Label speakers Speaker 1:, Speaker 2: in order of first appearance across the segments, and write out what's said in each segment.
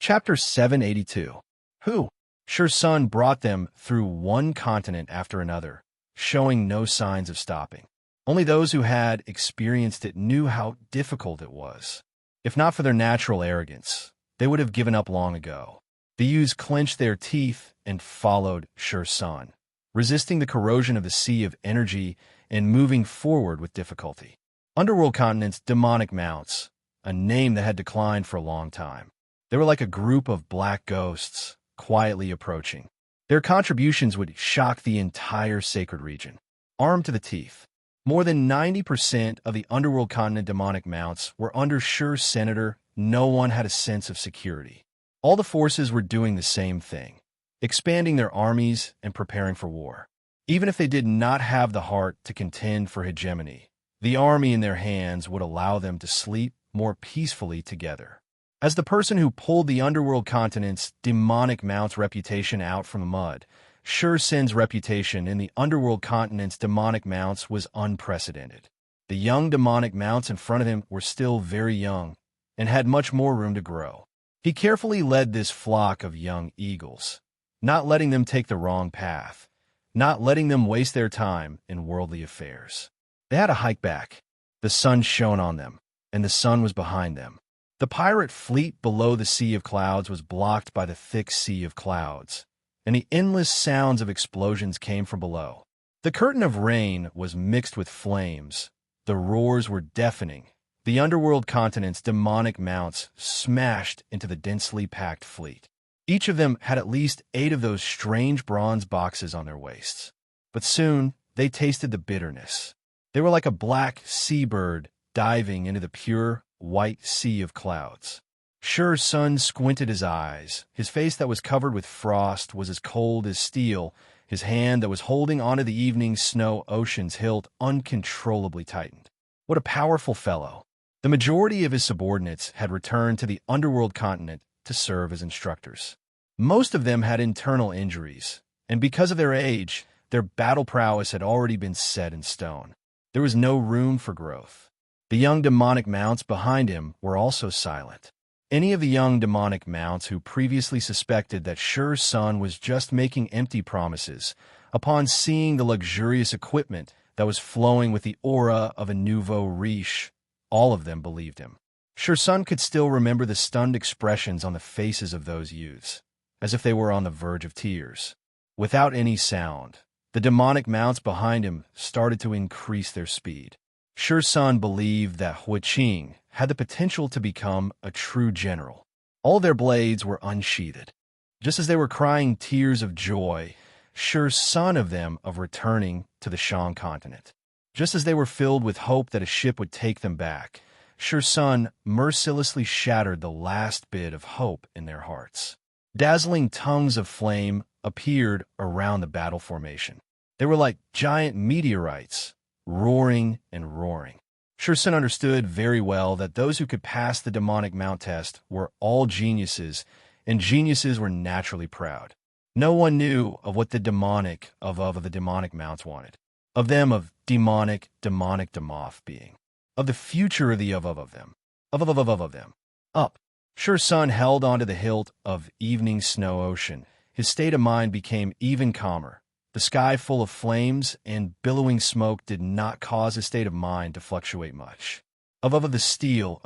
Speaker 1: Chapter 782. Who? Sure Sun brought them through one continent after another, showing no signs of stopping. Only those who had experienced it knew how difficult it was. If not for their natural arrogance, they would have given up long ago. The youths clenched their teeth and followed Sure Sun, resisting the corrosion of the sea of energy and moving forward with difficulty. Underworld continent's demonic mounts, a name that had declined for a long time. They were like a group of black ghosts, quietly approaching. Their contributions would shock the entire sacred region. Armed to the teeth, more than 90% of the Underworld continent demonic mounts were under Sure Senator. No one had a sense of security. All the forces were doing the same thing, expanding their armies and preparing for war. Even if they did not have the heart to contend for hegemony, the army in their hands would allow them to sleep more peacefully together. As the person who pulled the Underworld continent's demonic mounts reputation out from the mud, Sure Sun's reputation in the Underworld continent's demonic mounts was unprecedented. The young demonic mounts in front of him were still very young and had much more room to grow. He carefully led this flock of young eagles, not letting them take the wrong path, not letting them waste their time in worldly affairs. They had to hike back. The sun shone on them, and the sun was behind them. The pirate fleet below the sea of clouds was blocked by the thick sea of clouds, and the endless sounds of explosions came from below. The curtain of rain was mixed with flames. The roars were deafening. The Underworld continent's demonic mounts smashed into the densely packed fleet. Each of them had at least 8 of those strange bronze boxes on their waists. But soon, they tasted the bitterness. They were like a black seabird diving into the pure, white sea of clouds. Sure Sun squinted his eyes. His face that was covered with frost was as cold as steel. His hand that was holding onto the evening snow ocean's hilt uncontrollably tightened. What a powerful fellow. The majority of his subordinates had returned to the Underworld continent to serve as instructors. Most of them had internal injuries, and because of their age, their battle prowess had already been set in stone. There was no room for growth. The young demonic mounts behind him were also silent. Any of the young demonic mounts who previously suspected that Sure Sun was just making empty promises, upon seeing the luxurious equipment that was flowing with the aura of a nouveau riche, all of them believed him. Sure Sun could still remember the stunned expressions on the faces of those youths, as if they were on the verge of tears. Without any sound, the demonic mounts behind him started to increase their speed. Sure Sun believed that Hui Qing had the potential to become a true general. All their blades were unsheathed. Just as they were crying tears of joy, Sure Sun of them of returning to the Shang continent. Just as they were filled with hope that a ship would take them back, Sure Sun mercilessly shattered the last bit of hope in their hearts. Dazzling tongues of flame appeared around the battle formation. They were like giant meteorites, roaring and roaring. Sure Sun understood very well that those who could pass the demonic mount test were all geniuses, and geniuses were naturally proud. No one knew of what the demonic of the demonic mounts wanted. Of them, of demonic demoth being. Of the future of the of them. Of them. Up. Sure Sun held onto the hilt of evening snow ocean. His state of mind became even calmer. The sky full of flames and billowing smoke did not cause his state of mind to fluctuate much. Of the steel.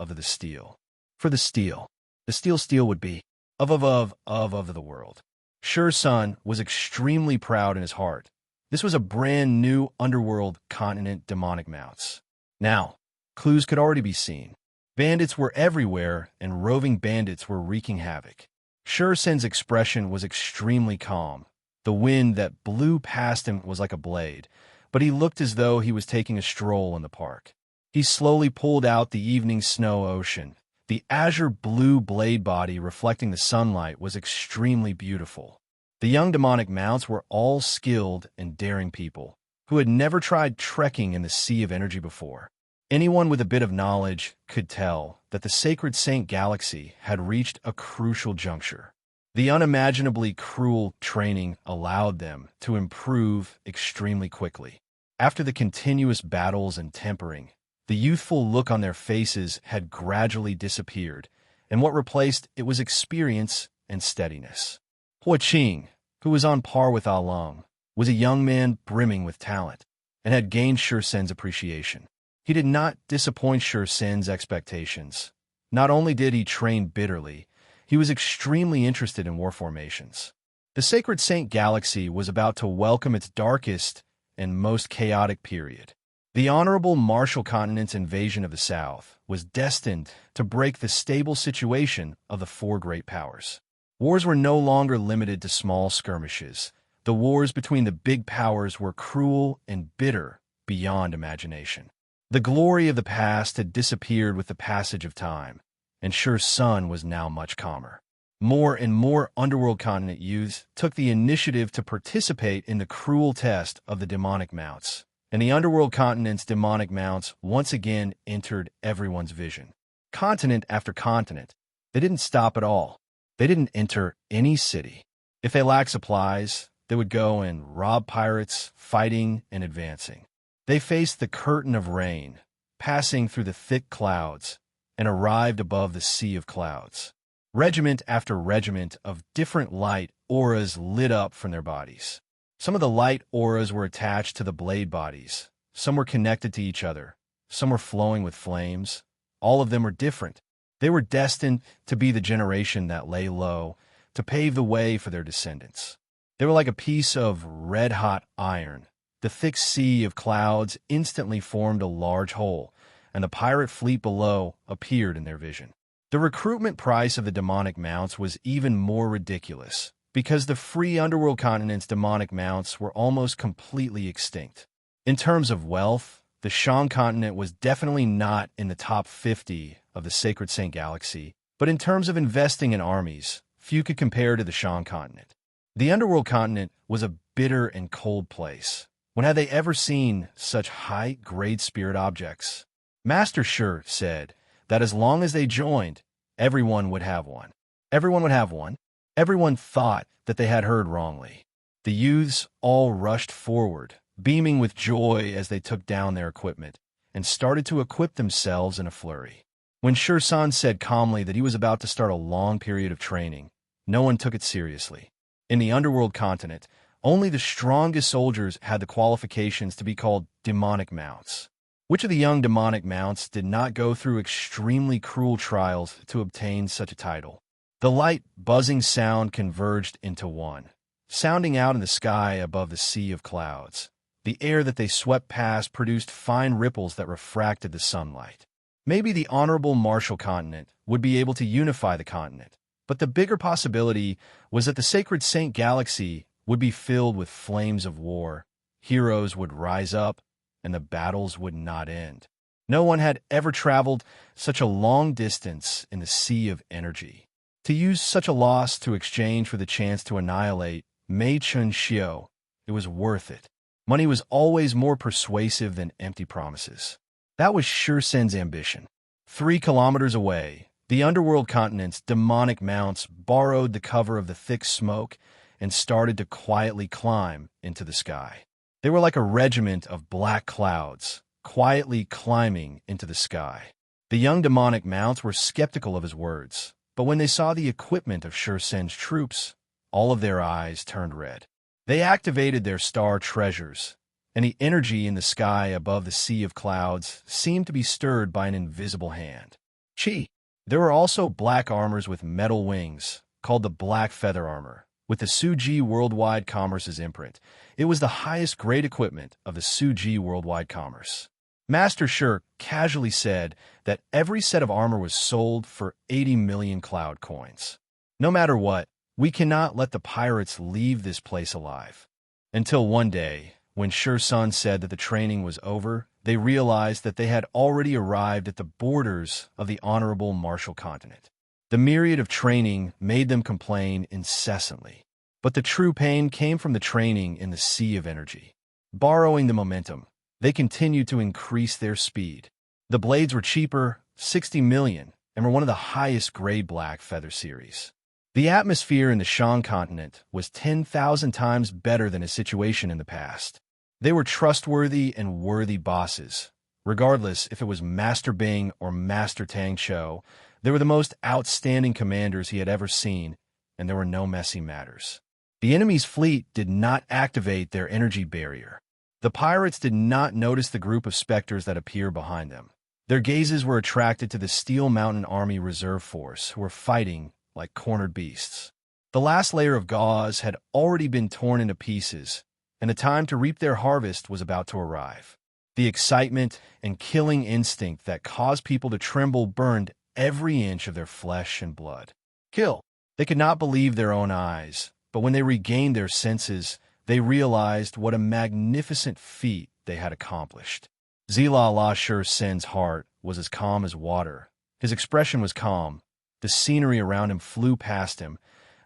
Speaker 1: For the steel. The steel would be. Of the world. Sure Sun was extremely proud in his heart. This was a brand new Underworld continent demonic mounts. Now, clues could already be seen. Bandits were everywhere, and roving bandits were wreaking havoc. Sure Sun's expression was extremely calm. The wind that blew past him was like a blade, but he looked as though he was taking a stroll in the park. He slowly pulled out the evening snow ocean. The azure blue blade body reflecting the sunlight was extremely beautiful. The young demonic mounts were all skilled and daring people who had never tried trekking in the sea of energy before. Anyone with a bit of knowledge could tell that the sacred Saint Galaxy had reached a crucial juncture. The unimaginably cruel training allowed them to improve extremely quickly. After the continuous battles and tempering, the youthful look on their faces had gradually disappeared, and what replaced it was experience and steadiness. Hua Qing, who was on par with Along, was a young man brimming with talent, and had gained Shi Sen's appreciation. He did not disappoint Shi Sen's expectations. Not only did he train bitterly, he was extremely interested in war formations. The Sacred Saint Galaxy was about to welcome its darkest and most chaotic period. The Honorable Marshall Continent's invasion of the South was destined to break the stable situation of the four great powers. Wars were no longer limited to small skirmishes. The wars between the big powers were cruel and bitter beyond imagination. The glory of the past had disappeared with the passage of time, and Shi's sun was now much calmer. More and more Underworld Continent youths took the initiative to participate in the cruel test of the demonic mounts, and the Underworld Continent's demonic mounts once again entered everyone's vision. Continent after continent, they didn't stop at all. They didn't enter any city. If they lacked supplies, they would go and rob pirates, fighting and advancing. They faced the curtain of rain, passing through the thick clouds, and arrived above the sea of clouds. Regiment after regiment of different light auras lit up from their bodies. Some of the light auras were attached to the blade bodies. Some were connected to each other. Some were flowing with flames. All of them were different. They were destined to be the generation that lay low, to pave the way for their descendants. They were like a piece of red-hot iron. The thick sea of clouds instantly formed a large hole, and the pirate fleet below appeared in their vision. The recruitment price of the demonic mounts was even more ridiculous, because the free Underworld Continent's demonic mounts were almost completely extinct. In terms of wealth, the Shang Continent was definitely not in the top 50 of the Sacred Saint Galaxy, but in terms of investing in armies, few could compare to the Shang Continent. The Underworld Continent was a bitter and cold place. When had they ever seen such high-grade spirit objects? Master Shi said that as long as they joined, everyone would have one. Everyone would have one. Everyone thought that they had heard wrongly. The youths all rushed forward, beaming with joy as they took down their equipment, and started to equip themselves in a flurry. When Shi San said calmly that he was about to start a long period of training, no one took it seriously. In the Underworld Continent, only the strongest soldiers had the qualifications to be called demonic mounts. Which of the young demonic mounts did not go through extremely cruel trials to obtain such a title? The light, buzzing sound converged into one, sounding out in the sky above the sea of clouds. The air that they swept past produced fine ripples that refracted the sunlight. Maybe the Honorable Marshall Continent would be able to unify the continent, but the bigger possibility was that the Sacred Saint Galaxy would be filled with flames of war. Heroes would rise up, and the battles would not end. No one had ever traveled such a long distance in the sea of energy. To use such a loss to exchange for the chance to annihilate Mei Chun Xiu, it was worth it. Money was always more persuasive than empty promises. That was Shi Sen's ambition. 3 kilometers away, the Underworld Continent's demonic mounts borrowed the cover of the thick smoke and started to quietly climb into the sky. They were like a regiment of black clouds, quietly climbing into the sky. The young demonic mounts were skeptical of his words, but when they saw the equipment of Shi Sen's troops, all of their eyes turned red. They activated their star treasures, and the energy in the sky above the sea of clouds seemed to be stirred by an invisible hand. Chi. There were also black armors with metal wings, called the Black Feather Armor, with the Suji Worldwide Commerce's imprint. It was the highest grade equipment of the Suji Worldwide Commerce. Master Shi casually said that every set of armor was sold for 80 million cloud coins. No matter what, we cannot let the pirates leave this place alive. Until one day, when Shi San said that the training was over, they realized that they had already arrived at the borders of the Honorable Marshall Continent. The myriad of training made them complain incessantly, but the true pain came from the training in the sea of energy. Borrowing the momentum, they continued to increase their speed. The blades were cheaper, 60 million, and were one of the highest grade black feather series. The atmosphere in the Shang continent was 10,000 times better than a situation in the past. They were trustworthy and worthy bosses. Regardless if it was Master Bing or Master Tang Cho, They were the most outstanding commanders he had ever seen, and there were no messy matters. The enemy's fleet did not activate their energy barrier. The pirates did not notice the group of specters that appeared behind them. Their gazes were attracted to the Steel Mountain Army Reserve Force, who were fighting like cornered beasts. The last layer of gauze had already been torn into pieces, and the time to reap their harvest was about to arrive. The excitement and killing instinct that caused people to tremble burned every inch of their flesh and blood. Kill! They could not believe their own eyes, but when they regained their senses, they realized what a magnificent feat they had accomplished. Zila La Shur Sen's heart was as calm as water. His expression was calm. The scenery around him flew past him,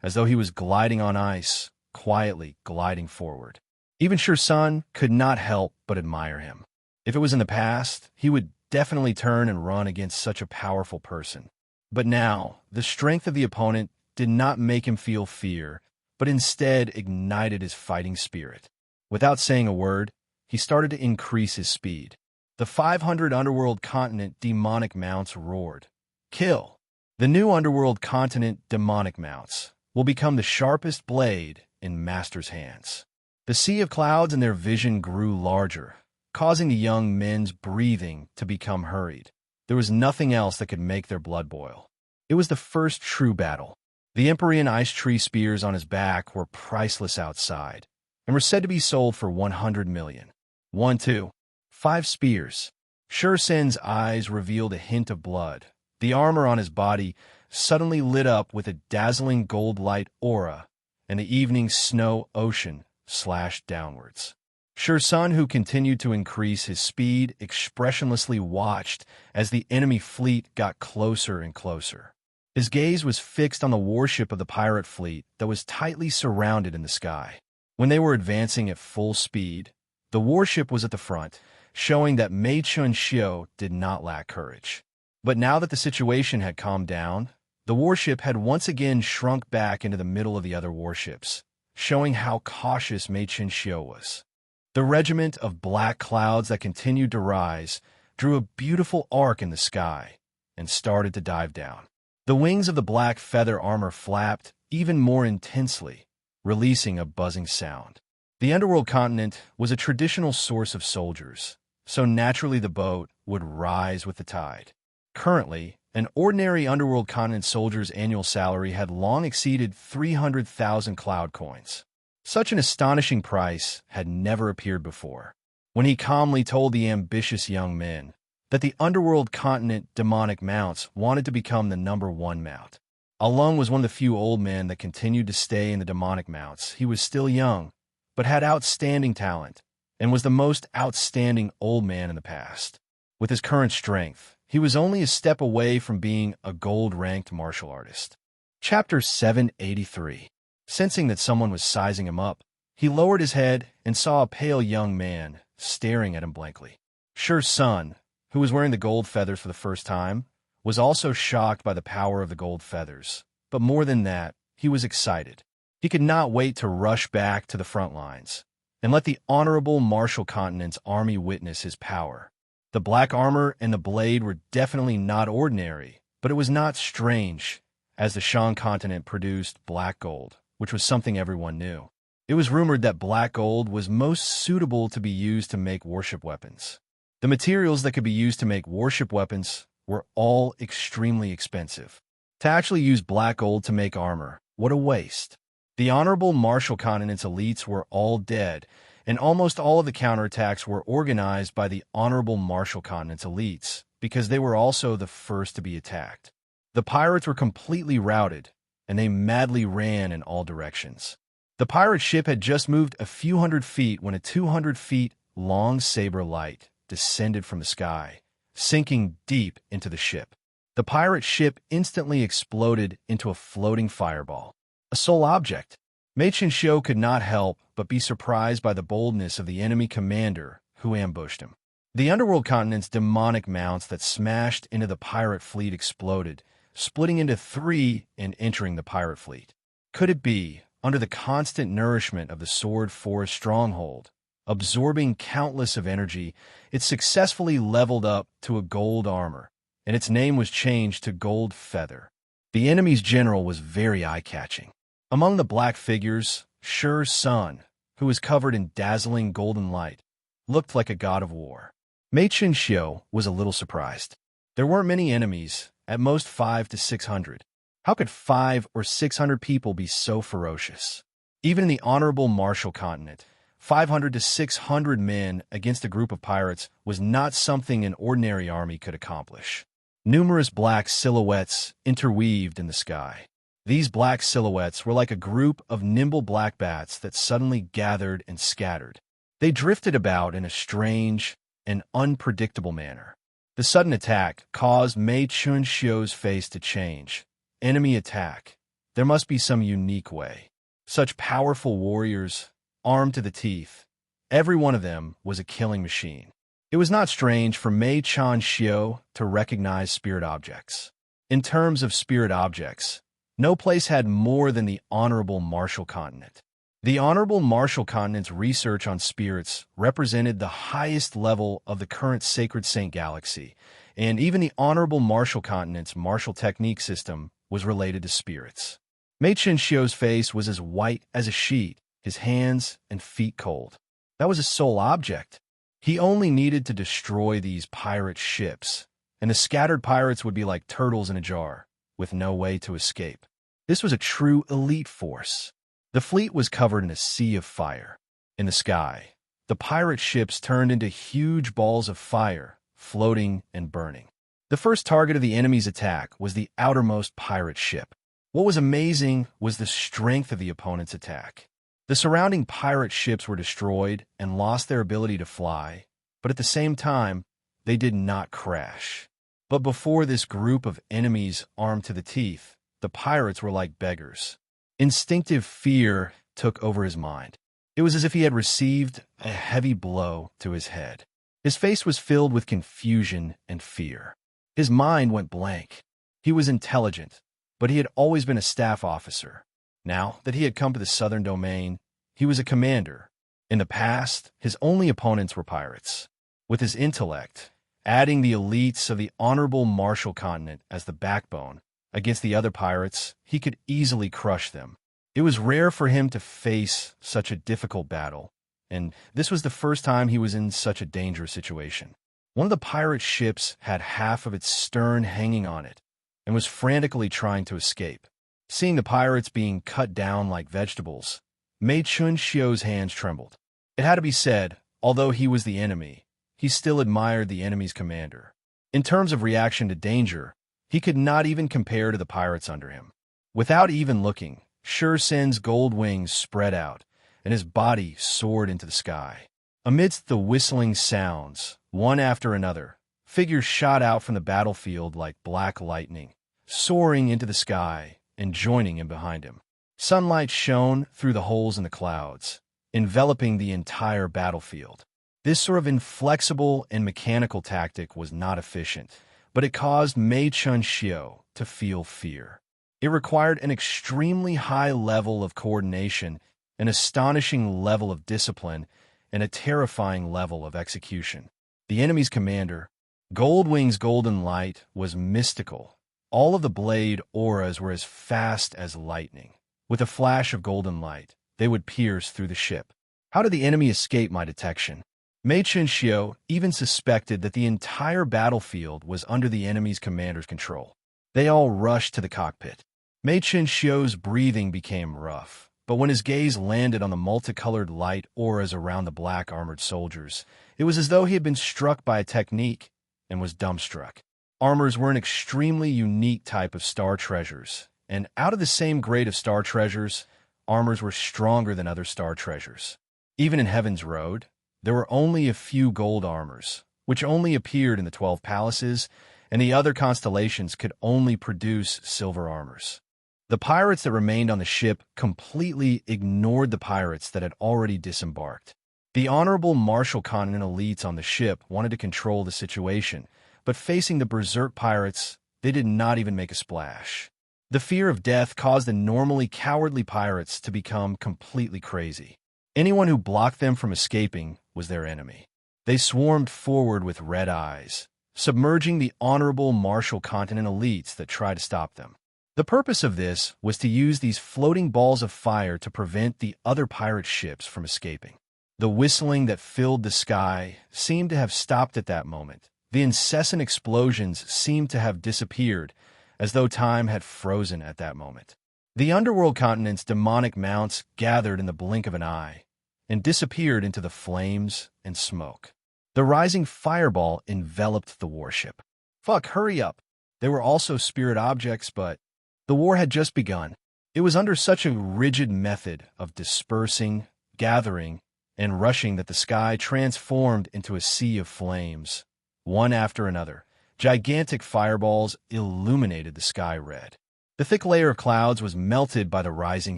Speaker 1: as though he was gliding on ice, quietly gliding forward. Even Shur Sun could not help but admire him. If it was in the past, he would definitely turn and run against such a powerful person. But now, the strength of the opponent did not make him feel fear, but instead ignited his fighting spirit. Without saying a word, he started to increase his speed. The 500 Underworld Continent demonic mounts roared. Kill! The new Underworld Continent demonic mounts will become the sharpest blade in Master's hands. The sea of clouds in their vision grew larger, causing the young men's breathing to become hurried. There was nothing else that could make their blood boil. It was the first true battle. The Empyrean ice tree spears on his back were priceless outside, and were said to be sold for 100 million. 1, 2, 5 spears. Shur Sen's eyes revealed a hint of blood. The armor on his body suddenly lit up with a dazzling gold light aura, and the evening snow ocean slashed downwards. Shur Sun, who continued to increase his speed, expressionlessly watched as the enemy fleet got closer and closer. His gaze was fixed on the warship of the pirate fleet that was tightly surrounded in the sky. When they were advancing at full speed, the warship was at the front, showing that Mei Chun Xiu did not lack courage. But now that the situation had calmed down, the warship had once again shrunk back into the middle of the other warships, showing how cautious Mei Chun Xiu was. The regiment of black clouds that continued to rise drew a beautiful arc in the sky and started to dive down. The wings of the black feather armor flapped even more intensely, releasing a buzzing sound. The Underworld Continent was a traditional source of soldiers, so naturally the boat would rise with the tide. Currently, an ordinary Underworld Continent soldier's annual salary had long exceeded 300,000 cloud coins. Such an astonishing price had never appeared before. When he calmly told the ambitious young men that the Underworld Continent demonic mounts wanted to become the #1 mount. Alung was one of the few old men that continued to stay in the demonic mounts. He was still young, but had outstanding talent, and was the most outstanding old man in the past. With his current strength, he was only a step away from being a gold-ranked martial artist. Chapter 783. Sensing that someone was sizing him up, he lowered his head and saw a pale young man staring at him blankly. Shur Sun, who was wearing the gold feathers for the first time, was also shocked by the power of the gold feathers. But more than that, he was excited. He could not wait to rush back to the front lines and let the honorable Martial Continent's army witness his power. The black armor and the blade were definitely not ordinary, but it was not strange, as the Shan continent produced black gold, which was something everyone knew. It was rumored that black gold was most suitable to be used to make warship weapons. The materials that could be used to make warship weapons were all extremely expensive. To actually use black gold to make armor, what a waste. The honorable Martial Continent's elites were all dead, and almost all of the counterattacks were organized by the honorable Martial Continent's elites, because they were also the first to be attacked. The pirates were completely routed, and they madly ran in all directions. The pirate ship had just moved a few hundred feet when a 200 feet long saber light descended from the sky, sinking deep into the ship. The pirate ship instantly exploded into a floating fireball, a sole object. Mei Chun Xiu could not help but be surprised by the boldness of the enemy commander who ambushed him. The Underworld Continent's demonic mounts that smashed into the pirate fleet exploded, splitting into 3 and entering the pirate fleet. Could it be, under the constant nourishment of the Sword Forest stronghold, absorbing countless of energy, it successfully leveled up to a gold armor, and its name was changed to Gold Feather. The enemy's general was very eye-catching. Among the black figures, Shur's son, who was covered in dazzling golden light, looked like a god of war. Mei Chen-xiu was a little surprised. There weren't many enemies, at most 500 to 600. How could 500 or 600 people be so ferocious? Even in the honorable Marshall continent, 500 to 600 men against a group of pirates was not something an ordinary army could accomplish. Numerous black silhouettes interweaved in the sky. These black silhouettes were like a group of nimble black bats that suddenly gathered and scattered. They drifted about in a strange and unpredictable manner. The sudden attack caused Mei Chen-xiu's face to change. Enemy attack. There must be some unique way. Such powerful warriors, armed to the teeth. Every one of them was a killing machine. It was not strange for Mei Chen-xiu to recognize spirit objects. In terms of spirit objects, no place had more than the Honorable Marshall Continent. The Honorable Marshall Continent's research on spirits represented the highest level of the current Sacred Saint Galaxy, and even the Honorable Marshall Continent's martial technique system was related to spirits. Mei Chen-xiu's face was as white as a sheet, his hands and feet cold. That was his sole object. He only needed to destroy these pirate ships, and the scattered pirates would be like turtles in a jar, with no way to escape. This was a true elite force. The fleet was covered in a sea of fire. In the sky, the pirate ships turned into huge balls of fire, floating and burning. The first target of the enemy's attack was the outermost pirate ship. What was amazing was the strength of the opponent's attack. The surrounding pirate ships were destroyed and lost their ability to fly, but at the same time, they did not crash. But before this group of enemies armed to the teeth, the pirates were like beggars. Instinctive fear took over his mind. It was as if he had received a heavy blow to his head. His face was filled with confusion and fear. His mind went blank. He was intelligent, but he had always been a staff officer. Now that he had come to the southern domain, he was a commander. In the past, his only opponents were pirates. With his intellect, adding the elites of the Honorable Marshall Continent as the backbone against the other pirates, he could easily crush them. It was rare for him to face such a difficult battle, and this was the first time he was in such a dangerous situation. One of the pirate ships had half of its stern hanging on it and was frantically trying to escape. Seeing the pirates being cut down like vegetables, Mei Chen-xiu's hands trembled. It had to be said, although he was the enemy, he still admired the enemy's commander. In terms of reaction to danger, he could not even compare to the pirates under him. Without even looking, Shur Sen's gold wings spread out, and his body soared into the sky. Amidst the whistling sounds, one after another, figures shot out from the battlefield like black lightning, soaring into the sky and joining him behind him. Sunlight shone through the holes in the clouds, enveloping the entire battlefield. This sort of inflexible and mechanical tactic was not efficient, but it caused Mei Chen-xiu to feel fear. It required an extremely high level of coordination, an astonishing level of discipline, and a terrifying level of execution. The enemy's commander, Goldwing's golden light, was mystical. All of the blade auras were as fast as lightning. With a flash of golden light, they would pierce through the ship. How did the enemy escape my detection? Mei Chen-xiu even suspected that the entire battlefield was under the enemy's commander's control. They all rushed to the cockpit. Mei Chen-xiu's breathing became rough, but when his gaze landed on the multicolored light auras around the black armored soldiers, it was as though he had been struck by a technique and was dumbstruck. Armors were an extremely unique type of star treasures, and out of the same grade of star treasures, armors were stronger than other star treasures. Even in Heaven's Road, there were only a few gold armors, which only appeared in the 12 palaces, and the other constellations could only produce silver armors. The pirates that remained on the ship completely ignored the pirates that had already disembarked. The Honorable Marshall Continent elites on the ship wanted to control the situation, but facing the berserk pirates, they did not even make a splash. The fear of death caused the normally cowardly pirates to become completely crazy. Anyone who blocked them from escaping was their enemy. They swarmed forward with red eyes, submerging the honorable Marshall Continent elites that try to stop them. The purpose of this was to use these floating balls of fire to prevent the other pirate ships from escaping. The whistling that filled the sky seemed to have stopped at that moment. The incessant explosions seemed to have disappeared, as though time had frozen at that moment. The underworld continent's demonic mounts gathered in the blink of an eye and disappeared into the flames and smoke. The rising fireball enveloped the warship. Fuck, hurry up. They were also spirit objects, but the war had just begun. It was under such a rigid method of dispersing, gathering, and rushing that the sky transformed into a sea of flames. One after another, gigantic fireballs illuminated the sky red. The thick layer of clouds was melted by the rising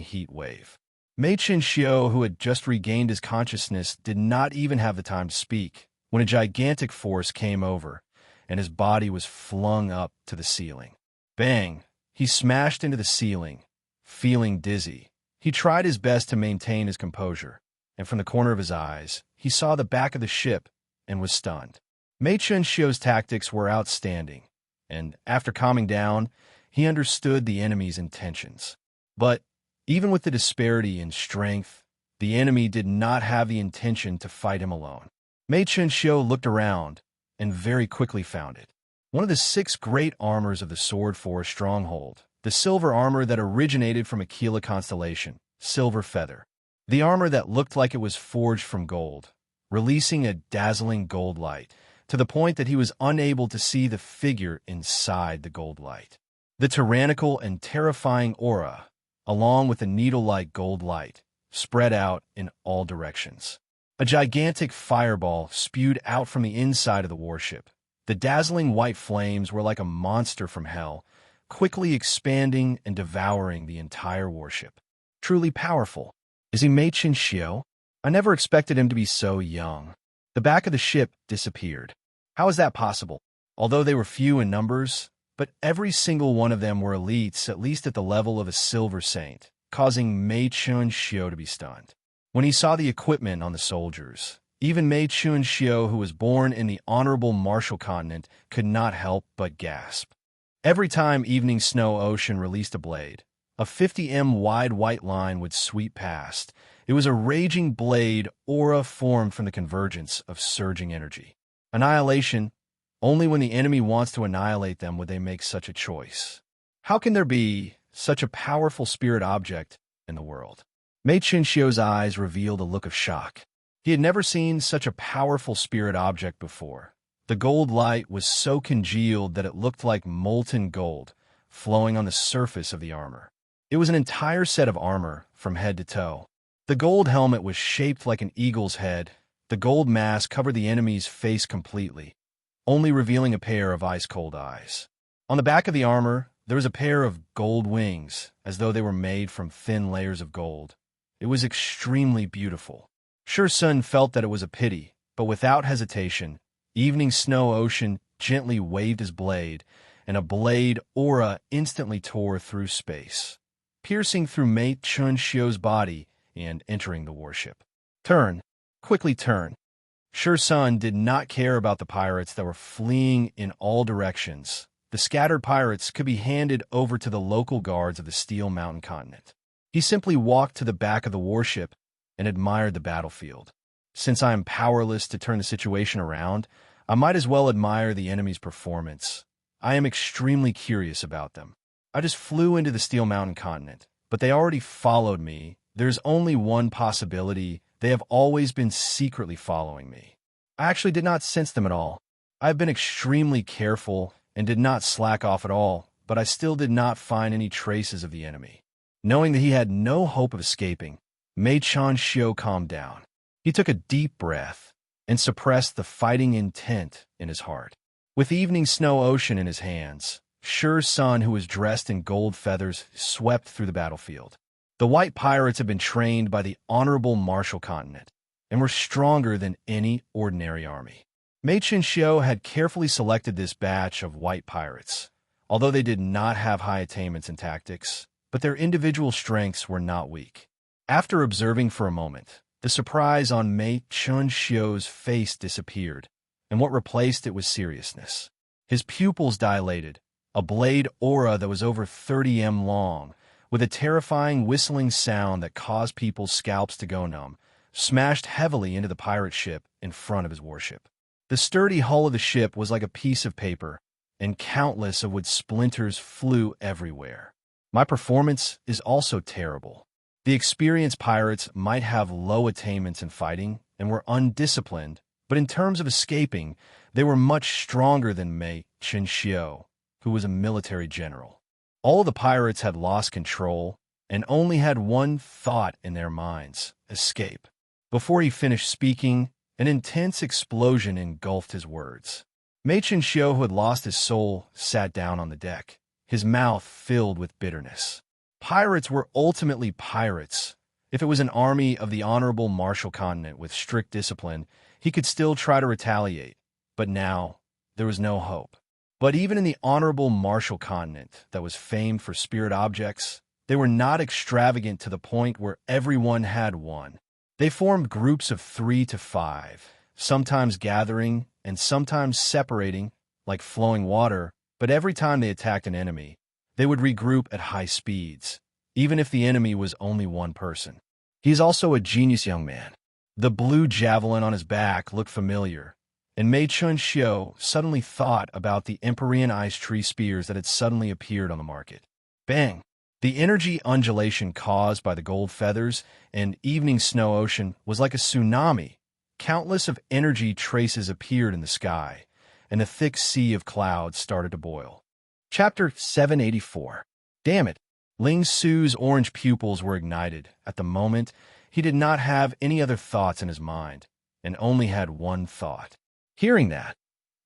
Speaker 1: heat wave. Mei Chen-xiu, who had just regained his consciousness, did not even have the time to speak when a gigantic force came over, and his body was flung up to the ceiling. Bang! He smashed into the ceiling, feeling dizzy. He tried his best to maintain his composure, and from the corner of his eyes, he saw the back of the ship and was stunned. Mei Chen-xiu's tactics were outstanding, and after calming down, he understood the enemy's intentions. But even with the disparity in strength, the enemy did not have the intention to fight him alone. Mei Chen-xiu looked around and very quickly found it. One of the 6 great armors of the Sword Forest stronghold, the silver armor that originated from Aquila constellation, Silver Feather. The armor that looked like it was forged from gold, releasing a dazzling gold light, to the point that he was unable to see the figure inside the gold light. The tyrannical and terrifying aura, along with a needle-like gold light, spread out in all directions. A gigantic fireball spewed out from the inside of the warship. The dazzling white flames were like a monster from hell, quickly expanding and devouring the entire warship. Truly powerful. Is he Mei Chen-xiu? I never expected him to be so young. The back of the ship disappeared. How is that possible? Although they were few in numbers, but every single one of them were elites, at least at the level of a silver saint, causing Mei Chen-xiu to be stunned. When he saw the equipment on the soldiers, even Mei Chen-xiu, who was born in the honorable Marshall Continent, could not help but gasp. Every time Evening Snow Ocean released a blade, a 50 wide white line would sweep past. It was a raging blade aura formed from the convergence of surging energy. Annihilation. Only when the enemy wants to annihilate them would they make such a choice. How can there be such a powerful spirit object in the world? Mei Chen-xiu's eyes revealed a look of shock. He had never seen such a powerful spirit object before. The gold light was so congealed that it looked like molten gold flowing on the surface of the armor. It was an entire set of armor from head to toe. The gold helmet was shaped like an eagle's head. The gold mask covered the enemy's face completely, only revealing a pair of ice-cold eyes. On the back of the armor, there was a pair of gold wings, as though they were made from thin layers of gold. It was extremely beautiful. Sure Sun felt that it was a pity, but without hesitation, Evening Snow Ocean gently waved his blade, and a blade aura instantly tore through space, piercing through Mei Chen-xiu's body and entering the warship. Turn. Quickly turn. Sure Sun did not care about the pirates that were fleeing in all directions. The scattered pirates could be handed over to the local guards of the Steel Mountain continent. He simply walked to the back of the warship and admired the battlefield. Since I am powerless to turn the situation around, I might as well admire the enemy's performance. I am extremely curious about them. I just flew into the Steel Mountain continent, but they already followed me. There's only one possibility. They have always been secretly following me. I actually did not sense them at all. I have been extremely careful and did not slack off at all, but I still did not find any traces of the enemy. Knowing that he had no hope of escaping, Mei Chen-xiu calmed down. He took a deep breath and suppressed the fighting intent in his heart. With Evening Snow Ocean in his hands, Sure Sun, who was dressed in gold feathers, swept through the battlefield. The white pirates had been trained by the honorable Marshall Continent and were stronger than any ordinary army. Mei Chen-xiu had carefully selected this batch of white pirates, although they did not have high attainments in tactics, but their individual strengths were not weak. After observing for a moment, the surprise on Mei Chen-xiu's face disappeared, and what replaced it was seriousness. His pupils dilated, a blade aura that was over 30 m long, with a terrifying whistling sound that caused people's scalps to go numb, smashed heavily into the pirate ship in front of his warship. The sturdy hull of the ship was like a piece of paper, and countless of wood splinters flew everywhere. My performance is also terrible. The experienced pirates might have low attainments in fighting and were undisciplined, but in terms of escaping, they were much stronger than Mei Chenxiu, who was a military general. All the pirates had lost control and only had one thought in their minds: escape. Before he finished speaking, an intense explosion engulfed his words. Mei Chenxiu, who had lost his soul, sat down on the deck, his mouth filled with bitterness. Pirates were ultimately pirates. If it was an army of the honorable martial continent with strict discipline, he could still try to retaliate. But now, there was no hope. But even in the honorable martial continent that was famed for spirit objects, they were not extravagant to the point where everyone had one. They formed groups of 3 to 5, sometimes gathering and sometimes separating, like flowing water, but every time they attacked an enemy, they would regroup at high speeds, even if the enemy was only one person. He is also a genius young man. The blue javelin on his back looked familiar, and Mei Chenxiu suddenly thought about the Empyrean ice tree spears that had suddenly appeared on the market. Bang! The energy undulation caused by the gold feathers and evening snow ocean was like a tsunami. Countless of energy traces appeared in the sky, and a thick sea of clouds started to boil. Chapter 784. Damn it! Ling Su's orange pupils were ignited. At the moment, he did not have any other thoughts in his mind, and only had one thought. Hearing that,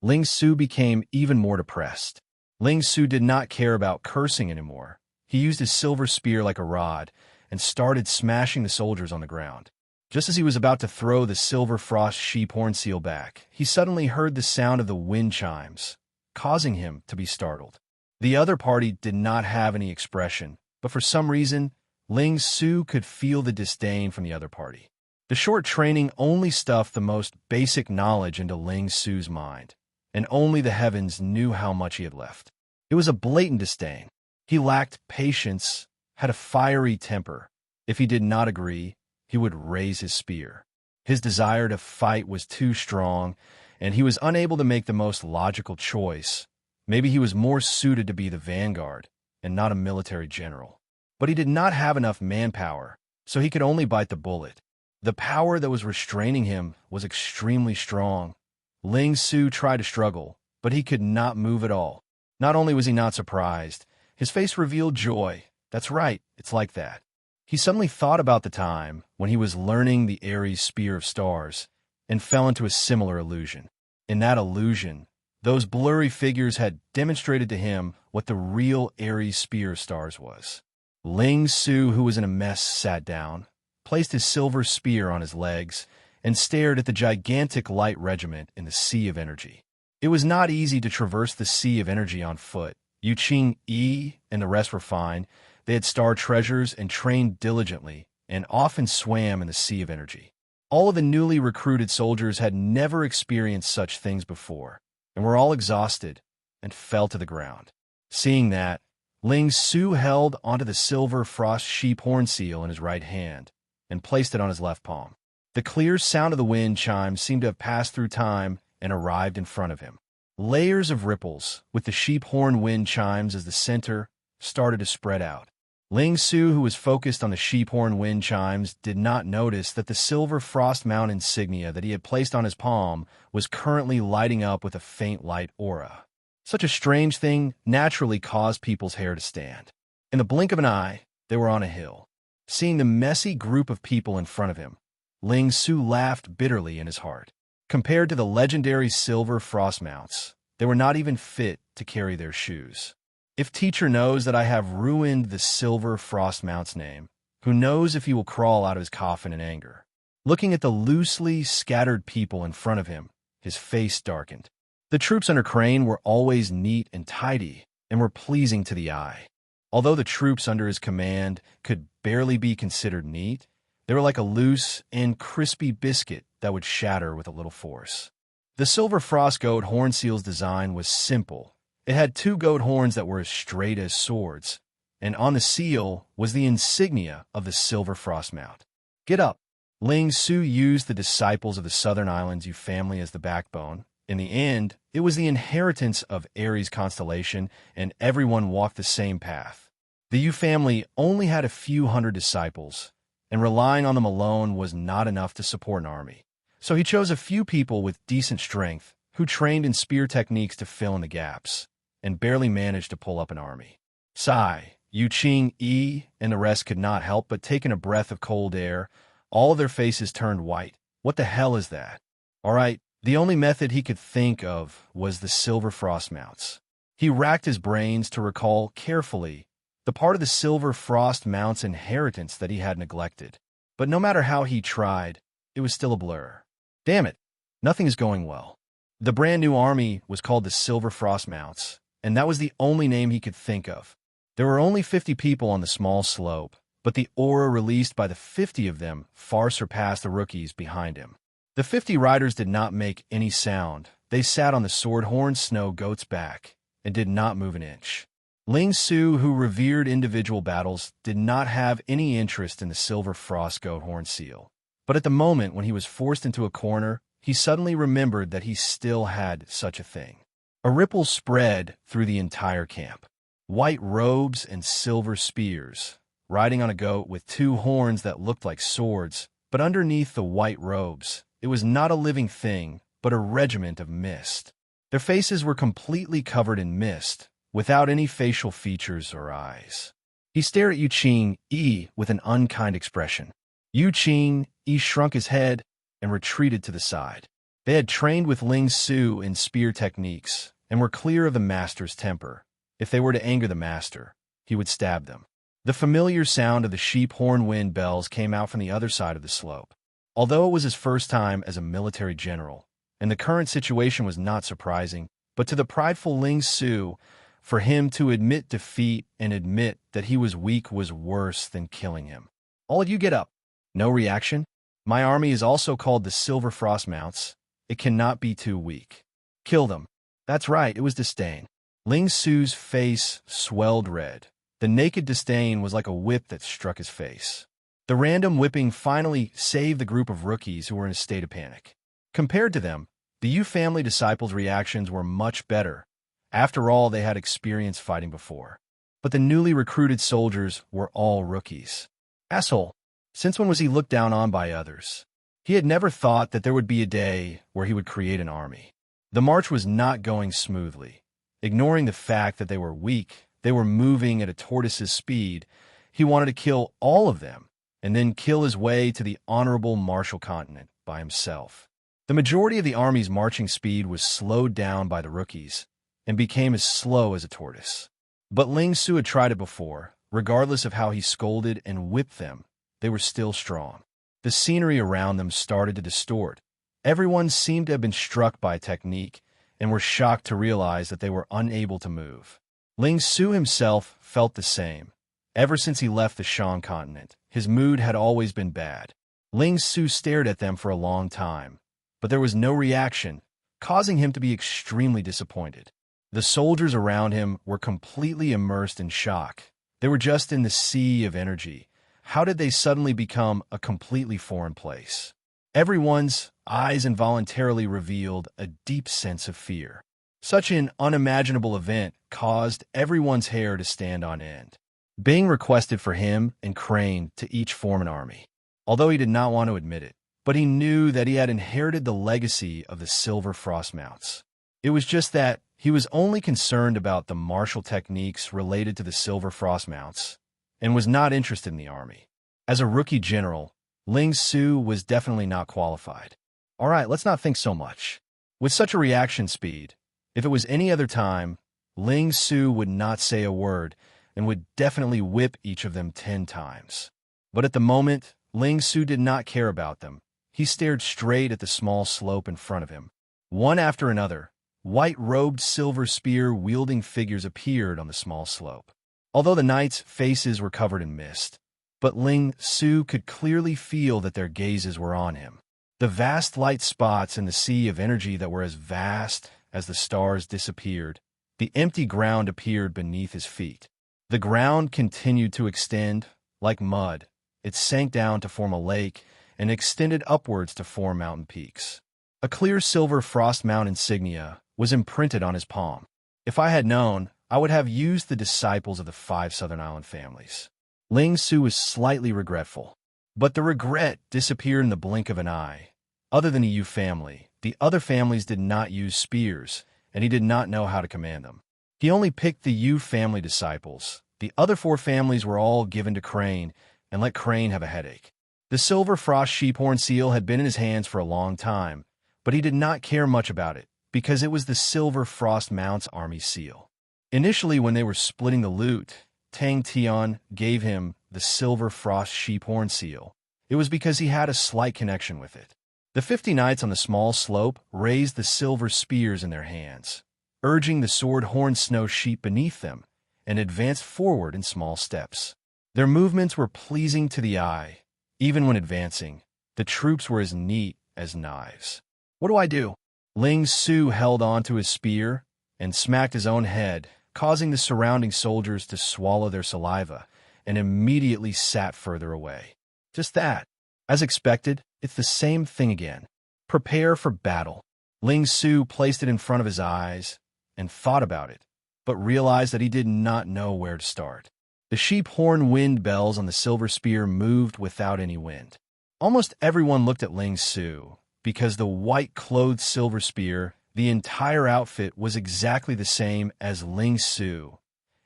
Speaker 1: Ling Su became even more depressed. Ling Su did not care about cursing anymore. He used his silver spear like a rod and started smashing the soldiers on the ground. Just as he was about to throw the silver frost sheep horn seal back, he suddenly heard the sound of the wind chimes, causing him to be startled. The other party did not have any expression, but for some reason, Ling Su could feel the disdain from the other party. The short training only stuffed the most basic knowledge into Ling Su's mind, and only the heavens knew how much he had left. It was a blatant disdain. He lacked patience, had a fiery temper. If he did not agree, he would raise his spear. His desire to fight was too strong, and he was unable to make the most logical choice. Maybe he was more suited to be the vanguard and not a military general. But he did not have enough manpower, so he could only bite the bullet. The power that was restraining him was extremely strong. Ling Su tried to struggle, but he could not move at all. Not only was he not surprised, his face revealed joy. That's right, it's like that. He suddenly thought about the time when he was learning the Ares Spear of Stars and fell into a similar illusion. In that illusion, those blurry figures had demonstrated to him what the real Ares Spear of Stars was. Ling Su, who was in a mess, sat down, placed his silver spear on his legs, and stared at the gigantic light regiment in the sea of energy. It was not easy to traverse the sea of energy on foot. Yu Qing Yi and the rest were fine. They had star treasures and trained diligently, and often swam in the sea of energy. All of the newly recruited soldiers had never experienced such things before, and were all exhausted and fell to the ground. Seeing that, Ling Su held onto the silver frost sheep horn seal in his right hand and placed it on his left palm. The clear sound of the wind chimes seemed to have passed through time and arrived in front of him. Layers of ripples, with the sheep horn wind chimes as the center, started to spread out. Ling Su, who was focused on the sheep horn wind chimes, did not notice that the silver frost mount insignia that he had placed on his palm was currently lighting up with a faint light aura. Such a strange thing naturally caused people's hair to stand. In the blink of an eye, they were on a hill. Seeing the messy group of people in front of him, Ling Su laughed bitterly in his heart. Compared to the legendary silver frost mounts, they were not even fit to carry their shoes. If teacher knows that I have ruined the silver frost mount's name, who knows if he will crawl out of his coffin in anger. Looking at the loosely scattered people in front of him, his face darkened. The troops under Crane were always neat and tidy, and were pleasing to the eye. Although the troops under his command could barely be considered neat, they were like a loose and crispy biscuit that would shatter with a little force. The silver frost goat horn seal's design was simple. It had two goat horns that were as straight as swords, and on the seal was the insignia of the silver frost mount. Get up! Ling Su used the disciples of the Southern Islands Yu family as the backbone. In the end, it was the inheritance of Aries constellation, and everyone walked the same path. The Yu family only had a few hundred disciples, and relying on them alone was not enough to support an army. So he chose a few people with decent strength who trained in spear techniques to fill in the gaps, and barely managed to pull up an army. Sai, Yu Qing, Yi, and the rest could not help but taking a breath of cold air. All of their faces turned white. What the hell is that? All right, the only method he could think of was the silver frost mounts. He racked his brains to recall carefully the part of the silver frost mount's inheritance that he had neglected. But no matter how he tried, it was still a blur. Damn it, nothing is going well. The brand new army was called the Silver Frost Mounts, and that was the only name he could think of. There were only 50 people on the small slope, but the aura released by the 50 of them far surpassed the rookies behind him. The 50 riders did not make any sound. They sat on the sword-horned snow goat's back and did not move an inch. Ling Su, who revered individual battles, did not have any interest in the silver frost goat horn seal. But at the moment when he was forced into a corner, he suddenly remembered that he still had such a thing. A ripple spread through the entire camp. White robes and silver spears, riding on a goat with two horns that looked like swords, but underneath the white robes, it was not a living thing, but a regiment of mist. Their faces were completely covered in mist, without any facial features or eyes. He stared at Yu Qing Yi with an unkind expression. Yu Qing Yi shrunk his head and retreated to the side. They had trained with Ling Su in spear techniques and were clear of the master's temper. If they were to anger the master, he would stab them. The familiar sound of the sheep horn wind bells came out from the other side of the slope. Although it was his first time as a military general, and the current situation was not surprising, but to the prideful Ling Su, for him to admit defeat and admit that he was weak was worse than killing him. All of you get up. No reaction? My army is also called the Silver Frost Mounts. It cannot be too weak. Kill them. That's right, it was disdain. Ling Su's face swelled red. The naked disdain was like a whip that struck his face. The random whipping finally saved the group of rookies who were in a state of panic. Compared to them, the Yu family disciples' reactions were much better. After all, they had experience fighting before. But the newly recruited soldiers were all rookies. Asshole. Since when was he looked down on by others? He had never thought that there would be a day where he would create an army. The march was not going smoothly. Ignoring the fact that they were weak, they were moving at a tortoise's speed. He wanted to kill all of them, and then kill his way to the honorable Marshall Continent by himself. The majority of the army's marching speed was slowed down by the rookies, and became as slow as a tortoise. But Ling Su had tried it before. Regardless of how he scolded and whipped them, they were still strong. The scenery around them started to distort. Everyone seemed to have been struck by technique, and were shocked to realize that they were unable to move. Ling Su himself felt the same. Ever since he left the Shan continent, his mood had always been bad. Ling Su stared at them for a long time, but there was no reaction, causing him to be extremely disappointed. The soldiers around him were completely immersed in shock. They were just in the sea of energy. How did they suddenly become a completely foreign place? Everyone's eyes involuntarily revealed a deep sense of fear. Such an unimaginable event caused everyone's hair to stand on end. Bing requested for him and Crane to each form an army, although he did not want to admit it. But he knew that he had inherited the legacy of the Silver Frost Mounts. It was just that he was only concerned about the martial techniques related to the Silver Frost Mounts, and was not interested in the army. As a rookie general, Ling Su was definitely not qualified. All right, let's not think so much. With such a reaction speed, if it was any other time, Ling Su would not say a word and would definitely whip each of them 10 times. But at the moment, Ling Su did not care about them. He stared straight at the small slope in front of him. One after another, white-robed, silver spear-wielding figures appeared on the small slope. Although the knights' faces were covered in mist, but Ling Su could clearly feel that their gazes were on him. The vast light spots in the sea of energy that were as vast as the stars disappeared. The empty ground appeared beneath his feet. The ground continued to extend like mud. It sank down to form a lake and extended upwards to form mountain peaks. A clear silver frost mount insignia was imprinted on his palm. If I had known, I would have used the disciples of the 5 Southern Island families. Ling Su was slightly regretful, but the regret disappeared in the blink of an eye. Other than the Yu family, the other families did not use spears, and he did not know how to command them. He only picked the Yu family disciples. The other 4 families were all given to Crane and let Crane have a headache. The silver frost sheephorn seal had been in his hands for a long time, but he did not care much about it because it was the silver frost mount's army seal. Initially, when they were splitting the loot, Tang Tian gave him the silver frost sheephorn seal. It was because he had a slight connection with it. The 50 knights on the small slope raised the silver spears in their hands, urging the sword-horned snow sheep beneath them, and advanced forward in small steps. Their movements were pleasing to the eye. Even when advancing, the troops were as neat as knives. What do I do? Ling Su held onto his spear and smacked his own head, causing the surrounding soldiers to swallow their saliva, and immediately sat further away. Just that. As expected, it's the same thing again. Prepare for battle. Ling Su placed it in front of his eyes and thought about it, but realized that he did not know where to start. The sheep horn wind bells on the silver spear moved without any wind. Almost everyone looked at Ling Su, because the white-clothed silver spear, the entire outfit was exactly the same as Ling Su.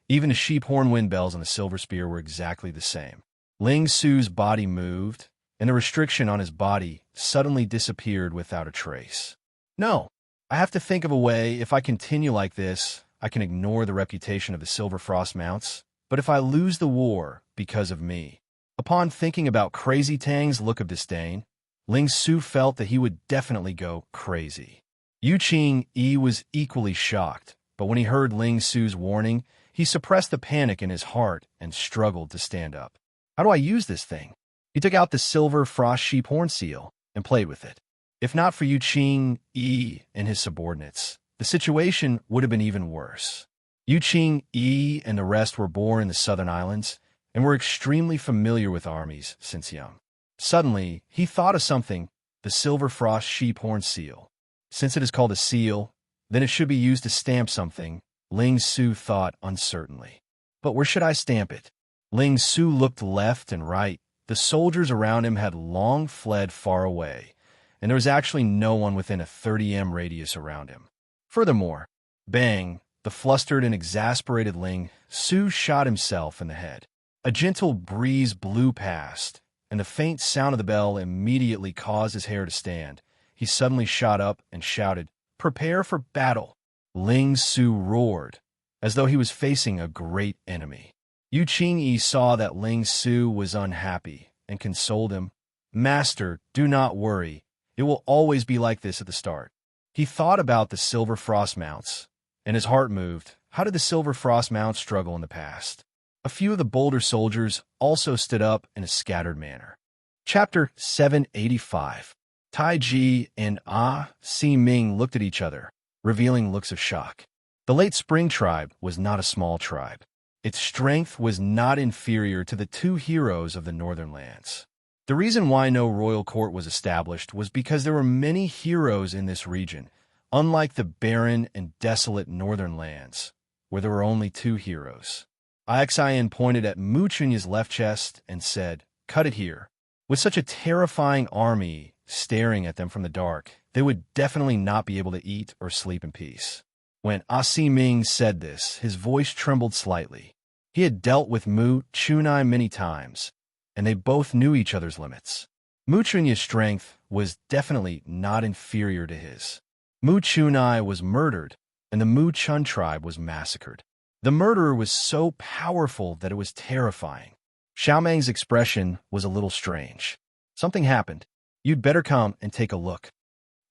Speaker 1: Even the sheep horn wind bells on the silver spear were exactly the same. Ling Su's body moved, and the restriction on his body suddenly disappeared without a trace. No, I have to think of a way. If I continue like this, I can ignore the reputation of the silver frost mounts. But if I lose the war because of me. Upon thinking about Crazy Tang's look of disdain, Ling Su felt that he would definitely go crazy. Yu Qing-yi was equally shocked, but when he heard Ling Su's warning, he suppressed the panic in his heart and struggled to stand up. How do I use this thing? He took out the silver frost sheep horn seal and played with it. If not for Yu Qing-yi and his subordinates, the situation would have been even worse. Yu Qing-yi and the rest were born in the Southern Islands and were extremely familiar with armies since young. Suddenly, he thought of something, the silver frost sheep horn seal. Since it is called a seal, then it should be used to stamp something, Ling Su thought uncertainly. But where should I stamp it? Ling Su looked left and right. The soldiers around him had long fled far away, and there was actually no one within a 30 m radius around him. Furthermore, bang! The flustered and exasperated Ling Su shot himself in the head. A gentle breeze blew past, and the faint sound of the bell immediately caused his hair to stand. He suddenly shot up and shouted, "Prepare for battle!" Ling Su roared, as though he was facing a great enemy. Yu Qing-yi saw that Ling Su was unhappy and consoled him. "Master, do not worry. It will always be like this at the start." He thought about the silver frost mounts, and his heart moved. How did the silver frost mounts struggle in the past? A few of the bolder soldiers also stood up in a scattered manner. Chapter 785. Tai Ji and Si Ming looked at each other, revealing looks of shock. The Late Spring tribe was not a small tribe. Its strength was not inferior to the 2 heroes of the northern lands. The reason why no royal court was established was because there were many heroes in this region, unlike the barren and desolate northern lands, where there were only 2 heroes. Ixin pointed at Mu Chunya's left chest and said, "Cut it here." With such a terrifying army staring at them from the dark, they would definitely not be able to eat or sleep in peace. When Si Ming said this, his voice trembled slightly. He had dealt with Mu Chunai many times, and they both knew each other's limits. Mu Chunya's strength was definitely not inferior to his. Mu Chunai was murdered, and the Mu Chun tribe was massacred. The murderer was so powerful that it was terrifying. Xiaomang's expression was a little strange. "Something happened. You'd better come and take a look."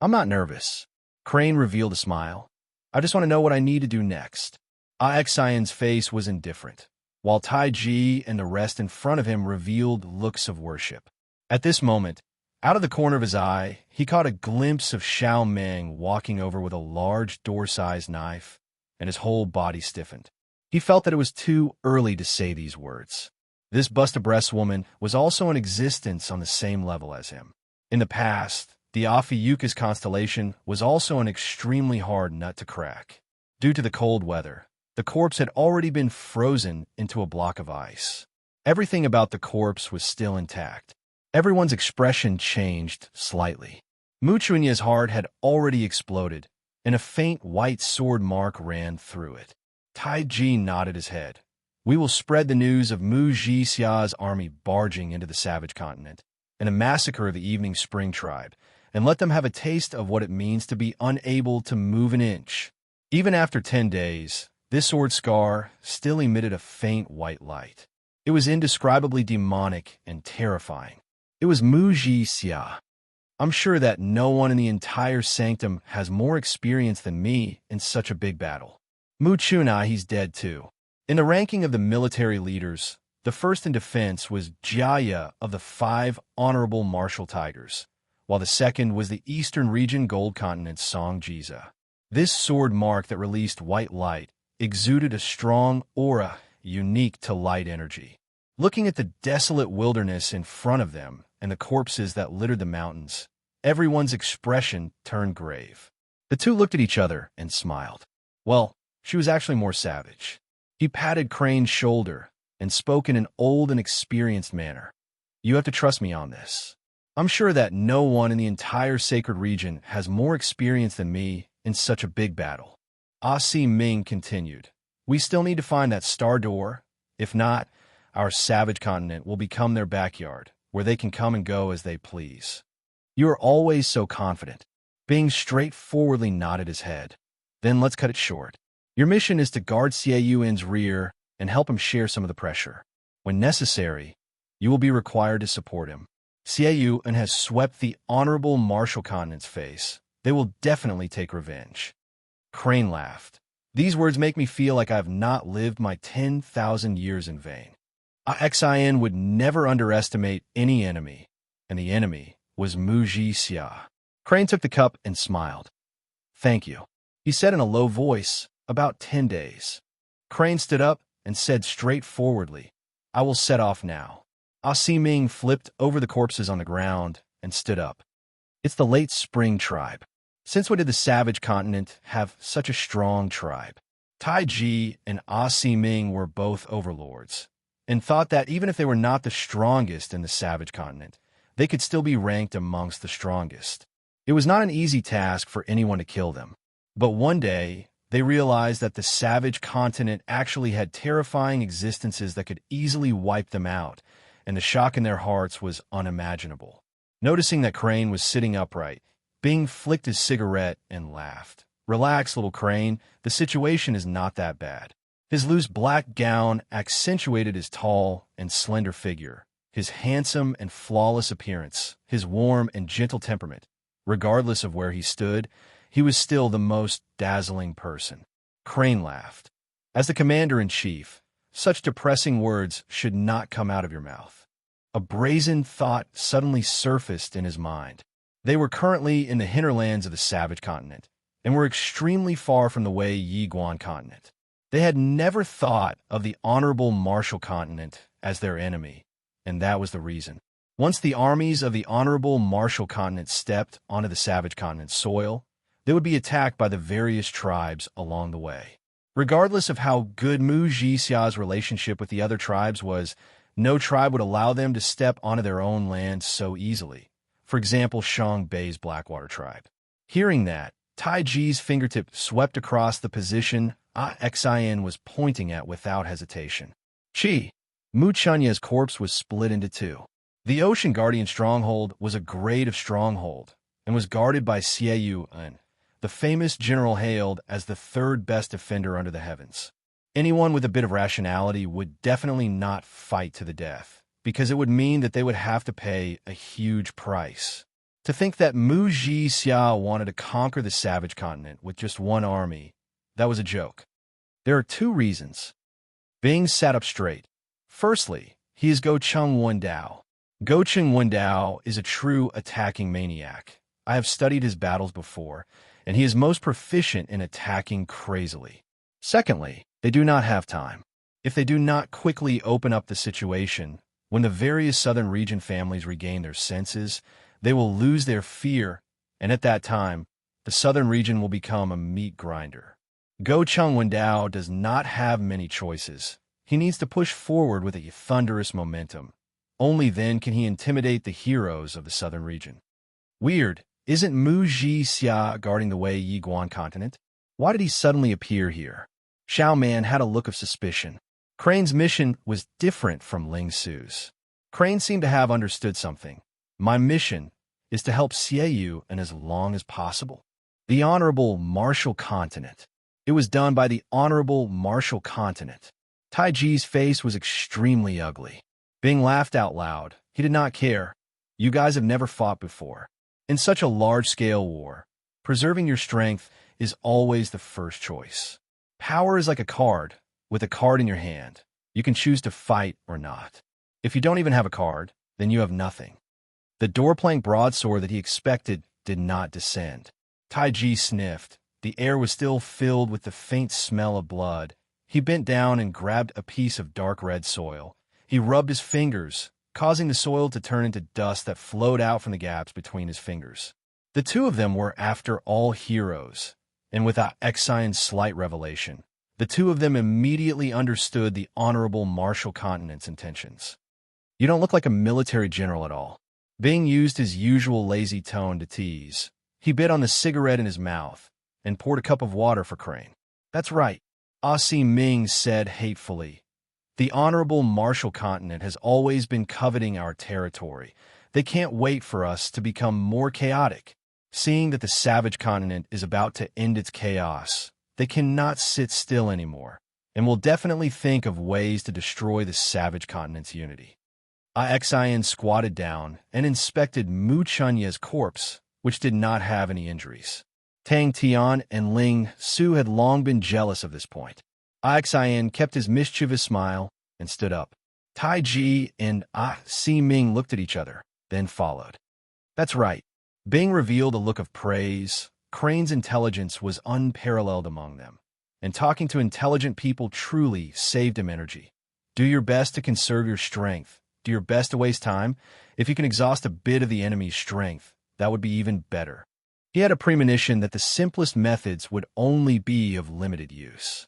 Speaker 1: "I'm not nervous." Crane revealed a smile. "I just want to know what I need to do next." Ixion's face was indifferent, while Tai Ji and the rest in front of him revealed looks of worship. At this moment, Out of the corner of his eye, he caught a glimpse of Xiao Ming walking over with a large door-sized knife, and his whole body stiffened. He felt that it was too early to say these words. This bust-abreast woman was also in existence on the same level as him. In the past, the Ophiuchus constellation was also an extremely hard nut to crack. Due to the cold weather, the corpse had already been frozen into a block of ice. Everything about the corpse was still intact. Everyone's expression changed slightly. Mu Chunya's heart had already exploded, and a faint white sword mark ran through it. Tai Ji nodded his head. We will spread the news of Mu Jixia's army barging into the savage continent, and a massacre of the Evening Spring tribe, and let them have a taste of what it means to be unable to move an inch. Even after 10 days, this sword scar still emitted a faint white light. It was indescribably demonic and terrifying. It was Mu Jixia. I'm sure that no one in the entire sanctum has more experience than me in such a big battle. Mu Chunai, he's dead too. In the ranking of the military leaders, the first in defense was Jiaya of the 5 honorable martial tigers, while the second was the Eastern Region Gold Continent's Song Jiza. This sword mark that released white light exuded a strong aura unique to light energy. Looking at the desolate wilderness in front of them and the corpses that littered the mountains, everyone's expression turned grave. The two looked at each other and smiled. Well, she was actually more savage. He patted Crane's shoulder and spoke in an old and experienced manner. You have to trust me on this. I'm sure that no one in the entire sacred region has more experience than me in such a big battle. Si Ming continued. We still need to find that star door. If not, our savage continent will become their backyard, where they can come and go as they please. You are always so confident. Bing straightforwardly nodded his head. Then let's cut it short. Your mission is to guard Xie Yuan's rear and help him share some of the pressure. When necessary, you will be required to support him. Xie Yuan has swept the honorable martial continent's face. They will definitely take revenge. Crane laughed. These words make me feel like I have not lived my 10,000 years in vain. Xin would never underestimate any enemy, and the enemy was Mu Jixia. Crane took the cup and smiled. Thank you, he said in a low voice. About 10 days. Crane stood up and said straightforwardly, I will set off now. Si Ming flipped over the corpses on the ground and stood up. It's the late spring tribe. Since when did the savage continent have such a strong tribe? Tai Ji and Si Ming were both overlords, and thought that even if they were not the strongest in the savage continent, they could still be ranked amongst the strongest. It was not an easy task for anyone to kill them, but one day, they realized that the savage continent actually had terrifying existences that could easily wipe them out, and the shock in their hearts was unimaginable. Noticing that Crane was sitting upright, Bing flicked his cigarette and laughed. Relax, little Crane, the situation is not that bad. His loose black gown accentuated his tall and slender figure, his handsome and flawless appearance, his warm and gentle temperament. Regardless of where he stood, he was still the most dazzling person. Crane laughed. As the commander-in-chief, such depressing words should not come out of your mouth. A brazen thought suddenly surfaced in his mind. They were currently in the hinterlands of the savage continent, and were extremely far from the Wei Yiguan continent. They had never thought of the honorable martial continent as their enemy, and that was the reason. Once the armies of the honorable martial continent stepped onto the savage continent's soil, they would be attacked by the various tribes along the way. Regardless of how good Mu Jixia's relationship with the other tribes was, no tribe would allow them to step onto their own land so easily. For example, Shang Bei's Blackwater tribe. Hearing that, Tai Ji's fingertip swept across the position Xin was pointing at without hesitation. Mu Chunya's corpse was split into 2. The Ocean Guardian stronghold was a grade of stronghold, and was guarded by Xie Yuan, the famous general hailed as the 3rd best defender under the heavens. Anyone with a bit of rationality would definitely not fight to the death, because it would mean that they would have to pay a huge price. To think that Mu Jixia wanted to conquer the savage continent with just one army, that was a joke. There are 2 reasons. Bing sat up straight. Firstly, he is Go Chung Wan Dao. Go Wendao is a true attacking maniac. I have studied his battles before, and he is most proficient in attacking crazily. Secondly, they do not have time. If they do not quickly open up the situation, when the various southern region families regain their senses, they will lose their fear, and at that time, the southern region will become a meat grinder. Go Wendao does not have many choices. He needs to push forward with a thunderous momentum. Only then can he intimidate the heroes of the southern region. Weird, isn't Mu Xia guarding the Wei Yiguan continent? Why did he suddenly appear here? Xiao Man had a look of suspicion. Crane's mission was different from Ling Su's. Crane seemed to have understood something. My mission is to help Xie and as long as possible. The Honorable Martial Continent. It was done by the Honorable Martial Continent. Taiji's face was extremely ugly. Bing laughed out loud. He did not care. You guys have never fought before. In such a large-scale war, preserving your strength is always the first choice. Power is like a card. With a card in your hand, you can choose to fight or not. If you don't even have a card, then you have nothing. The door-plank broadsword that he expected did not descend. Taiji sniffed. The air was still filled with the faint smell of blood. He bent down and grabbed a piece of dark red soil. He rubbed his fingers, causing the soil to turn into dust that flowed out from the gaps between his fingers. The two of them were, after all, heroes, and without Exion's slight revelation, the two of them immediately understood the Honorable Martial Continent's intentions. You don't look like a military general at all. Bing used his usual lazy tone to tease. He bit on the cigarette in his mouth and poured a cup of water for Crane. That's right, Ah Si Ming said hatefully. The Honorable Martial Continent has always been coveting our territory. They can't wait for us to become more chaotic. Seeing that the Savage Continent is about to end its chaos, they cannot sit still anymore, and will definitely think of ways to destroy the Savage Continent's unity. Xian squatted down and inspected Mu Chunye's corpse, which did not have any injuries. Tang Tian and Ling Su had long been jealous of this point. Xian kept his mischievous smile and stood up. Taiji and Si Ming looked at each other, then followed. That's right. Bing revealed a look of praise. Crane's intelligence was unparalleled among them, and talking to intelligent people truly saved him energy. Do your best to conserve your strength. Do your best to waste time. If you can exhaust a bit of the enemy's strength, that would be even better. He had a premonition that the simplest methods would only be of limited use.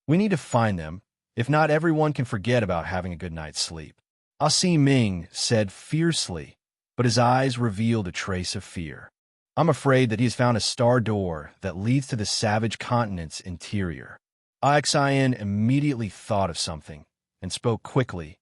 Speaker 1: We need to find them. If not, everyone can forget about having a good night's sleep. Ah Si Ming said fiercely, but his eyes revealed a trace of fear. I'm afraid that he has found a star door that leads to the Savage Continent's interior. Xian immediately thought of something and spoke quickly.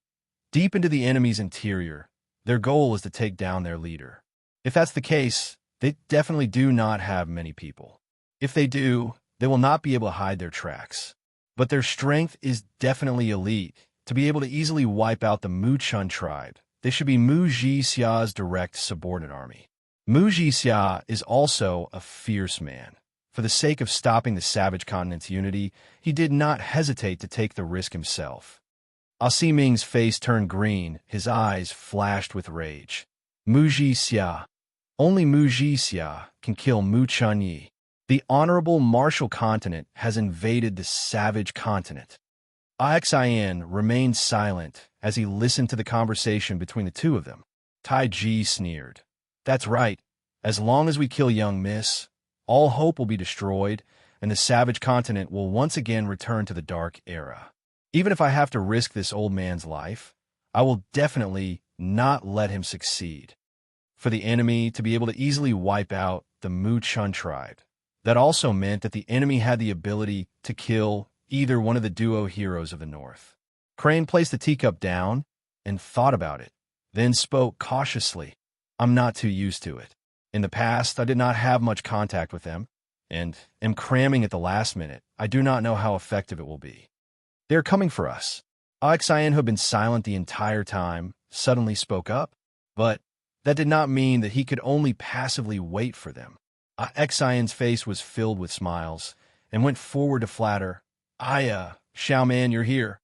Speaker 1: Deep into the enemy's interior, their goal is to take down their leader. If that's the case, they definitely do not have many people. If they do, they will not be able to hide their tracks. But their strength is definitely elite. To be able to easily wipe out the Mu Chun tribe, they should be Mu Xia's direct subordinate army. Mu Xia is also a fierce man. For the sake of stopping the Savage Continent's unity, he did not hesitate to take the risk himself. Ah Si Ming's face turned green, his eyes flashed with rage. Mu Xia. Only Mu Xia can kill Mu Chunyi. The Honorable Martial Continent has invaded the Savage Continent. Xian remained silent as he listened to the conversation between the two of them. Taiji sneered. That's right. As long as we kill young Miss, all hope will be destroyed, and the Savage Continent will once again return to the Dark Era. Even if I have to risk this old man's life, I will definitely not let him succeed. For the enemy to be able to easily wipe out the Mu Chun tribe, that also meant that the enemy had the ability to kill either one of the duo heroes of the North. Crane placed the teacup down and thought about it, then spoke cautiously. I'm not too used to it. In the past, I did not have much contact with them, and am cramming at the last minute. I do not know how effective it will be. They are coming for us. Xian, who had been silent the entire time, suddenly spoke up, but that did not mean that he could only passively wait for them. Xian's face was filled with smiles, and went forward to flatter. Xiao Man, you're here.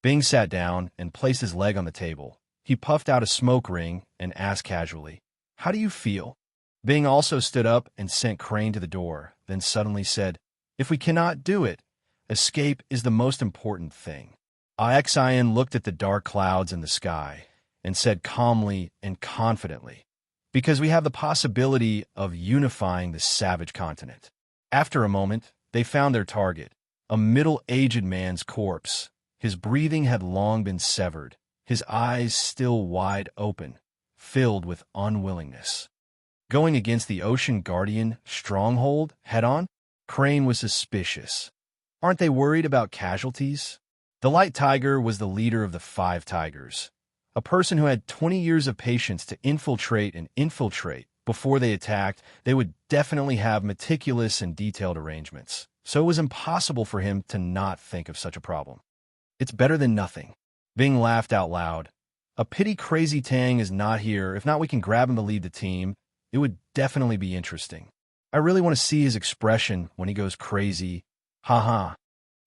Speaker 1: Bing sat down and placed his leg on the table. He puffed out a smoke ring and asked casually, "How do you feel?" Bing also stood up and sent Crane to the door, then suddenly said, "If we cannot do it, escape is the most important thing." Ixian looked at the dark clouds in the sky and said calmly and confidently, "Because we have the possibility of unifying the savage continent." After a moment, they found their target, a middle-aged man's corpse. His breathing had long been severed, his eyes still wide open, filled with unwillingness. Going against the Ocean Guardian stronghold head-on? Crane was suspicious. Aren't they worried about casualties? The Light Tiger was the leader of the 5 tigers, a person who had 20 years of patience to infiltrate. Before they attacked, they would definitely have meticulous and detailed arrangements, so it was impossible for him to not think of such a problem. "It's better than nothing." Bing laughed out loud. "A pity Crazy Tang is not here. If not, we can grab him to lead the team. It would definitely be interesting. I really want to see his expression when he goes crazy. Haha."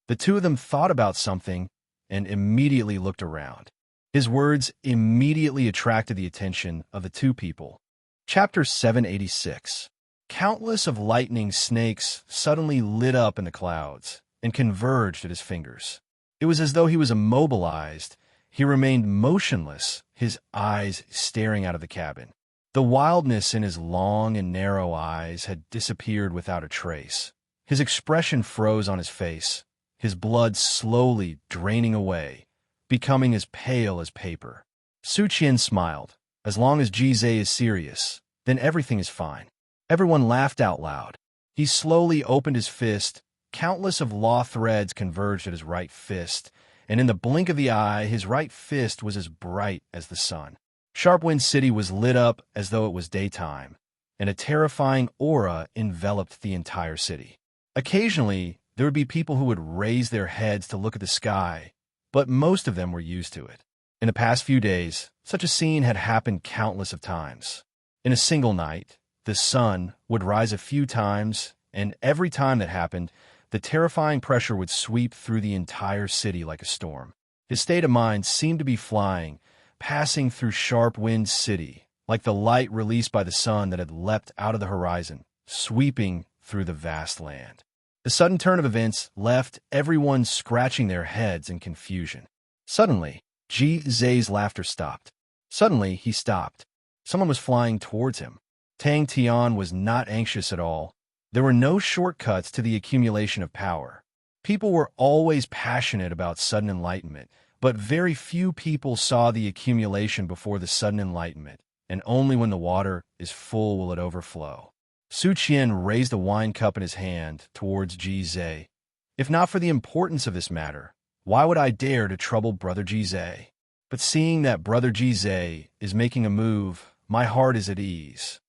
Speaker 1: The two of them thought about something and immediately looked around. His words immediately attracted the attention of the two people. Chapter 786. Countless of lightning snakes suddenly lit up in the clouds and converged at his fingers. It was as though he was immobilized. He remained motionless, his eyes staring out of the cabin. The wildness in his long and narrow eyes had disappeared without a trace. His expression froze on his face, his blood slowly draining away, becoming as pale as paper. Su Qian smiled. "As long as Jizai is serious, then everything is fine." Everyone laughed out loud. He slowly opened his fist. Countless of law threads converged at his right fist, and in the blink of the eye, his right fist was as bright as the sun. Sharpwind City was lit up as though it was daytime, and a terrifying aura enveloped the entire city. Occasionally, there would be people who would raise their heads to look at the sky, but most of them were used to it. In the past few days, such a scene had happened countless of times. In a single night, the sun would rise a few times, and every time that happened, the terrifying pressure would sweep through the entire city like a storm. His state of mind seemed to be flying, passing through Sharpwind City, like the light released by the sun that had leapt out of the horizon, sweeping through the vast land. The sudden turn of events left everyone scratching their heads in confusion. Suddenly, Ji Zai's laughter stopped. Suddenly, he stopped. Someone was flying towards him. Tang Tian was not anxious at all. There were no shortcuts to the accumulation of power. People were always passionate about sudden enlightenment, but very few people saw the accumulation before the sudden enlightenment, and only when the water is full will it overflow. Su Qian raised a wine cup in his hand towards Ji Zai. "If not for the importance of this matter, why would I dare to trouble Brother Ji Zai? But seeing that Brother Ji Zai is making a move, my heart is at ease."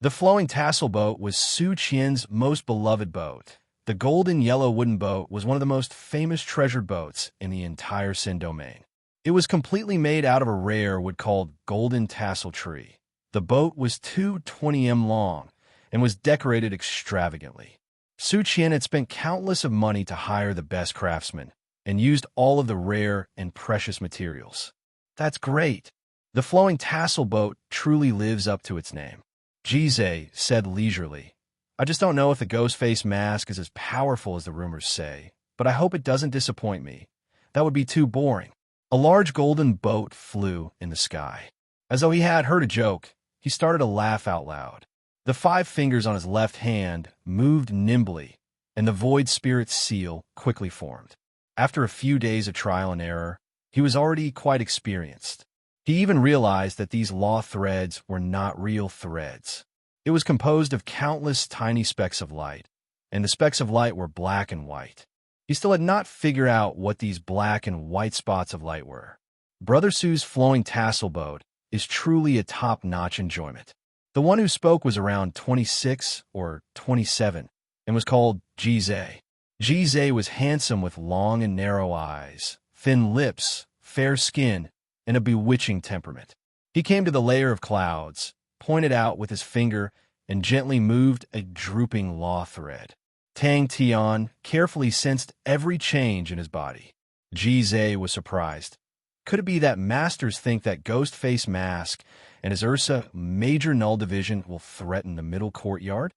Speaker 1: The flowing tassel boat was Su Qian's most beloved boat. The golden yellow wooden boat was one of the most famous treasured boats in the entire Sin domain. It was completely made out of a rare wood called golden tassel tree. The boat was 220 m long and was decorated extravagantly. Su Qian had spent countless of money to hire the best craftsmen and used all of the rare and precious materials. "That's great. The flowing tassel boat truly lives up to its name," Jizai said leisurely. "I just don't know if the ghost face mask is as powerful as the rumors say, but I hope it doesn't disappoint me. That would be too boring." A large golden boat flew in the sky. As though he had heard a joke, he started to laugh out loud. The 5 fingers on his left hand moved nimbly, and the void spirit seal quickly formed. After a few days of trial and error, he was already quite experienced. He even realized that these law threads were not real threads. It was composed of countless tiny specks of light, and the specks of light were black and white. He still had not figured out what these black and white spots of light were. Brother Su's flowing tassel boat is truly a top-notch enjoyment. The one who spoke was around 26 or 27 and was called Jizai. Jizai was handsome with long and narrow eyes, thin lips, fair skin, and a bewitching temperament. He came to the layer of clouds, pointed out with his finger, and gently moved a drooping law thread. Tang Tian carefully sensed every change in his body. Jizai was surprised. Could it be that masters think that ghost face mask and his Ursa major null division will threaten the middle courtyard?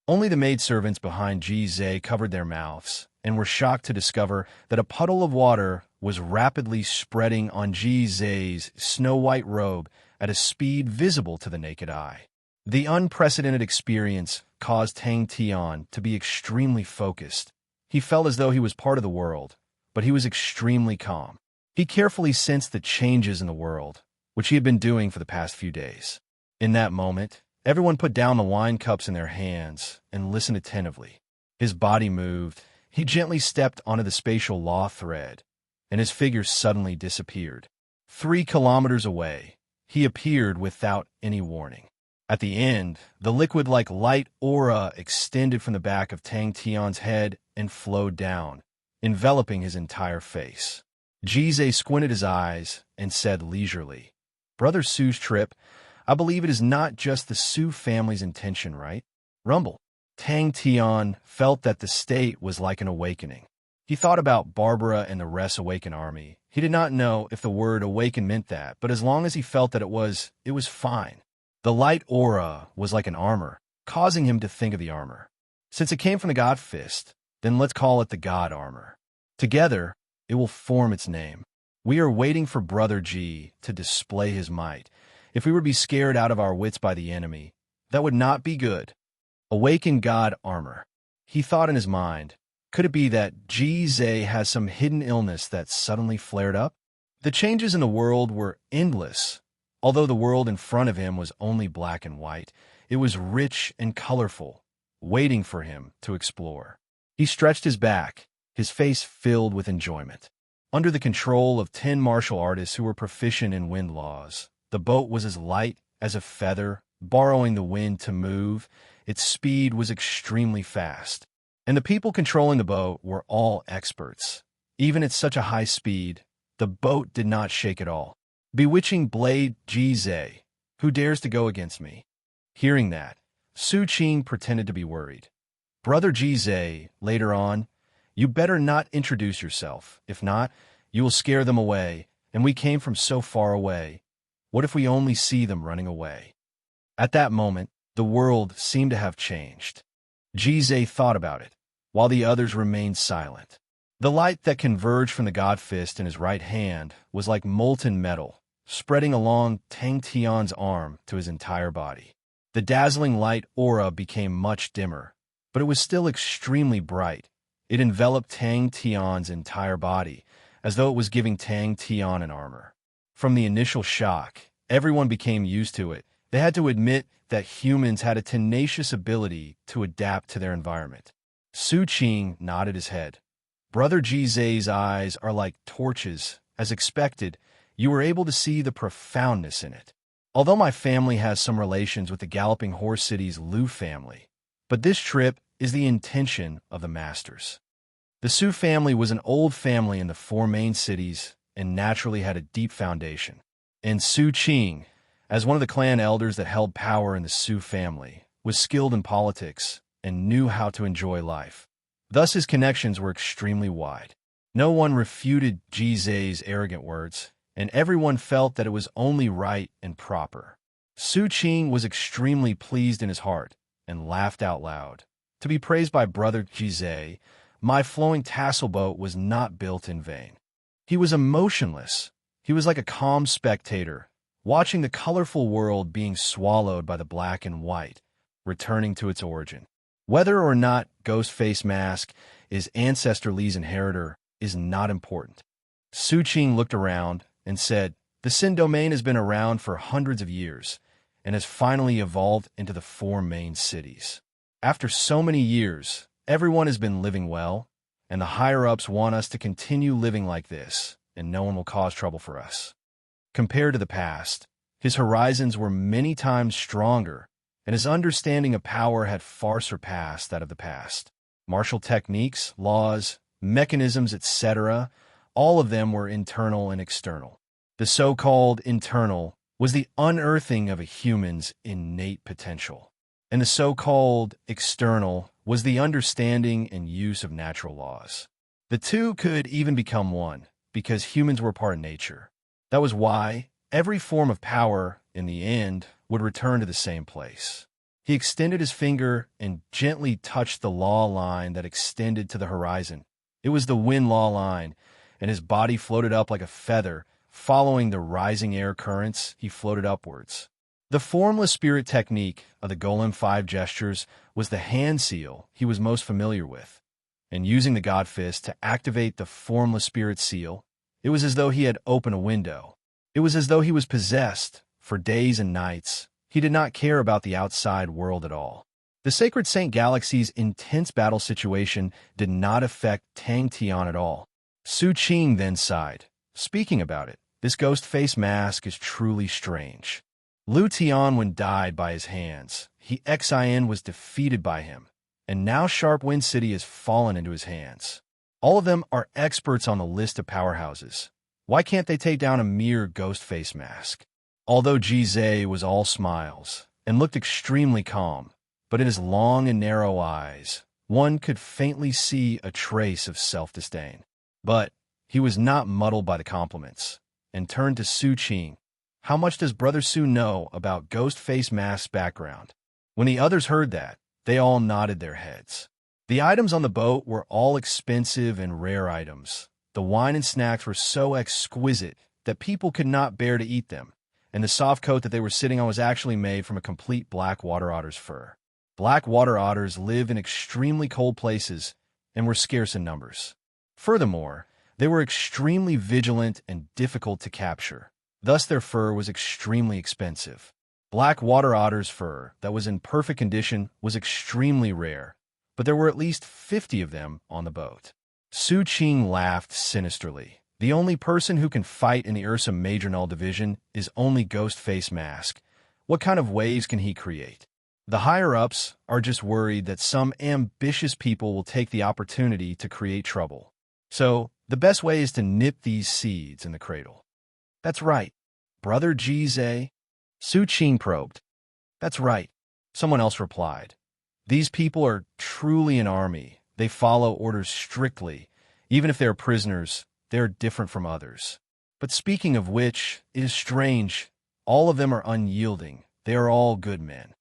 Speaker 1: Only the maidservants behind Ji covered their mouths and were shocked to discover that a puddle of water was rapidly spreading on Ji's snow-white robe at a speed visible to the naked eye. The unprecedented experience caused Tang Tian to be extremely focused. He felt as though he was part of the world, but he was extremely calm. He carefully sensed the changes in the world, which he had been doing for the past few days. In that moment, everyone put down the wine cups in their hands and listened attentively. His body moved. He gently stepped onto the spatial law thread, and his figure suddenly disappeared. 3 kilometers away, he appeared without any warning. At the end, the liquid-like light aura extended from the back of Tang Tian's head and flowed down, enveloping his entire face. Jize squinted his eyes and said leisurely, "Brother Su's trip, I believe it is not just the Su family's intention, right?" Rumble. Tang Tian felt that the state was like an awakening. He thought about Barbara and the rest Awaken army. He did not know if the word awaken meant that, but as long as he felt that it was fine. The light aura was like an armor, causing him to think of the armor. Since it came from the God Fist, then let's call it the God Armor. Together, it will form its name. We are waiting for Brother Ji to display his might. If we were to be scared out of our wits by the enemy, that would not be good. Awaken God Armor. He thought in his mind, could it be that Jize has some hidden illness that suddenly flared up? The changes in the world were endless. Although the world in front of him was only black and white, it was rich and colorful, waiting for him to explore. He stretched his back, his face filled with enjoyment. Under the control of 10 martial artists who were proficient in wind laws, the boat was as light as a feather, borrowing the wind to move. Its speed was extremely fast, and the people controlling the boat were all experts. Even at such a high speed, the boat did not shake at all. Bewitching blade Jize, who dares to go against me? Hearing that, Su Qing pretended to be worried. Brother Jize, later on, you better not introduce yourself. If not, you will scare them away, and we came from so far away. What if we only see them running away? At that moment, the world seemed to have changed. Jize thought about it, while the others remained silent. The light that converged from the God Fist in his right hand was like molten metal, spreading along Tang Tian's arm to his entire body. The dazzling light aura became much dimmer, but it was still extremely bright. It enveloped Tang Tian's entire body, as though it was giving Tang Tian an armor. From the initial shock, everyone became used to it. They had to admit that humans had a tenacious ability to adapt to their environment. Su Qing nodded his head. Brother Jize's eyes are like torches. As expected, you were able to see the profoundness in it. Although my family has some relations with the Galloping Horse City's Lu family, but this trip is the intention of the masters. The Su family was an old family in the 4 main cities and naturally had a deep foundation. And Su Qing, as one of the clan elders that held power in the Su family, was skilled in politics and knew how to enjoy life. Thus his connections were extremely wide. No one refuted Jize's arrogant words, and everyone felt that it was only right and proper. Su Qing was extremely pleased in his heart and laughed out loud. To be praised by Brother Jize, my flowing tassel boat was not built in vain. He was emotionless. He was like a calm spectator, watching the colorful world being swallowed by the black and white, returning to its origin. Whether or not Ghostface Mask is Ancestor Lee's inheritor is not important. Su Qing looked around and said, the Sin domain has been around for hundreds of years and has finally evolved into the 4 main cities. After so many years, everyone has been living well, and the higher-ups want us to continue living like this, and no one will cause trouble for us. Compared to the past, his horizons were many times stronger, and his understanding of power had far surpassed that of the past. Martial techniques, laws, mechanisms, etc., all of them were internal and external. The so-called internal was the unearthing of a human's innate potential, and the so-called external was the understanding and use of natural laws. The two could even become one, because humans were part of nature. That was why every form of power, in the end, would return to the same place. He extended his finger and gently touched the law line that extended to the horizon. It was the wind law line, and his body floated up like a feather. Following the rising air currents, he floated upwards. The formless spirit technique of the Golem 5 gestures was the hand seal he was most familiar with, and using the God Fist to activate the formless spirit seal, it was as though he had opened a window. It was as though he was possessed. For days and nights, he did not care about the outside world at all. The Sacred Saint Galaxy's intense battle situation did not affect Tang Tian at all. Su Qing then sighed, speaking about it. This ghost face mask is truly strange. Lu Tianwen died by his hands. Xin was defeated by him, and now Sharp Wind City has fallen into his hands. All of them are experts on the list of powerhouses. Why can't they take down a mere ghost face mask? Although Jizai was all smiles and looked extremely calm, but in his long and narrow eyes, one could faintly see a trace of self-disdain. But he was not muddled by the compliments, and turned to Su Qing. How much does Brother Su know about Ghost Face Mask's background? When the others heard that, they all nodded their heads. The items on the boat were all expensive and rare items. The wine and snacks were so exquisite that people could not bear to eat them, and the soft coat that they were sitting on was actually made from a complete black water otter's fur. Black water otters live in extremely cold places and were scarce in numbers. Furthermore, they were extremely vigilant and difficult to capture. Thus, their fur was extremely expensive. Black water otter's fur that was in perfect condition was extremely rare, but there were at least 50 of them on the boat. Su Qing laughed sinisterly. The only person who can fight in the Ursa Major Null Division is only Ghost Face Mask. What kind of waves can he create? The higher-ups are just worried that some ambitious people will take the opportunity to create trouble. So, the best way is to nip these seeds in the cradle. That's right. Brother Jizai? Su Qing probed. That's right. Someone else replied. These people are truly an army. They follow orders strictly. Even if they're prisoners, they're different from others. But speaking of which, it is strange. All of them are unyielding. They are all good men.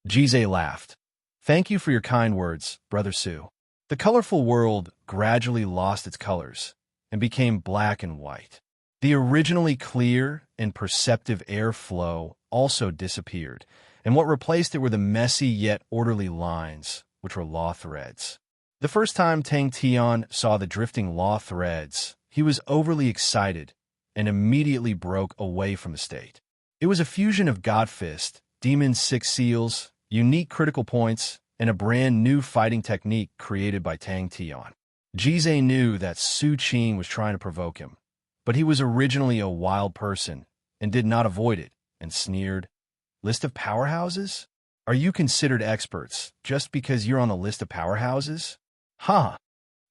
Speaker 1: Jizai laughed. Thank you for your kind words, Brother Su. The colorful world gradually lost its colors and became black and white. The originally clear and perceptive air flow also disappeared, and what replaced it were the messy yet orderly lines, which were law threads. The first time Tang Tian saw the drifting law threads, he was overly excited and immediately broke away from the state. It was a fusion of God Fist, Demon's 6 seals, unique critical points, and a brand new fighting technique created by Tang Tian. Jizai knew that Su Qing was trying to provoke him, but he was originally a wild person and did not avoid it, and sneered, List of powerhouses? Are you considered experts just because you're on the list of powerhouses? Huh,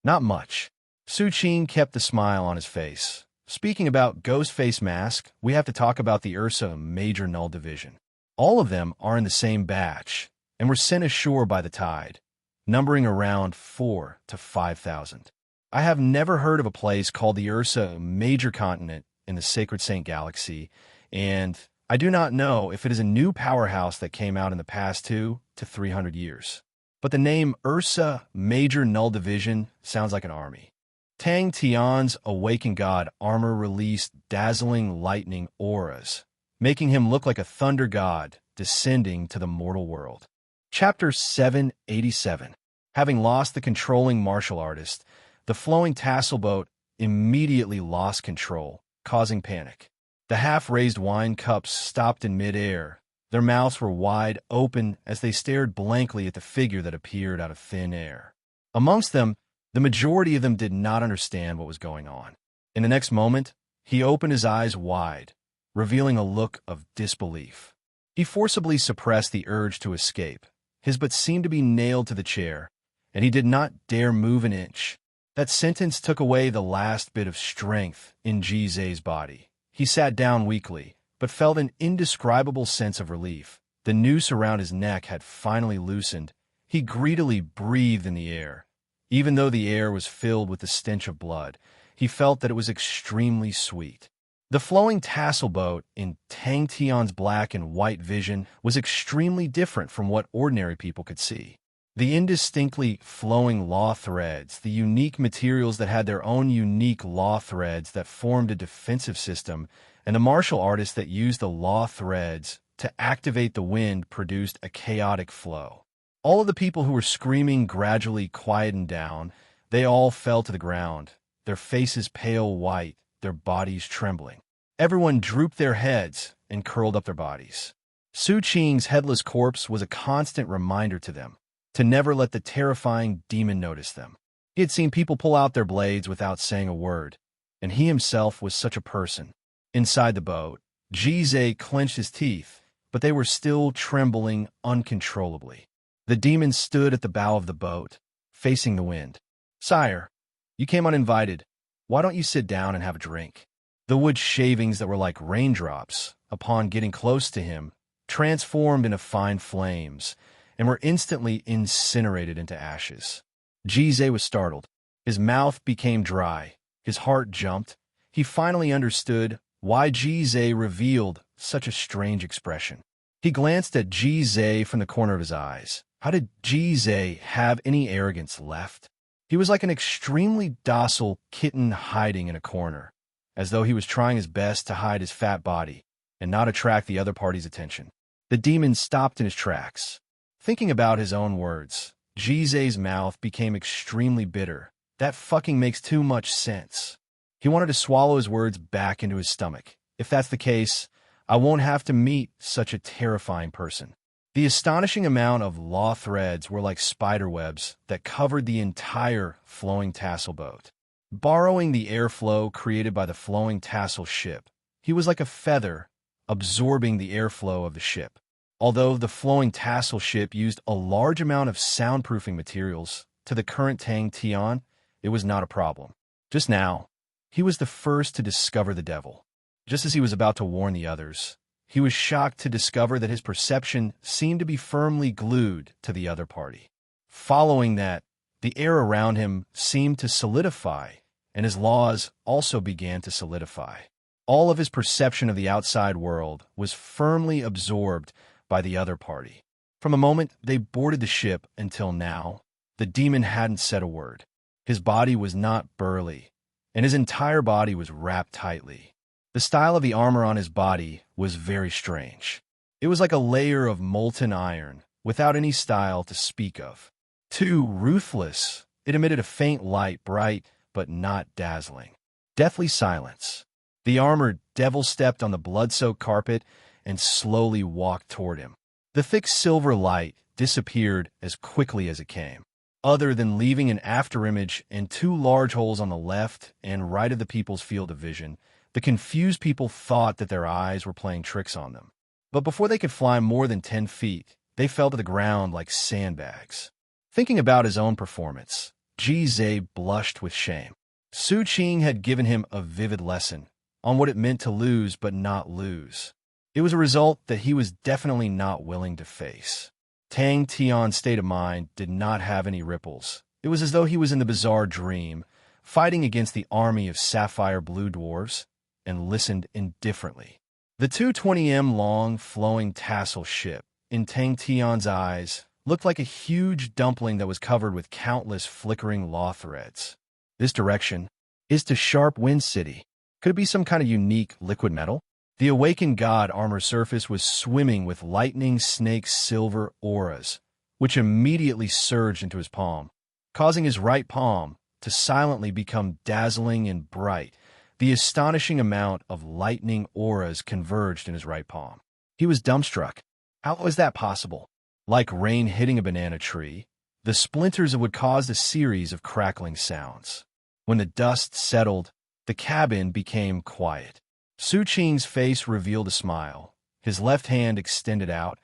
Speaker 1: not much. Su Qing kept the smile on his face. Speaking about Ghost Face Mask, we have to talk about the Ursa Major Null Division. All of them are in the same batch, and were sent ashore by the tide, numbering around 4,000 to 5,000. I have never heard of a place called the Ursa Major Continent in the Sacred Saint Galaxy, and I do not know if it is a new powerhouse that came out in the past 200 to 300 years. But the name Ursa Major Null Division sounds like an army. Tang Tian's Awakened God armor released dazzling lightning auras, making him look like a thunder god descending to the mortal world. Chapter 787. Having lost the controlling martial artist, the flowing tassel boat immediately lost control, causing panic. The half-raised wine cups stopped in mid-air. Their mouths were wide open as they stared blankly at the figure that appeared out of thin air. Amongst them, the majority of them did not understand what was going on. In the next moment, he opened his eyes wide, revealing a look of disbelief. He forcibly suppressed the urge to escape. His butt seemed to be nailed to the chair, and he did not dare move an inch. That sentence took away the last bit of strength in Jizai's body. He sat down weakly, but felt an indescribable sense of relief. The noose around his neck had finally loosened. He greedily breathed in the air. Even though the air was filled with the stench of blood, he felt that it was extremely sweet. The flowing tassel boat in Tang Tian's black and white vision was extremely different from what ordinary people could see. The indistinctly flowing law threads, the unique materials that had their own unique law threads that formed a defensive system, and the martial artists that used the law threads to activate the wind produced a chaotic flow. All of the people who were screaming gradually quietened down. They all fell to the ground, their faces pale white, their bodies trembling. Everyone drooped their heads and curled up their bodies. Su Qing's headless corpse was a constant reminder to them to never let the terrifying demon notice them. He had seen people pull out their blades without saying a word, and he himself was such a person. Inside the boat, Jizai clenched his teeth, but they were still trembling uncontrollably. The demon stood at the bow of the boat, facing the wind. "Sire, you came uninvited. Why don't you sit down and have a drink?" The wood shavings that were like raindrops, upon getting close to him, transformed into fine flames and were instantly incinerated into ashes. Jizai was startled. His mouth became dry. His heart jumped. He finally understood why Jizai revealed such a strange expression. He glanced at Jizai from the corner of his eyes. How did Jizai have any arrogance left? He was like an extremely docile kitten hiding in a corner, as though he was trying his best to hide his fat body and not attract the other party's attention. The demon stopped in his tracks. Thinking about his own words, Jizai's mouth became extremely bitter. That fucking makes too much sense. He wanted to swallow his words back into his stomach. If that's the case, I won't have to meet such a terrifying person. The astonishing amount of law threads were like spider webs that covered the entire flowing tassel boat. Borrowing the airflow created by the flowing tassel ship, he was like a feather absorbing the airflow of the ship. Although the flowing tassel ship used a large amount of soundproofing materials, to the current Tang Tian, it was not a problem. Just now, he was the first to discover the devil. Just as he was about to warn the others, he was shocked to discover that his perception seemed to be firmly glued to the other party. Following that, the air around him seemed to solidify, and his laws also began to solidify. All of his perception of the outside world was firmly absorbed by the other party. From the moment they boarded the ship until now, the demon hadn't said a word. His body was not burly, and his entire body was wrapped tightly. The style of the armor on his body was very strange. It was like a layer of molten iron, without any style to speak of. Too ruthless, it emitted a faint light, bright but not dazzling. Deathly silence. The armored devil stepped on the blood-soaked carpet and slowly walked toward him. The thick silver light disappeared as quickly as it came. Other than leaving an afterimage and two large holes on the left and right of the people's field of vision, the confused people thought that their eyes were playing tricks on them. But before they could fly more than 10 feet, they fell to the ground like sandbags. Thinking about his own performance, Jizai blushed with shame. Su Qing had given him a vivid lesson on what it meant to lose but not lose. It was a result that he was definitely not willing to face. Tang Tian's state of mind did not have any ripples. It was as though he was in the bizarre dream, fighting against the army of sapphire blue dwarves, and listened indifferently. The 220m long flowing tassel ship, in Tang Tian's eyes, looked like a huge dumpling that was covered with countless flickering law threads. This direction is to Sharp Wind City. Could it be some kind of unique liquid metal? The awakened god armor surface was swimming with lightning snake silver auras, which immediately surged into his palm, causing his right palm to silently become dazzling and bright. The astonishing amount of lightning auras converged in his right palm. He was dumbstruck. How was that possible? Like rain hitting a banana tree, the splinters would cause a series of crackling sounds. When the dust settled, the cabin became quiet. Su Qing's face revealed a smile, his left hand extended out,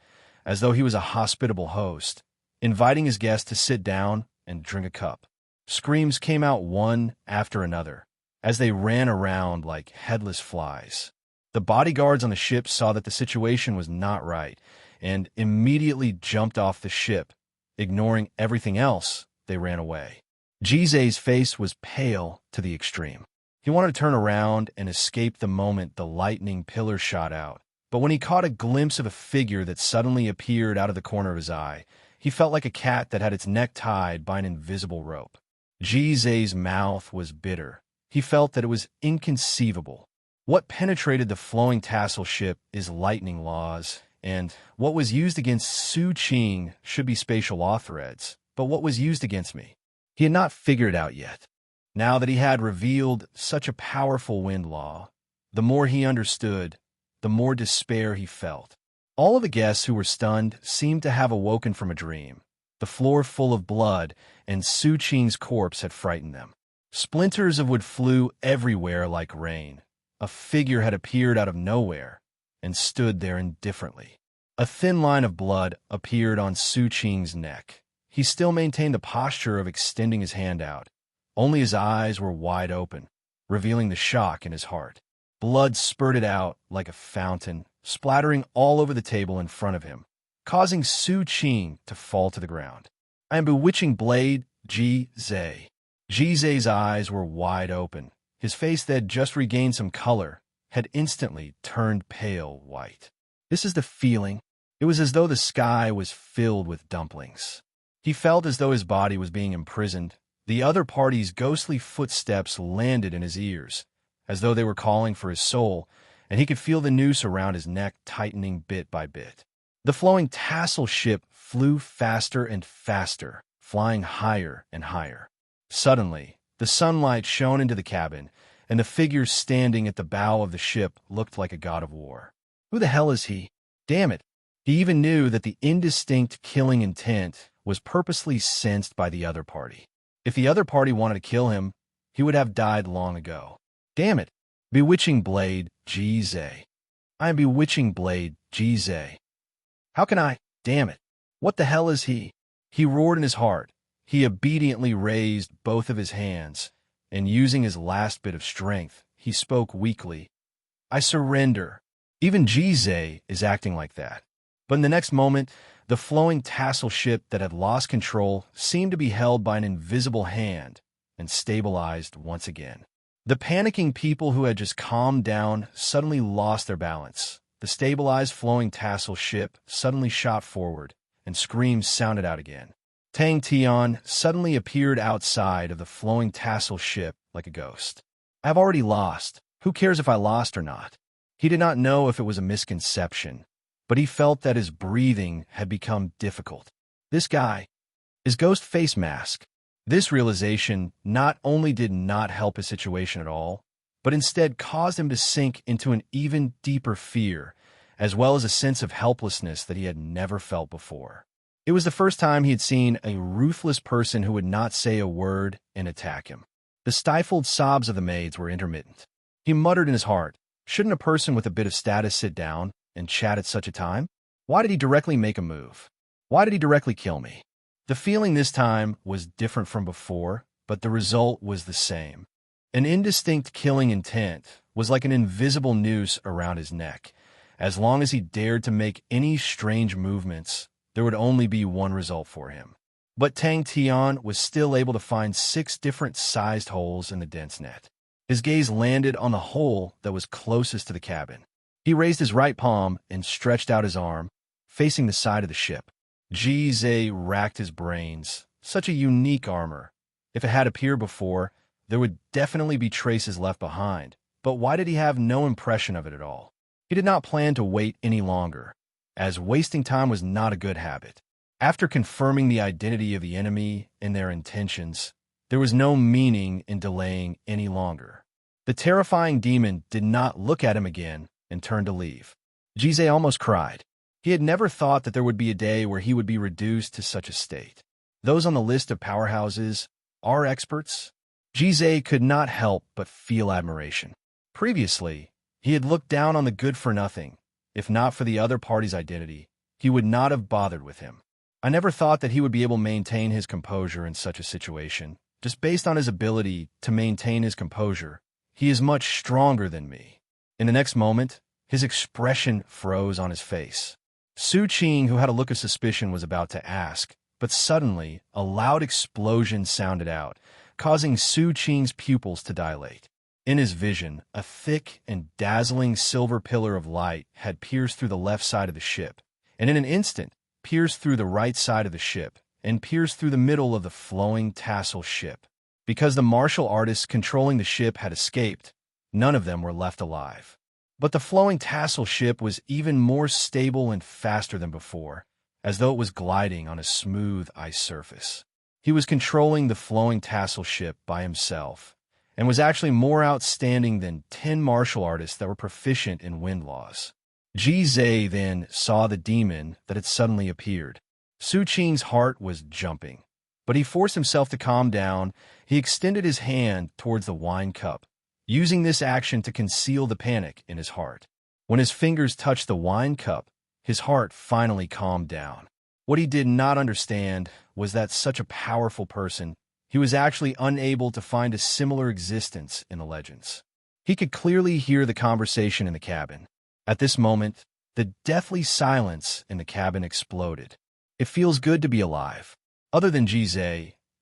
Speaker 1: as though he was a hospitable host, inviting his guests to sit down and drink a cup. Screams came out one after another, as they ran around like headless flies. The bodyguards on the ship saw that the situation was not right, and immediately jumped off the ship. Ignoring everything else, they ran away. Jizai's face was pale to the extreme. He wanted to turn around and escape the moment the lightning pillar shot out. But when he caught a glimpse of a figure that suddenly appeared out of the corner of his eye, he felt like a cat that had its neck tied by an invisible rope. Jize's mouth was bitter. He felt that it was inconceivable. What penetrated the flowing tassel ship is lightning laws, and what was used against Su Qing should be spatial law threads. But what was used against me? He had not figured it out yet. Now that he had revealed such a powerful wind law, the more he understood, the more despair he felt. All of the guests who were stunned seemed to have awoken from a dream. The floor full of blood, and Su Qing's corpse had frightened them. Splinters of wood flew everywhere like rain. A figure had appeared out of nowhere and stood there indifferently. A thin line of blood appeared on Su Qing's neck. He still maintained the posture of extending his hand out. Only his eyes were wide open, revealing the shock in his heart. Blood spurted out like a fountain, splattering all over the table in front of him, causing Su Qing to fall to the ground. "I am bewitching blade, Jize." Jize's eyes were wide open. His face that had just regained some color had instantly turned pale white. This is the feeling. It was as though the sky was filled with dumplings. He felt as though his body was being imprisoned. The other party's ghostly footsteps landed in his ears, as though they were calling for his soul, and he could feel the noose around his neck tightening bit by bit. The flowing tassel ship flew faster and faster, flying higher and higher. Suddenly, the sunlight shone into the cabin, and the figure standing at the bow of the ship looked like a god of war. Who the hell is he? Damn it! He even knew that the indistinct killing intent was purposely sensed by the other party. If the other party wanted to kill him, he would have died long ago. Damn it! Bewitching blade, Jize. I am bewitching blade, Jize. How can I? Damn it! What the hell is he? He roared in his heart. He obediently raised both of his hands, and using his last bit of strength, he spoke weakly. I surrender. Even Jize is acting like that. But in the next moment, the flowing tassel ship that had lost control seemed to be held by an invisible hand and stabilized once again. The panicking people who had just calmed down suddenly lost their balance. The stabilized flowing tassel ship suddenly shot forward, and screams sounded out again. Tang Tian suddenly appeared outside of the flowing tassel ship like a ghost. I have already lost. Who cares if I lost or not? He did not know if it was a misconception, but he felt that his breathing had become difficult. This guy, his ghost face mask. This realization not only did not help his situation at all, but instead caused him to sink into an even deeper fear, as well as a sense of helplessness that he had never felt before. It was the first time he had seen a ruthless person who would not say a word and attack him. The stifled sobs of the maids were intermittent. He muttered in his heart, shouldn't a person with a bit of status sit down and chat at such a time? Why did he directly make a move? Why did he directly kill me? The feeling this time was different from before, but the result was the same. An indistinct killing intent was like an invisible noose around his neck. As long as he dared to make any strange movements, there would only be one result for him. But Tang Tian was still able to find 6 different sized holes in the dense net. His gaze landed on the hole that was closest to the cabin. He raised his right palm and stretched out his arm, facing the side of the ship. Jize racked his brains. Such a unique armor. If it had appeared before, there would definitely be traces left behind. But why did he have no impression of it at all? He did not plan to wait any longer, as wasting time was not a good habit. After confirming the identity of the enemy and their intentions, there was no meaning in delaying any longer. The terrifying demon did not look at him again and turned to leave. Jize almost cried. He had never thought that there would be a day where he would be reduced to such a state. Those on the list of powerhouses are experts. Jize could not help but feel admiration. Previously, he had looked down on the good-for-nothing. If not for the other party's identity, he would not have bothered with him. I never thought that he would be able to maintain his composure in such a situation. Just based on his ability to maintain his composure, he is much stronger than me. In the next moment, his expression froze on his face. Su Qing, who had a look of suspicion, was about to ask, but suddenly a loud explosion sounded out, causing Su Qing's pupils to dilate. In his vision, a thick and dazzling silver pillar of light had pierced through the left side of the ship, and in an instant, pierced through the right side of the ship, and pierced through the middle of the flowing tassel ship. Because the martial artists controlling the ship had escaped, none of them were left alive. But the flowing tassel ship was even more stable and faster than before, as though it was gliding on a smooth ice surface. He was controlling the flowing tassel ship by himself, and was actually more outstanding than 10 martial artists that were proficient in wind laws. Ji then saw the demon that had suddenly appeared. Su Qing's heart was jumping, but he forced himself to calm down. He extended his hand towards the wine cup, using this action to conceal the panic in his heart. When his fingers touched the wine cup, his heart finally calmed down. What he did not understand was that such a powerful person, he was actually unable to find a similar existence in the legends. He could clearly hear the conversation in the cabin. At this moment, the deathly silence in the cabin exploded. It feels good to be alive. Other than Ji,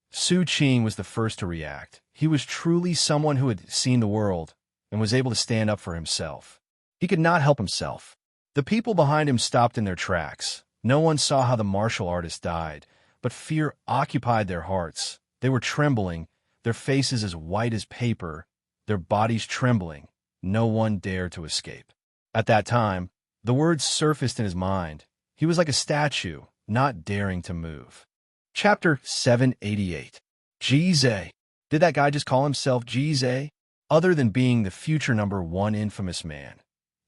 Speaker 1: Su Qing was the first to react. He was truly someone who had seen the world and was able to stand up for himself. He could not help himself. The people behind him stopped in their tracks. No one saw how the martial artist died, but fear occupied their hearts. They were trembling, their faces as white as paper, their bodies trembling. No one dared to escape. At that time, the words surfaced in his mind. He was like a statue, not daring to move. Chapter 788. Ji. Did that guy just call himself Ji? Other than being the future #1 infamous man,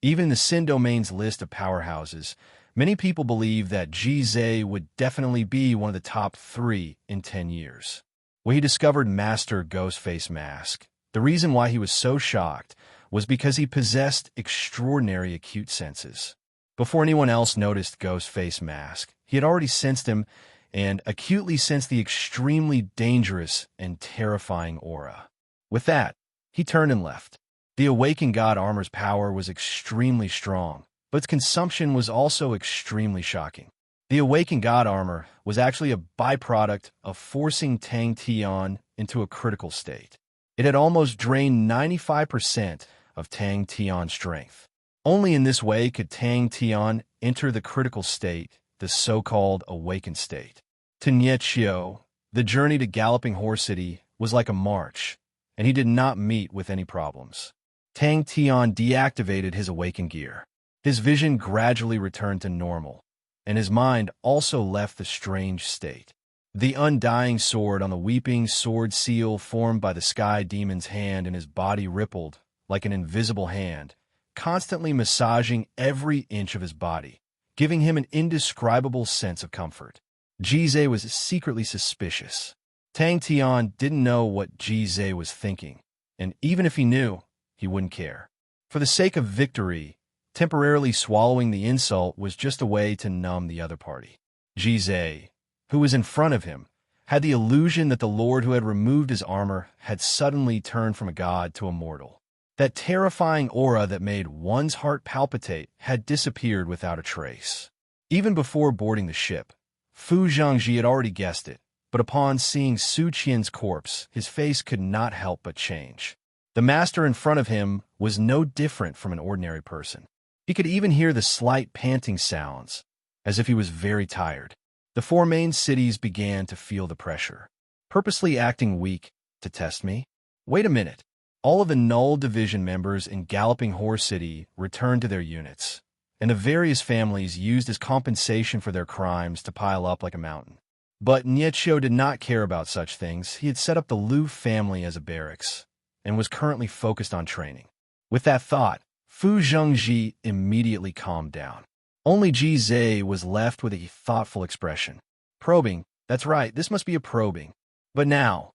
Speaker 1: even in the Sin Domain's list of powerhouses, many people believe that Ji would definitely be one of the top 3 in 10 years. When he discovered Master Ghostface Mask, the reason why he was so shocked was because he possessed extraordinary acute senses. Before anyone else noticed Ghostface Mask, he had already sensed him and acutely sensed the extremely dangerous and terrifying aura. With that, he turned and left. The Awakened God armor's power was extremely strong, but its consumption was also extremely shocking. The Awakened God armor was actually a byproduct of forcing Tang Tian into a critical state. It had almost drained 95% of Tang Tian's strength. Only in this way could Tang Tian enter the critical state, the so-called awakened state. To Nietchio, the journey to Galloping Horse City was like a march, and he did not meet with any problems. Tang Tian deactivated his awakened gear. His vision gradually returned to normal, and his mind also left the strange state. The undying sword on the weeping sword seal formed by the sky demon's hand in his body rippled like an invisible hand, constantly massaging every inch of his body, giving him an indescribable sense of comfort. Ji was secretly suspicious. Tang Tian didn't know what Ji was thinking, and even if he knew, he wouldn't care. For the sake of victory, temporarily swallowing the insult was just a way to numb the other party. Ji, who was in front of him, had the illusion that the Lord who had removed his armor had suddenly turned from a god to a mortal. That terrifying aura that made one's heart palpitate had disappeared without a trace. Even before boarding the ship, Fu Zhangji had already guessed it, but upon seeing Su Qian's corpse, his face could not help but change. The master in front of him was no different from an ordinary person. He could even hear the slight panting sounds, as if he was very tired. The 4 main cities began to feel the pressure. Purposely acting weak to test me? Wait a minute. All of the Null Division members in Galloping Horse City returned to their units, and the various families used as compensation for their crimes to pile up like a mountain. But Nietchio did not care about such things. He had set up the Liu family as a barracks, and was currently focused on training. With that thought, Fu Zhengji immediately calmed down. Only Ji was left with a thoughtful expression. Probing, that's right, this must be a probing. But now,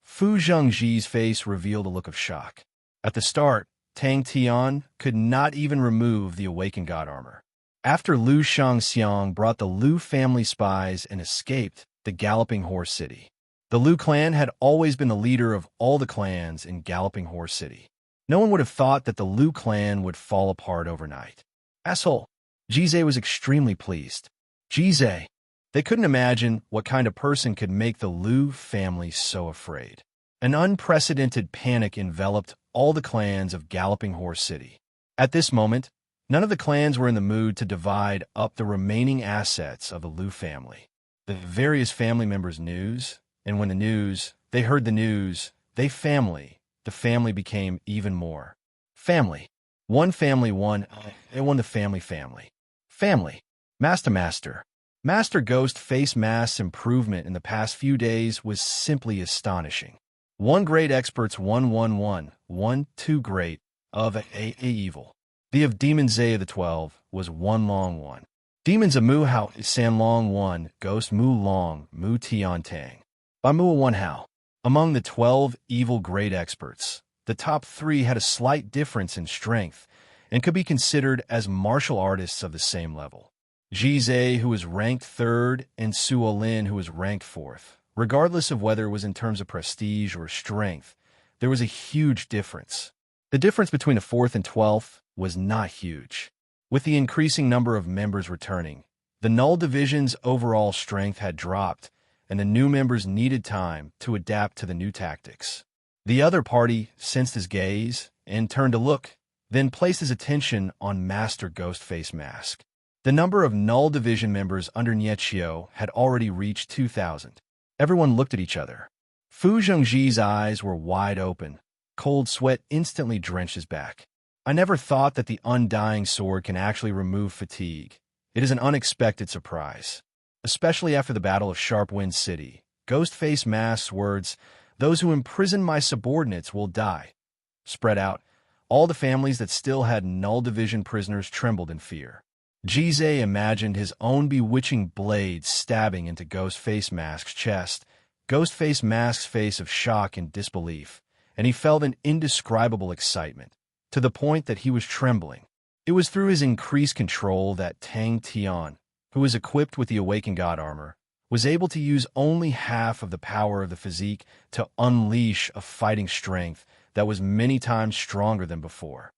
Speaker 1: Fu Zhengji's face revealed a look of shock. At the start, Tang Tian could not even remove the Awakened God armor. After Liu Shangxiang brought the Liu family spies and escaped the Galloping Horse City. The Liu clan had always been the leader of all the clans in Galloping Horse City. No one would have thought that the Liu clan would fall apart overnight. Asshole! Ji was extremely pleased. Ji, they couldn't imagine what kind of person could make the Liu family so afraid. An unprecedented panic enveloped all the clans of Galloping Horse City. At this moment, none of the clans were in the mood to divide up the remaining assets of the Liu family. The various family members' news, and when they heard the news, the family became even more. Family. One family won, they won the family. Family. Master. Master Ghost Face Mask's improvement in the past few days was simply astonishing. One great experts 1 great of a evil. The of Demon Zay of the 12 was one long one. Demons of Mu Hao San Long 1, Ghost Mu Long, Mu Tian Tang. By Mu 1 Hao. Among the 12 evil great experts, the top 3 had a slight difference in strength and could be considered as martial artists of the same level. Ji Zhe, who was ranked 3rd, and Suo Lin, who was ranked 4th. Regardless of whether it was in terms of prestige or strength, there was a huge difference. The difference between the 4th and 12th was not huge. With the increasing number of members returning, the Null Division's overall strength had dropped, and the new members needed time to adapt to the new tactics. The other party sensed his gaze and turned to look, then placed his attention on Master Ghostface Mask. The number of Null Division members under Niechio had already reached 2,000. Everyone looked at each other. Fu Zhongji's eyes were wide open. Cold sweat instantly drenched his back. I never thought that the Undying Sword can actually remove fatigue. It is an unexpected surprise. Especially after the Battle of Sharpwind City. Ghostface Mask's words, "Those who imprison my subordinates will die," spread out. All the families that still had Null Division prisoners trembled in fear. Jizei imagined his own bewitching blade stabbing into Ghostface Mask's chest. Ghostface Mask's face of shock and disbelief, and he felt an indescribable excitement, to the point that he was trembling. It was through his increased control that Tang Tian, who was equipped with the Awakened God armor, was able to use only half of the power of the physique to unleash a fighting strength that was many times stronger than before.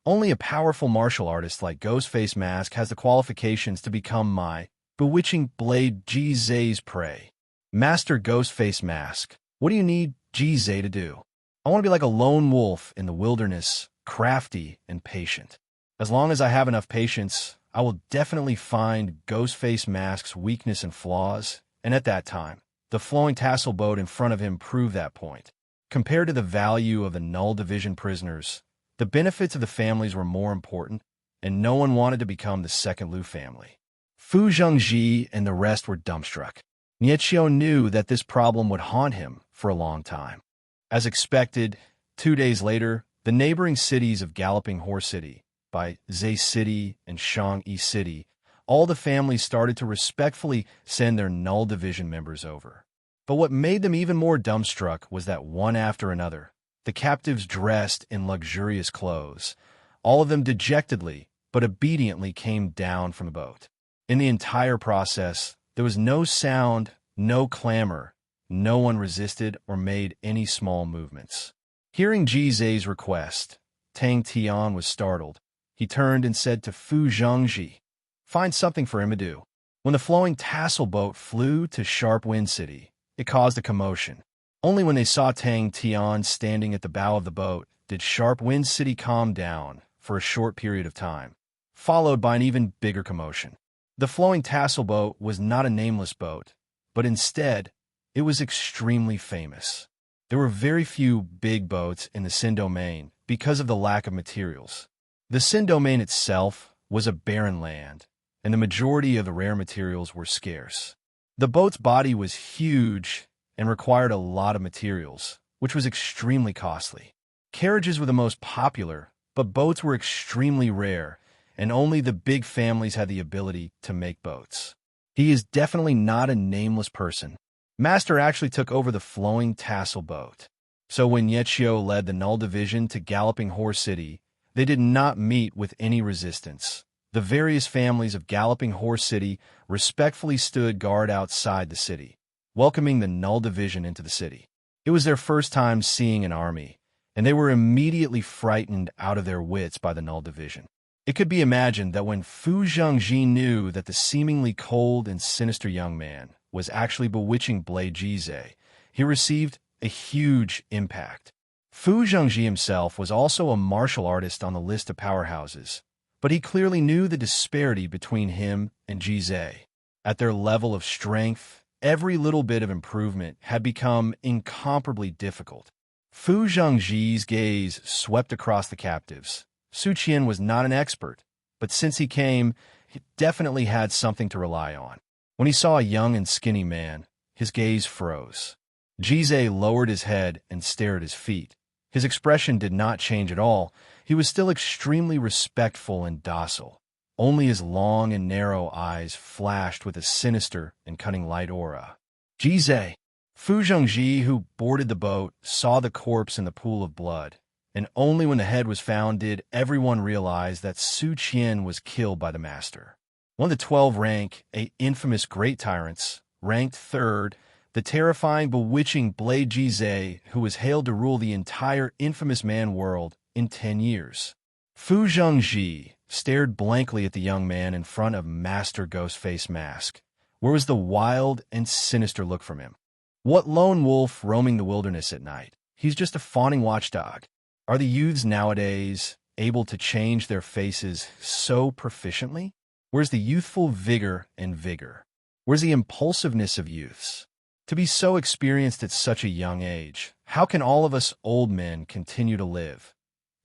Speaker 1: Only a powerful martial artist like Ghostface Mask has the qualifications to become my bewitching blade Jizei's prey. Master Ghostface Mask, what do you need Jizei to do? I want to be like a lone wolf in the wilderness, crafty and patient. As long as I have enough patience, I will definitely find Ghostface Mask's weakness and flaws, and at that time, the flowing tassel boat in front of him proved that point. Compared to the value of the Null Division prisoners, the benefits of the families were more important, and no one wanted to become the second Liu family. Fu Zhongji and the rest were dumbstruck. Niechio knew that this problem would haunt him for a long time. As expected, 2 days later, the neighboring cities of Galloping Horse City, by Zay City and Shangyi City, all the families started to respectfully send their Null Division members over. But what made them even more dumbstruck was that one after another, the captives dressed in luxurious clothes, all of them dejectedly but obediently came down from the boat. In the entire process, there was no sound, no clamor, no one resisted or made any small movements. Hearing Jizei's request, Tang Tian was startled. He turned and said to Fu Zhongji, "Find something for him to do." When the flowing tassel boat flew to Sharpwind City, it caused a commotion. Only when they saw Tang Tian standing at the bow of the boat did Sharpwind City calm down for a short period of time, followed by an even bigger commotion. The flowing tassel boat was not a nameless boat, but instead, it was extremely famous. There were very few big boats in the Sin Domain because of the lack of materials. The Sin Domain itself was a barren land, and the majority of the rare materials were scarce. The boat's body was huge and required a lot of materials, which was extremely costly. Carriages were the most popular, but boats were extremely rare, and only the big families had the ability to make boats. He is definitely not a nameless person. Master actually took over the flowing tassel boat. So when Niechio led the Null Division to Galloping Horse City, they did not meet with any resistance. The various families of Galloping Horse City respectfully stood guard outside the city, welcoming the Null Division into the city. It was their first time seeing an army, and they were immediately frightened out of their wits by the Null Division. It could be imagined that when Fu Zhongji knew that the seemingly cold and sinister young man was actually bewitching Blade Jizei, he received a huge impact. Fu Zhengji himself was also a martial artist on the list of powerhouses, but he clearly knew the disparity between him and Jizai. At their level of strength, every little bit of improvement had become incomparably difficult. Fu Zhengji's gaze swept across the captives. Su Qian was not an expert, but since he came, he definitely had something to rely on. When he saw a young and skinny man, his gaze froze. Jizai lowered his head and stared at his feet. His expression did not change at all. He was still extremely respectful and docile. Only his long and narrow eyes flashed with a sinister and cunning light aura. Jizai! Fu Zhengji, who boarded the boat, saw the corpse in the pool of blood, and only when the head was found did everyone realize that Su Qian was killed by the master. One of the 12 rank, infamous great tyrants, ranked third, the terrifying, bewitching Blade Jizai, who was hailed to rule the entire infamous man world in 10 years. Fu Zhengji stared blankly at the young man in front of Master Ghostface Mask. Where was the wild and sinister look from him? What lone wolf roaming the wilderness at night? He's just a fawning watchdog. Are the youths nowadays able to change their faces so proficiently? Where's the youthful vigor and vigor? Where's the impulsiveness of youths? To be so experienced at such a young age, how can all of us old men continue to live?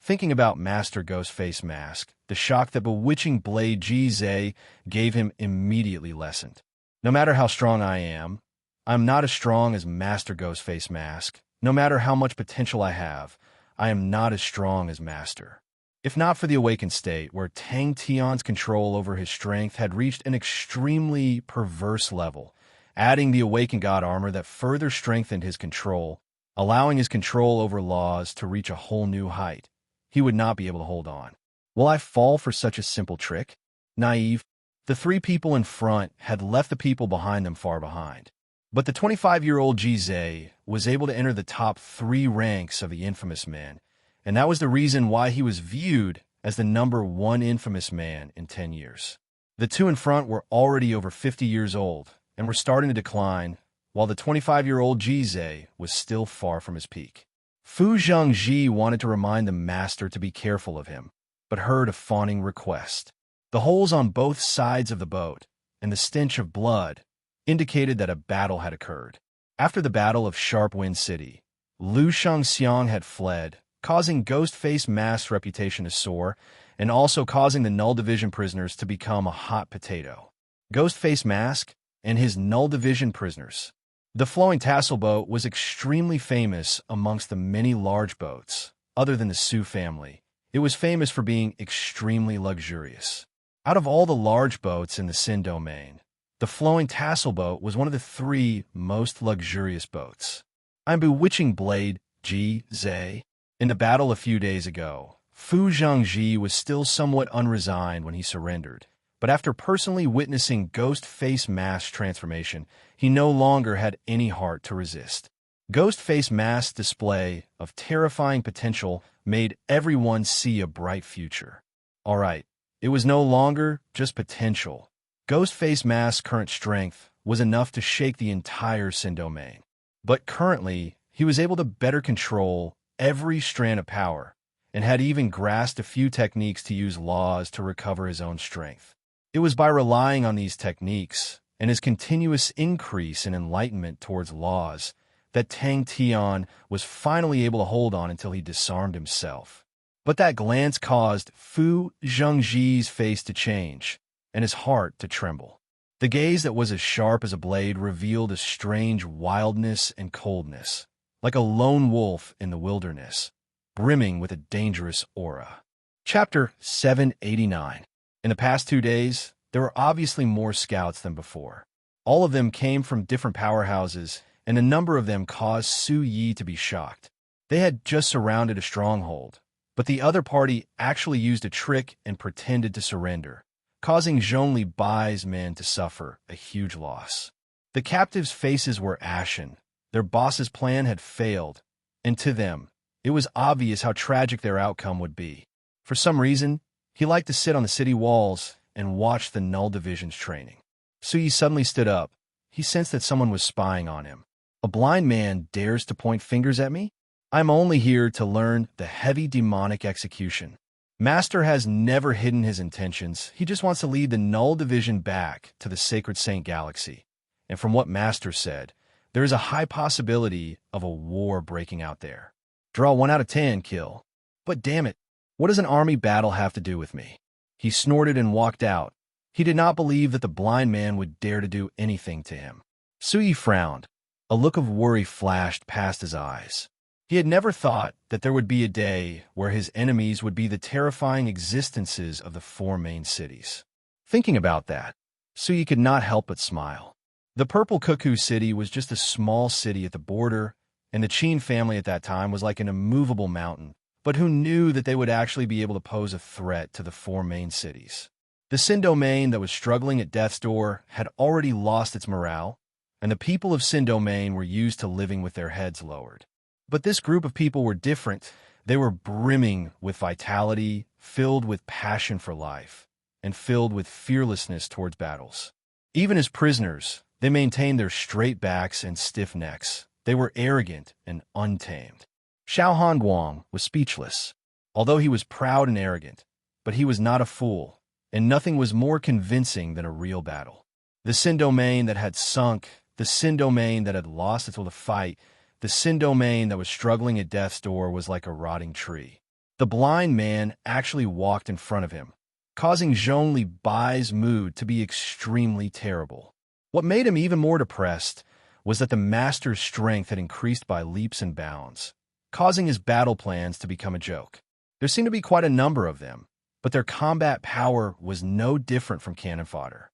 Speaker 1: Thinking about Master Ghostface Mask, the shock that bewitching Blade Jizai gave him immediately lessened. No matter how strong I am, I'm not as strong as Master Ghostface Mask. No matter how much potential I have, I am not as strong as Master. If not for the awakened state, where Tang Tian's control over his strength had reached an extremely perverse level, adding the awakened god armor that further strengthened his control, allowing his control over laws to reach a whole new height, he would not be able to hold on. Will I fall for such a simple trick? Naive. The 3 people in front had left the people behind them far behind. But the 25-year-old Jizai was able to enter the top 3 ranks of the infamous men, and that was the reason why he was viewed as the #1 infamous man in 10 years. The 2 in front were already over 50 years old and were starting to decline, while the 25-year-old Jizai was still far from his peak. Fu Zhengji wanted to remind the master to be careful of him, but heard a fawning request. The holes on both sides of the boat and the stench of blood indicated that a battle had occurred. After the Battle of Sharp Wind City, Lu Shangxiang had fled, causing Ghostface Mask's reputation to soar, and also causing the Null Division prisoners to become a hot potato. Ghostface Mask and his Null Division prisoners. The flowing tassel boat was extremely famous amongst the many large boats. Other than the Su family, it was famous for being extremely luxurious. Out of all the large boats in the Sin domain, the flowing tassel boat was one of the 3 most luxurious boats. I'm bewitching Blade Jizai. In the battle a few days ago, Fu Zhengji was still somewhat unresigned when he surrendered, but after personally witnessing Ghostface Mask's transformation, he no longer had any heart to resist. Ghostface Mask's display of terrifying potential made everyone see a bright future. All right, it was no longer just potential. Ghostface Mask's current strength was enough to shake the entire Sin domain. But currently, he was able to better control every strand of power, and had even grasped a few techniques to use laws to recover his own strength. It was by relying on these techniques, and his continuous increase in enlightenment towards laws, that Tang Tian was finally able to hold on until he disarmed himself. But that glance caused Fu Zhengji's face to change, and his heart to tremble. The gaze that was as sharp as a blade revealed a strange wildness and coldness, like a lone wolf in the wilderness, brimming with a dangerous aura. Chapter 789. In the past 2 days, there were obviously more scouts than before. All of them came from different powerhouses, and a number of them caused Su Yi to be shocked. They had just surrounded a stronghold, but the other party actually used a trick and pretended to surrender, causing Zhongli Bai's men to suffer a huge loss. The captives' faces were ashen. Their boss's plan had failed, and to them, it was obvious how tragic their outcome would be. For some reason, he liked to sit on the city walls and watch the Null Division's training. Su Yi suddenly stood up. He sensed that someone was spying on him. A blind man dares to point fingers at me? I'm only here to learn the heavy demonic execution. Master has never hidden his intentions. He just wants to lead the Null Division back to the Sacred Saint Galaxy. And from what Master said, there is a high possibility of a war breaking out there. Draw 1 out of 10, kill. But damn it, what does an army battle have to do with me? He snorted and walked out. He did not believe that the blind man would dare to do anything to him. Suyi frowned. A look of worry flashed past his eyes. He had never thought that there would be a day where his enemies would be the terrifying existences of the 4 main cities. Thinking about that, Suyi could not help but smile. The Purple Cuckoo City was just a small city at the border, and the Qin family at that time was like an immovable mountain. But who knew that they would actually be able to pose a threat to the 4 main cities? The Sin Domain that was struggling at death's door had already lost its morale, and the people of Sin Domain were used to living with their heads lowered. But this group of people were different. They were brimming with vitality, filled with passion for life, and filled with fearlessness towards battles. Even as prisoners, they maintained their straight backs and stiff necks. They were arrogant and untamed. Xiao Hanguang was speechless. Although he was proud and arrogant, but he was not a fool, and nothing was more convincing than a real battle. The Sin Domain that had sunk, the Sin Domain that had lost its will to fight, the Sin Domain that was struggling at death's door was like a rotting tree. The blind man actually walked in front of him, causing Zhongli Bai's mood to be extremely terrible. What made him even more depressed was that the master's strength had increased by leaps and bounds, causing his battle plans to become a joke. There seemed to be quite a number of them, but their combat power was no different from cannon fodder.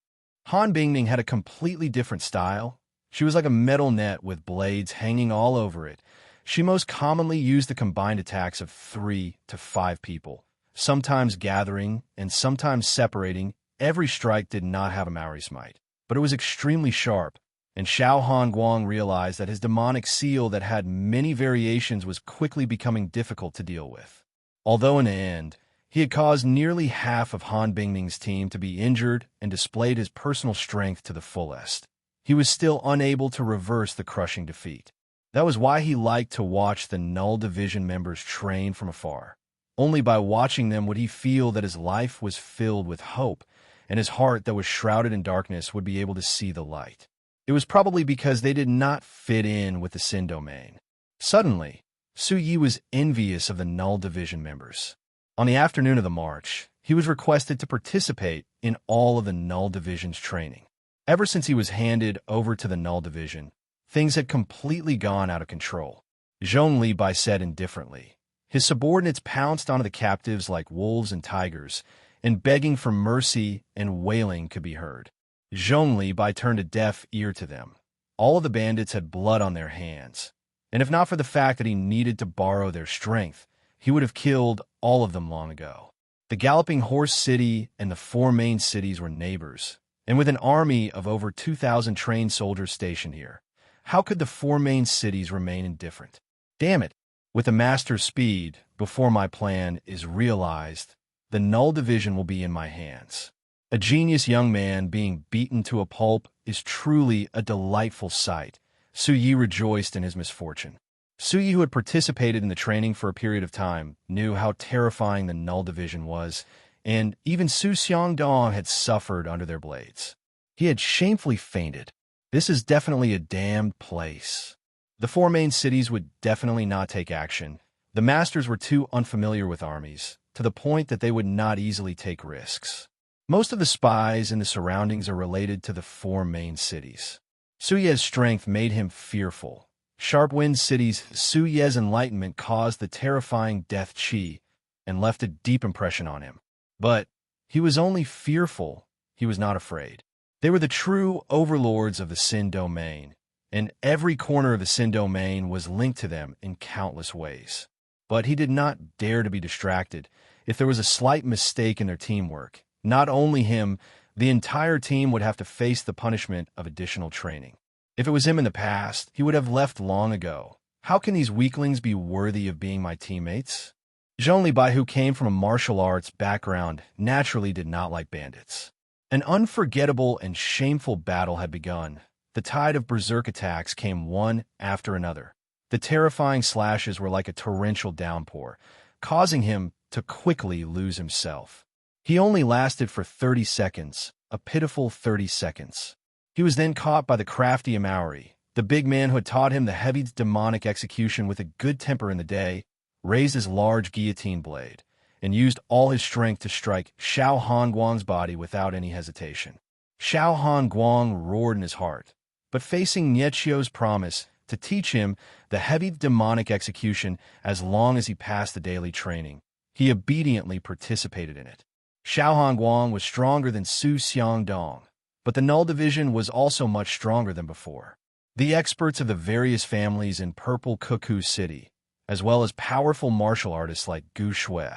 Speaker 1: Han Bingning had a completely different style. She was like a metal net with blades hanging all over it. She most commonly used the combined attacks of 3 to 5 people, sometimes gathering and sometimes separating. Every strike did not have a Maori smite, but it was extremely sharp, and Xiao Hanguang realized that his demonic seal that had many variations was quickly becoming difficult to deal with. Although in the end, he had caused nearly half of Han Bingning's team to be injured and displayed his personal strength to the fullest, he was still unable to reverse the crushing defeat. That was why he liked to watch the Null Division members train from afar. Only by watching them would he feel that his life was filled with hope, and his heart that was shrouded in darkness would be able to see the light. It was probably because they did not fit in with the Sin Domain. Suddenly, Suyi was envious of the Null Division members. On the afternoon of the march, he was requested to participate in all of the Null Division's training. Ever since he was handed over to the Null Division, things had completely gone out of control. Zhongli Bai said indifferently. His subordinates pounced onto the captives like wolves and tigers, and begging for mercy and wailing could be heard. Zhongli Bai turned a deaf ear to them. All of the bandits had blood on their hands, and if not for the fact that he needed to borrow their strength, he would have killed all of them long ago. The Galloping Horse City and the 4 main cities were neighbors, and with an army of over 2,000 trained soldiers stationed here, how could the 4 main cities remain indifferent? Damn it! With the master's speed, before my plan is realized, the Null Division will be in my hands. A genius young man being beaten to a pulp is truly a delightful sight. Suyi rejoiced in his misfortune. Suyi, who had participated in the training for a period of time, knew how terrifying the Null Division was, and even Su Xiangdong had suffered under their blades. He had shamefully fainted. This is definitely a damned place. The 4 main cities would definitely not take action. The masters were too unfamiliar with armies, to the point that they would not easily take risks. Most of the spies in the surroundings are related to the 4 main cities. Su Ye's strength made him fearful. Sharp Wind City's Su Ye's enlightenment caused the terrifying death chi and left a deep impression on him. But he was only fearful, he was not afraid. They were the true overlords of the Sin Domain, and every corner of the Sin Domain was linked to them in countless ways. But he did not dare to be distracted. If there was a slight mistake in their teamwork, not only him, the entire team would have to face the punishment of additional training. If it was him in the past, he would have left long ago. How can these weaklings be worthy of being my teammates? Zhongli Bai, who came from a martial arts background, naturally did not like bandits. An unforgettable and shameful battle had begun. the tide of berserk attacks came one after another. The terrifying slashes were like a torrential downpour, causing him to quickly lose himself. He only lasted for 30 seconds, a pitiful 30 seconds. He was then caught by the crafty Amauri, the big man who had taught him the heavy demonic execution with a good temper in the day, raised his large guillotine blade, and used all his strength to strike Xiao Hanguang's body without any hesitation. Xiao Hanguang roared in his heart, but facing Niechio's promise to teach him the heavy demonic execution as long as he passed the daily training, he obediently participated in it. Xiao Hanguang was stronger than Su Xiangdong, but the Null Division was also much stronger than before. The experts of the various families in Purple Cuckoo City, as well as powerful martial artists like Gu Shui,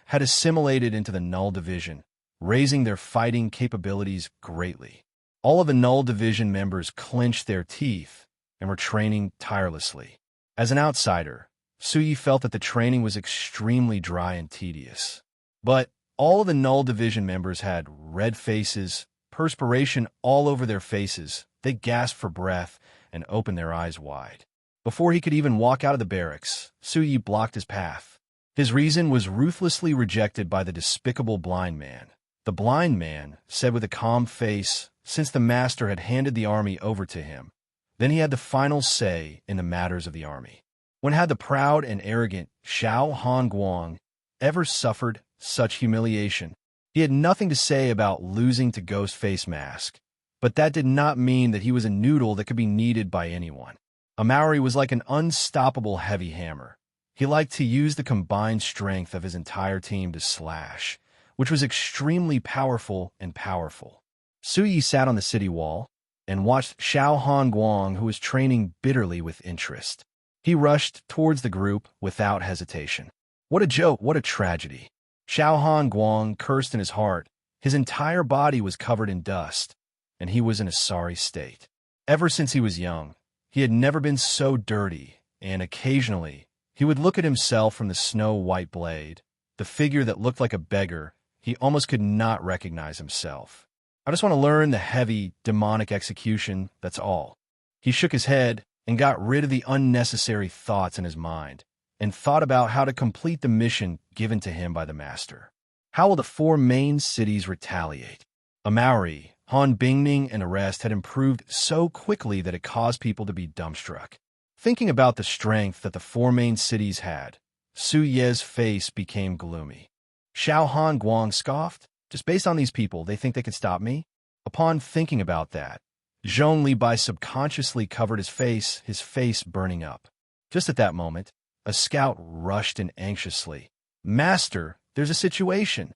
Speaker 1: had assimilated into the Null Division, raising their fighting capabilities greatly. All of the Null Division members clenched their teeth and were training tirelessly. As an outsider, Suyi felt that the training was extremely dry and tedious. But all of the Null Division members had red faces, perspiration all over their faces. They gasped for breath and opened their eyes wide. Before he could even walk out of the barracks, Suyi blocked his path. His reason was ruthlessly rejected by the despicable blind man. The blind man said with a calm face, since the master had handed the army over to him, then he had the final say in the matters of the army. When had the proud and arrogant Xiao Hanguang ever suffered such humiliation? He had nothing to say about losing to Ghost Face Mask, but that did not mean that he was a noodle that could be kneaded by anyone. Amauri was like an unstoppable heavy hammer. He liked to use the combined strength of his entire team to slash, which was extremely powerful and powerful. Suyi sat on the city wall and watched Xiao Hanguang, who was training bitterly with interest. He rushed towards the group without hesitation. What a joke, what a tragedy. Xiao Hanguang cursed in his heart. His entire body was covered in dust, and he was in a sorry state. Ever since he was young, he had never been so dirty, and occasionally he would look at himself from the snow-white blade, the figure that looked like a beggar. He almost could not recognize himself. I just want to learn the heavy, demonic execution, that's all. He shook his head and got rid of the unnecessary thoughts in his mind, and thought about how to complete the mission given to him by the master. How will the 4 main cities retaliate? Amauri, Han Bingning, and the rest had improved so quickly that it caused people to be dumbstruck. Thinking about the strength that the 4 main cities had, Su Ye's face became gloomy. Xiao Hanguang scoffed. Just based on these people, they think they could stop me? Upon thinking about that, Zhong Libai subconsciously covered his face burning up. Just at that moment, a scout rushed in anxiously. Master, there's a situation.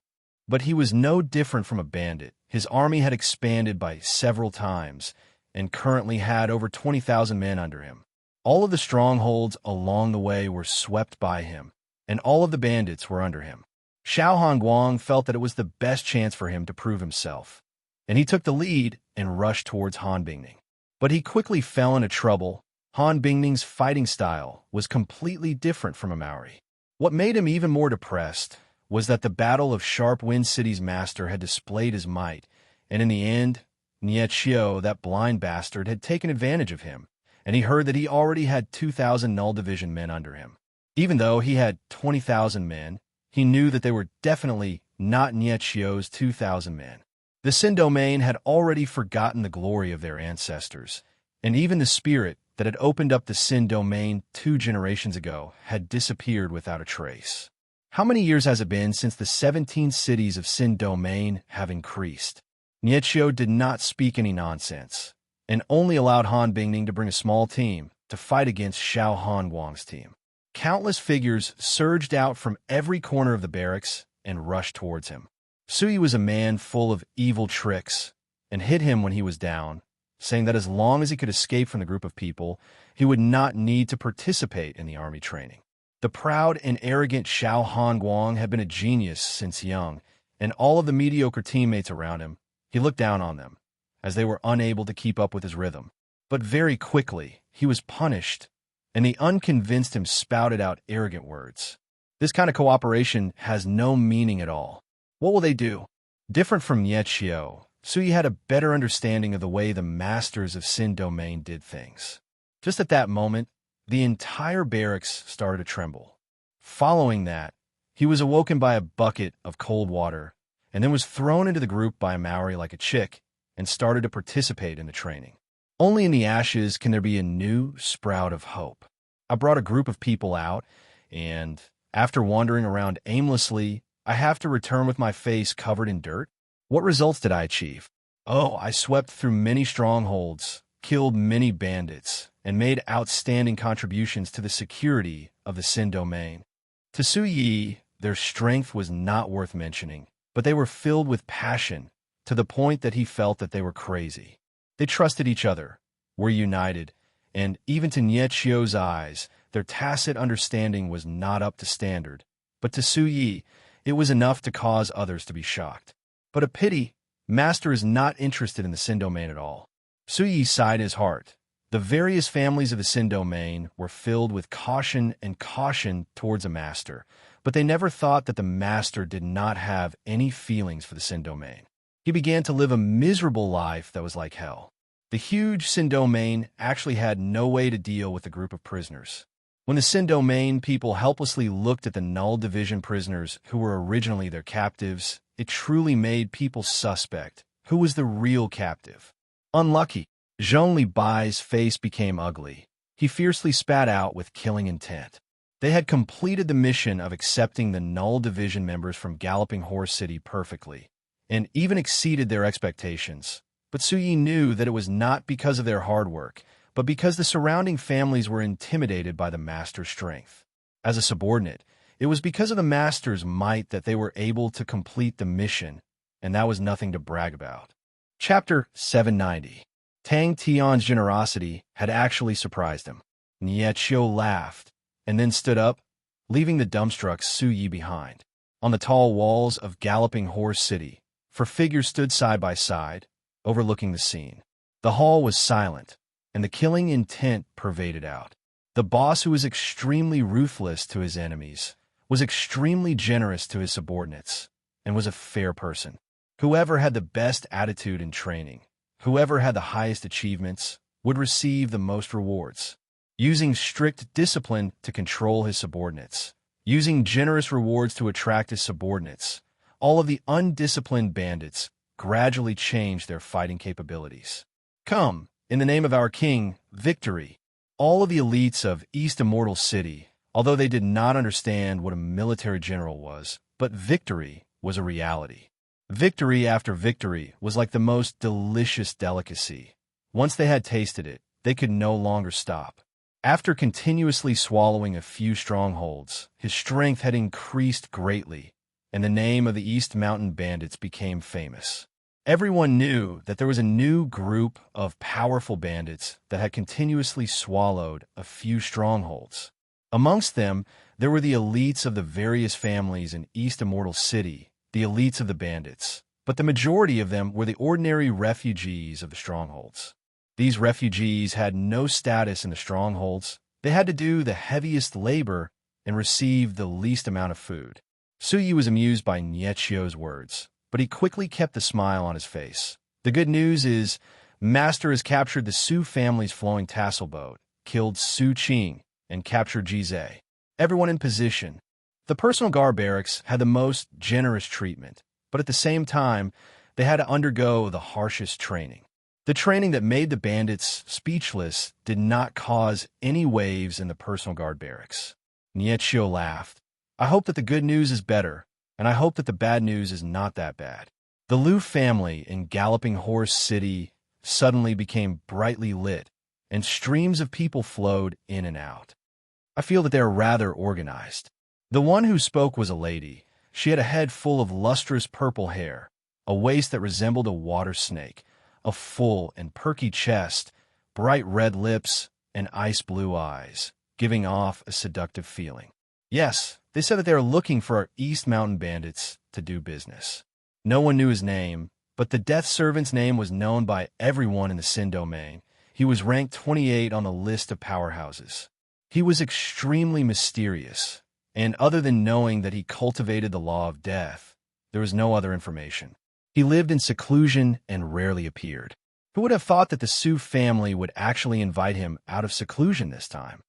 Speaker 1: But he was no different from a bandit. His army had expanded by several times and currently had over 20,000 men under him. All of the strongholds along the way were swept by him, and all of the bandits were under him. Xiao Hanguang felt that it was the best chance for him to prove himself, and he took the lead and rushed towards Han Bingning. But he quickly fell into trouble. Han Bingning's fighting style was completely different from Amauri. What made him even more depressed was that the Battle of Sharp Wind City's master had displayed his might, and in the end, Niechio, that blind bastard, had taken advantage of him, and he heard that he already had 2,000 Null Division men under him. Even though he had 20,000 men, he knew that they were definitely not Niechio's 2,000 men. The Sin Domain had already forgotten the glory of their ancestors, and even the spirit that had opened up the Sin Domain 2 generations ago had disappeared without a trace. How many years has it been since the 17 cities of Sin Domain have increased? Niechio did not speak any nonsense, and only allowed Han Bingning to bring a small team to fight against Xiao Hanguang's team. Countless figures surged out from every corner of the barracks and rushed towards him. Suyi was a man full of evil tricks and hit him when he was down, saying that as long as he could escape from the group of people, he would not need to participate in the army training. The proud and arrogant Xiao Hanguang had been a genius since young, and all of the mediocre teammates around him, he looked down on them, as they were unable to keep up with his rhythm. But very quickly, he was punished, and the unconvinced him spouted out arrogant words. This kind of cooperation has no meaning at all. What will they do? Different from Niechio, Sui had a better understanding of the way the masters of Sin Domain did things. Just at that moment, the entire barracks started to tremble. Following that, he was awoken by a bucket of cold water and then was thrown into the group by a Maori like a chick and started to participate in the training. Only in the ashes can there be a new sprout of hope. I brought a group of people out, and after wandering around aimlessly, I have to return with my face covered in dirt. What results did I achieve? Oh, I swept through many strongholds, killed many bandits, and made outstanding contributions to the security of the Sin Domain. To Su Yi, their strength was not worth mentioning, but they were filled with passion to the point that he felt that they were crazy. They trusted each other, were united, and even to Nie Chio's eyes, their tacit understanding was not up to standard. But to Su Yi, it was enough to cause others to be shocked. But a pity, Master is not interested in the Sin Domain at all. Su Yi sighed his heart. The various families of the Sin Domain were filled with caution towards a master, but they never thought that the master did not have any feelings for the Sin Domain. He began to live a miserable life that was like hell. The huge Sin Domain actually had no way to deal with the group of prisoners. When the Sin Domain people helplessly looked at the Null Division prisoners who were originally their captives, it truly made people suspect who was the real captive. Unlucky. Zhong Li Bai's face became ugly. He fiercely spat out with killing intent. They had completed the mission of accepting the Null Division members from Galloping Horse City perfectly, and even exceeded their expectations. But Su Yi knew that it was not because of their hard work, but because the surrounding families were intimidated by the master's strength. As a subordinate, it was because of the master's might that they were able to complete the mission, and that was nothing to brag about. Chapter 790. Tang Tian's generosity had actually surprised him. Nie Chio laughed, and then stood up, leaving the dumbstruck Su Yi behind. On the tall walls of Galloping Horse City, 4 figures stood side by side, overlooking the scene. The hall was silent, and the killing intent pervaded out. The boss, who was extremely ruthless to his enemies, was extremely generous to his subordinates, and was a fair person. Whoever had the best attitude in training, whoever had the highest achievements, would receive the most rewards. Using strict discipline to control his subordinates, using generous rewards to attract his subordinates, all of the undisciplined bandits gradually changed their fighting capabilities. Come, in the name of our king, victory! All of the elites of East Immortal City, although they did not understand what a military general was, but victory was a reality. Victory after victory was like the most delicious delicacy. Once they had tasted it, they could no longer stop. After continuously swallowing a few strongholds, his strength had increased greatly, and the name of the East Mountain Bandits became famous. Everyone knew that there was a new group of powerful bandits that had continuously swallowed a few strongholds. Amongst them, there were the elites of the various families in East Immortal City, the elites of the bandits, but the majority of them were the ordinary refugees of the strongholds. These refugees had no status in the strongholds. They had to do the heaviest labor and receive the least amount of food. Su Yi was amused by Nie Chio's words, but he quickly kept the smile on his face. The good news is, Master has captured the Su family's flowing tassel boat, killed Su Qing, and captured Jizhe. Everyone in position. The personal guard barracks had the most generous treatment, but at the same time, they had to undergo the harshest training. The training that made the bandits speechless did not cause any waves in the personal guard barracks. Nie Chio laughed. I hope that the good news is better, and I hope that the bad news is not that bad. The Liu family in Galloping Horse City suddenly became brightly lit, and streams of people flowed in and out. I feel that they are rather organized. The one who spoke was a lady. She had a head full of lustrous purple hair, a waist that resembled a water snake, a full and perky chest, bright red lips, and ice blue eyes, giving off a seductive feeling. Yes, they said that they are looking for our East Mountain Bandits to do business. No one knew his name, but the death servant's name was known by everyone in the Sin Domain. He was ranked 28 on the list of powerhouses. He was extremely mysterious, and other than knowing that he cultivated the law of death, there was no other information. He lived in seclusion and rarely appeared. Who would have thought that the Su family would actually invite him out of seclusion this time?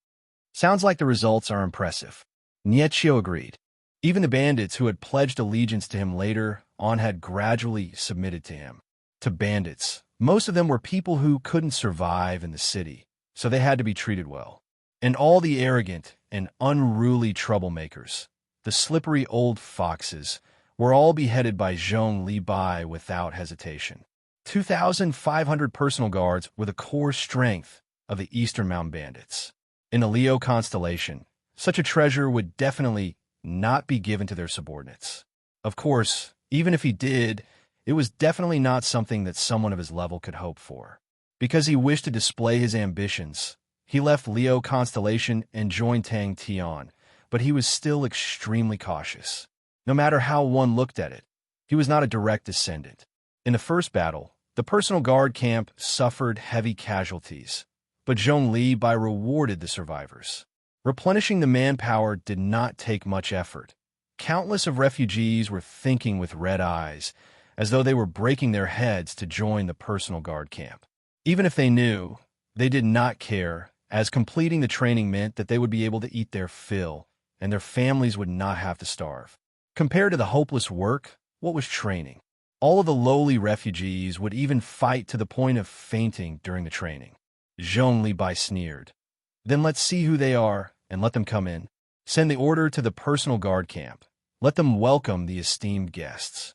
Speaker 1: Sounds like the results are impressive. Nietschio agreed. Even the bandits who had pledged allegiance to him later on had gradually submitted to him. To bandits, most of them were people who couldn't survive in the city, so they had to be treated well. And all the arrogant and unruly troublemakers, the slippery old foxes, were all beheaded by Zhong Li Bai without hesitation. 2,500 personal guards were the core strength of the Eastern Mountain Bandits. In the Leo constellation, such a treasure would definitely not be given to their subordinates. Of course, even if he did, it was definitely not something that someone of his level could hope for. Because he wished to display his ambitions, he left Leo constellation and joined Tang Tian, but he was still extremely cautious. No matter how one looked at it, he was not a direct descendant. In the first battle, the personal guard camp suffered heavy casualties, but Zhong Li Bai rewarded the survivors. Replenishing the manpower did not take much effort. Countless of refugees were thinking with red eyes, as though they were breaking their heads to join the personal guard camp. Even if they knew, they did not care, as completing the training meant that they would be able to eat their fill, and their families would not have to starve. Compared to the hopeless work, what was training? All of the lowly refugees would even fight to the point of fainting during the training. Zhong Li Bai sneered. Then let's see who they are, and let them come in. Send the order to the personal guard camp. Let them welcome the esteemed guests.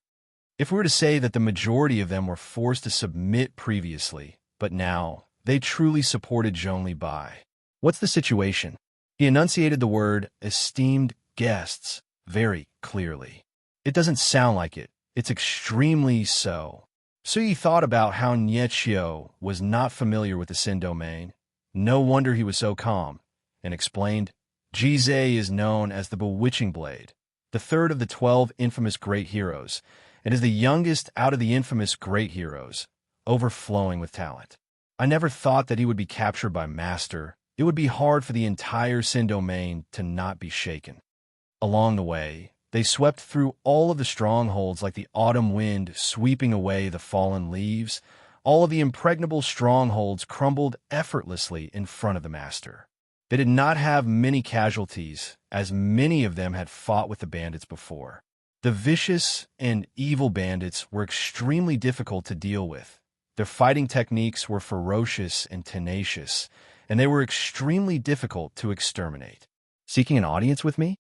Speaker 1: If we were to say that the majority of them were forced to submit previously, but now they truly supported Zhong Li Bai. What's the situation? He enunciated the word esteemed guests very clearly. It doesn't sound like it. It's extremely so. Sui thought about how Nietschio was not familiar with the Sin domain. No wonder he was so calm, and explained, Jizai is known as the Bewitching Blade, the third of the 12 infamous great heroes, and is the youngest out of the infamous great heroes, overflowing with talent. I never thought that he would be captured by Master. It would be hard for the entire Sin domain to not be shaken. Along the way, they swept through all of the strongholds like the autumn wind sweeping away the fallen leaves. All of the impregnable strongholds crumbled effortlessly in front of the Master. They did not have many casualties, as many of them had fought with the bandits before. The vicious and evil bandits were extremely difficult to deal with. Their fighting techniques were ferocious and tenacious, and they were extremely difficult to exterminate. Seeking an audience with me?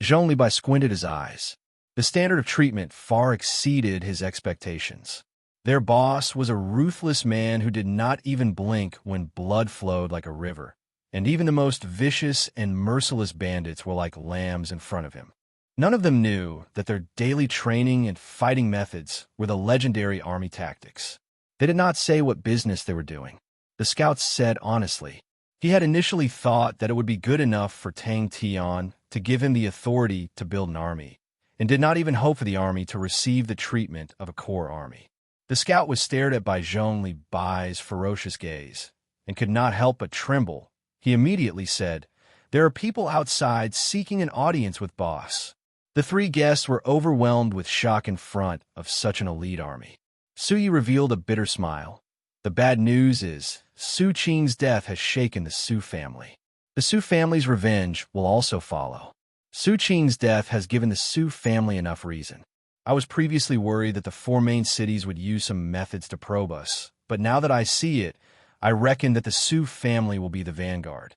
Speaker 1: Zhong Li Bai squinted his eyes. The standard of treatment far exceeded his expectations. Their boss was a ruthless man who did not even blink when blood flowed like a river, and even the most vicious and merciless bandits were like lambs in front of him. None of them knew that their daily training and fighting methods were the legendary army tactics. They did not say what business they were doing. The scouts said honestly. He had initially thought that it would be good enough for Tang Tian to give him the authority to build an army, and did not even hope for the army to receive the treatment of a core army. The scout was stared at by Zhong Li Bai's ferocious gaze, and could not help but tremble. He immediately said, There are people outside seeking an audience with boss. The three guests were overwhelmed with shock in front of such an elite army. Sui revealed a bitter smile. The bad news is, Su Qing's death has shaken the Su family. The Su family's revenge will also follow. Su Qing's death has given the Su family enough reason. I was previously worried that the four main cities would use some methods to probe us, but now that I see it, I reckon that the Su family will be the vanguard.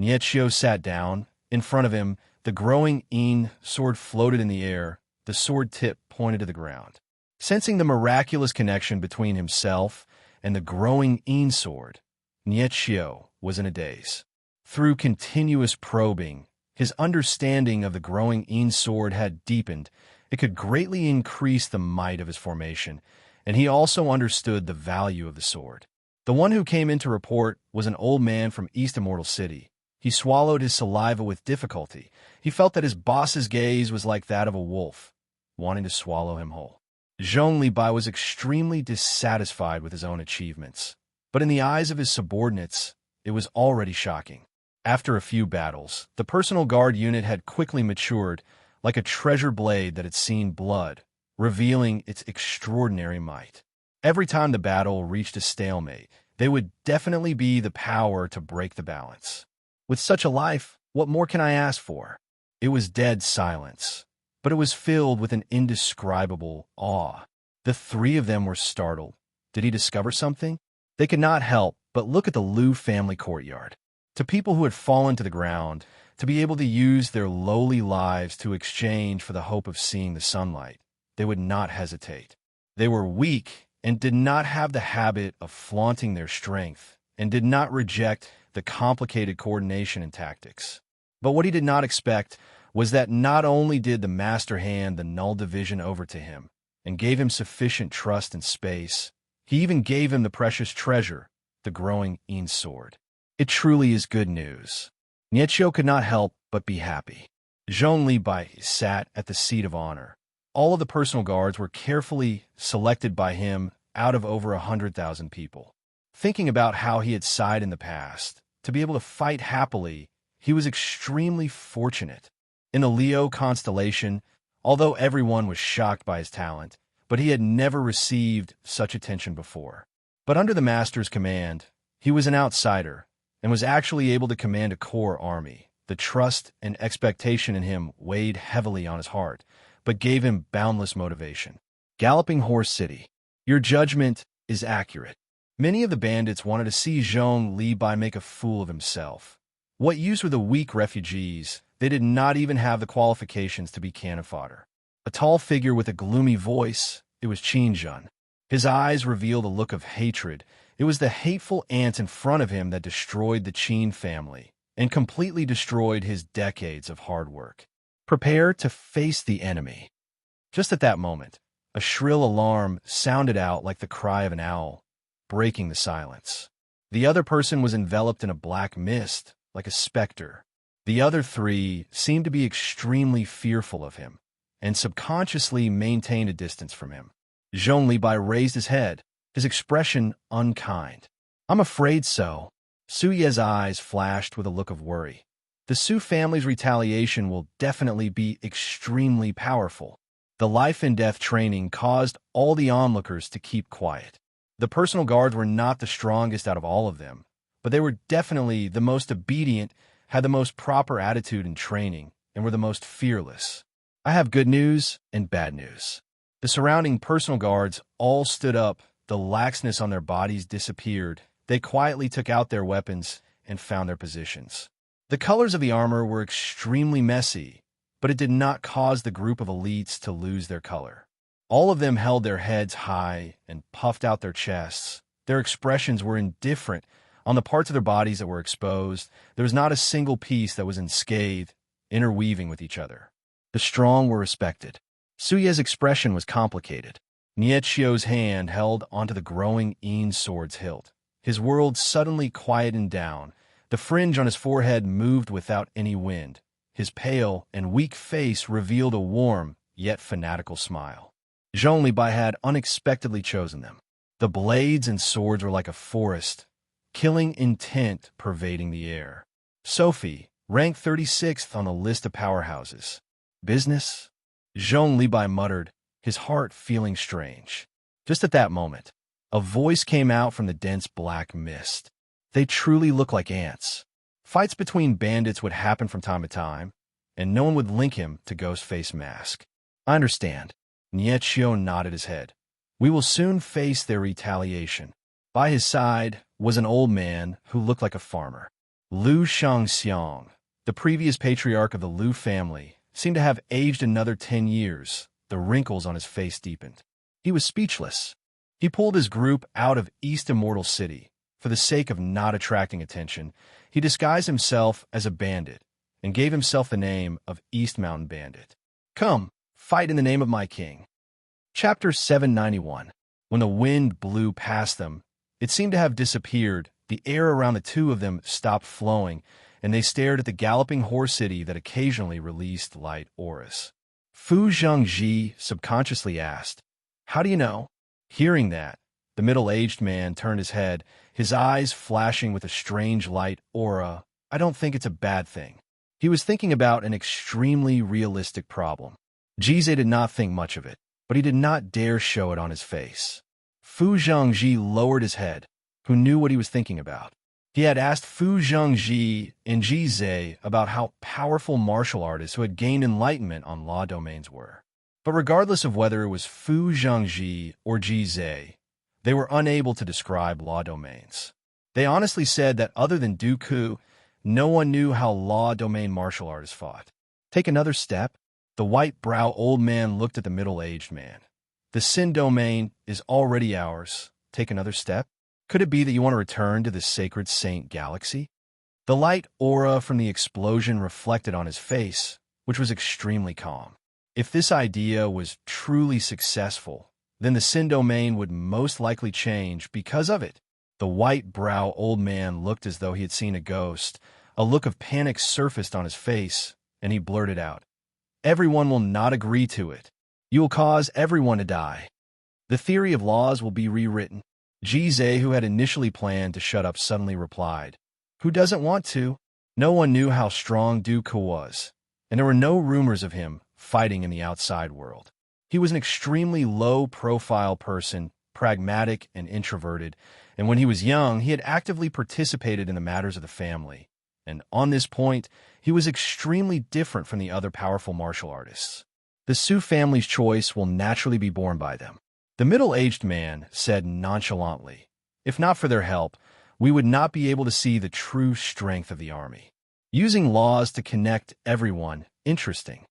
Speaker 1: Nietschio sat down. In front of him, the growing Yin sword floated in the air, the sword tip pointed to the ground. Sensing the miraculous connection between himself and the growing Yin sword, Nietschio was in a daze. Through continuous probing, his understanding of the growing Yin sword had deepened. It could greatly increase the might of his formation, and he also understood the value of the sword. The one who came in to report was an old man from East Immortal City. He swallowed his saliva with difficulty. He felt that his boss's gaze was like that of a wolf, wanting to swallow him whole. Zhong Li Bai was extremely dissatisfied with his own achievements, but in the eyes of his subordinates, it was already shocking. After a few battles, the personal guard unit had quickly matured, like a treasure blade that had seen blood, revealing its extraordinary might. Every time the battle reached a stalemate, they would definitely be the power to break the balance. With such a life, what more can I ask for? It was dead silence, but it was filled with an indescribable awe. The three of them were startled. Did he discover something? They could not help but look at the Liu family courtyard. To people who had fallen to the ground, to be able to use their lowly lives to exchange for the hope of seeing the sunlight, they would not hesitate. They were weak and did not have the habit of flaunting their strength, and did not reject the complicated coordination and tactics. But what he did not expect was that not only did the master hand the null division over to him, and gave him sufficient trust and space, he even gave him the precious treasure, the growing Yin sword. It truly is good news. Nietio could not help but be happy. Zhong Libai sat at the seat of honor. All of the personal guards were carefully selected by him out of over 100,000 people. Thinking about how he had sighed in the past, to be able to fight happily, he was extremely fortunate. In the Leo constellation, although everyone was shocked by his talent, but he had never received such attention before. But under the master's command, he was an outsider, and was actually able to command a core army. The trust and expectation in him weighed heavily on his heart, but gave him boundless motivation. Galloping Horse City. Your judgment is accurate. Many of the bandits wanted to see Zhong Libai make a fool of himself. What use were the weak refugees? They did not even have the qualifications to be cannon fodder. A tall figure with a gloomy voice, it was Qin Jun. His eyes revealed a look of hatred. It was the hateful ant in front of him that destroyed the Qin family, and completely destroyed his decades of hard work. Prepare to face the enemy. Just at that moment, a shrill alarm sounded out like the cry of an owl, breaking the silence. The other person was enveloped in a black mist, like a specter. The other three seemed to be extremely fearful of him, and subconsciously maintained a distance from him. Zhong Libai raised his head, his expression unkind. I'm afraid so. Su Ye's eyes flashed with a look of worry. The Su family's retaliation will definitely be extremely powerful. The life and death training caused all the onlookers to keep quiet. The personal guards were not the strongest out of all of them, but they were definitely the most obedient, had the most proper attitude and training, and were the most fearless. I have good news and bad news. The surrounding personal guards all stood up. The laxness on their bodies disappeared. They quietly took out their weapons and found their positions. The colors of the armor were extremely messy, but it did not cause the group of elites to lose their color. All of them held their heads high and puffed out their chests. Their expressions were indifferent. On the parts of their bodies that were exposed, there was not a single piece that was unscathed, interweaving with each other. The strong were respected. Su Ye's expression was complicated. Nietio's hand held onto the growing Yin sword's hilt. His world suddenly quietened down. The fringe on his forehead moved without any wind. His pale and weak face revealed a warm, yet fanatical smile. Zhong Libai had unexpectedly chosen them. The blades and swords were like a forest, killing intent pervading the air. Sophie, ranked 36th on the list of powerhouses. Business? Zhong Libai muttered, his heart feeling strange. Just at that moment, a voice came out from the dense black mist. They truly look like ants. Fights between bandits would happen from time to time, and no one would link him to Ghostface Mask. I understand. Nietio nodded his head. We will soon face their retaliation. By his side was an old man who looked like a farmer. Liu Shangxiang, the previous patriarch of the Liu family, seemed to have aged another 10 years. The wrinkles on his face deepened. He was speechless. He pulled his group out of East Immortal City. For the sake of not attracting attention, he disguised himself as a bandit and gave himself the name of East Mountain Bandit. Come, fight in the name of my king. Chapter 791. When the wind blew past them, it seemed to have disappeared. The air around the two of them stopped flowing, and they stared at the galloping horse city that occasionally released light auras. Fu Zhangji subconsciously asked, How do you know? Hearing that, the middle-aged man turned his head, his eyes flashing with a strange light aura. I don't think it's a bad thing. He was thinking about an extremely realistic problem. Jize did not think much of it. but he did not dare show it on his face. Fu Zhengji lowered his head, who knew what he was thinking about. He had asked Fu Zhengji and Ji Zhe about how powerful martial artists who had gained enlightenment on law domains were. But regardless of whether it was Fu Zhengji or Ji Zhe, they were unable to describe law domains. They honestly said that other than Dooku, no one knew how law domain martial artists fought. Take another step. The white-brow old man looked at the middle-aged man. The Sin domain is already ours. Take another step. Could it be that you want to return to the sacred saint galaxy? The light aura from the explosion reflected on his face, which was extremely calm. If this idea was truly successful, then the Sin domain would most likely change because of it. The white-brow old man looked as though he had seen a ghost. A look of panic surfaced on his face, and he blurted out, "Everyone will not agree to it. You will cause everyone to die. The theory of laws will be rewritten." Ji Zhe, who had initially planned to shut up, suddenly replied, "Who doesn't want to?" No one knew how strong Dooku was, and there were no rumors of him fighting in the outside world. He was an extremely low-profile person, pragmatic and introverted, and when he was young, he had actively participated in the matters of the family. And on this point, he was extremely different from the other powerful martial artists. The Su family's choice will naturally be borne by them. The middle-aged man said nonchalantly, "If not for their help, we would not be able to see the true strength of the army. Using laws to connect everyone, interesting."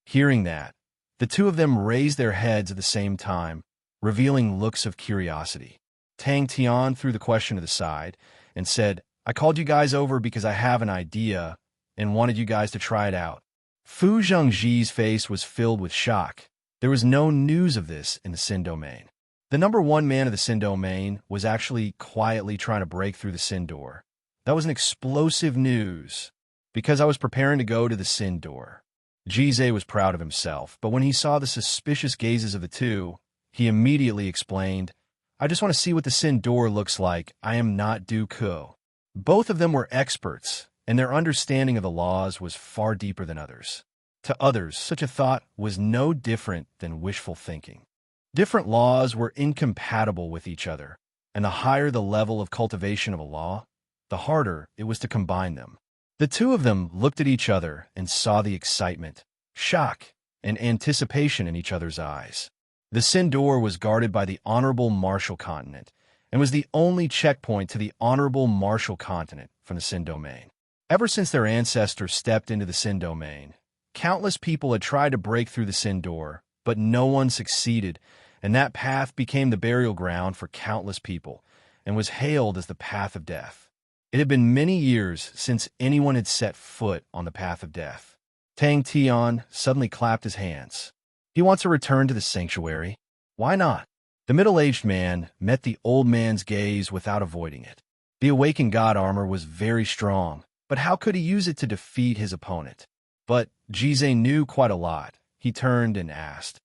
Speaker 1: Hearing that, the two of them raised their heads at the same time, revealing looks of curiosity. Tang Tian threw the question to the side and said, "I called you guys over because I have an idea and wanted you guys to try it out." Fu Zhengji's face was filled with shock. There was no news of this in the Sin domain. The number one man of the Sin domain was actually quietly trying to break through the Sin door. That was an explosive news, because I was preparing to go to the Sin door. Ji Zhe was proud of himself, but when he saw the suspicious gazes of the two, he immediately explained, "I just want to see what the Sin door looks like. I am not Dooku." Both of them were experts, and their understanding of the laws was far deeper than others. To others, such a thought was no different than wishful thinking. Different laws were incompatible with each other, and the higher the level of cultivation of a law, the harder it was to combine them. The two of them looked at each other and saw the excitement, shock, and anticipation in each other's eyes. The Sin door was guarded by the Honorable Martial Continent, and was the only checkpoint to the Honorable Martial Continent from the Sin domain. Ever since their ancestors stepped into the Sin domain, countless people had tried to break through the Sin door, but no one succeeded, and that path became the burial ground for countless people, and was hailed as the path of death. It had been many years since anyone had set foot on the path of death. Tang Tian suddenly clapped his hands. "He wants to return to the sanctuary. Why not?" The middle-aged man met the old man's gaze without avoiding it. The awakened god armor was very strong, but how could he use it to defeat his opponent? But Ji Zhe knew quite a lot. He turned and asked,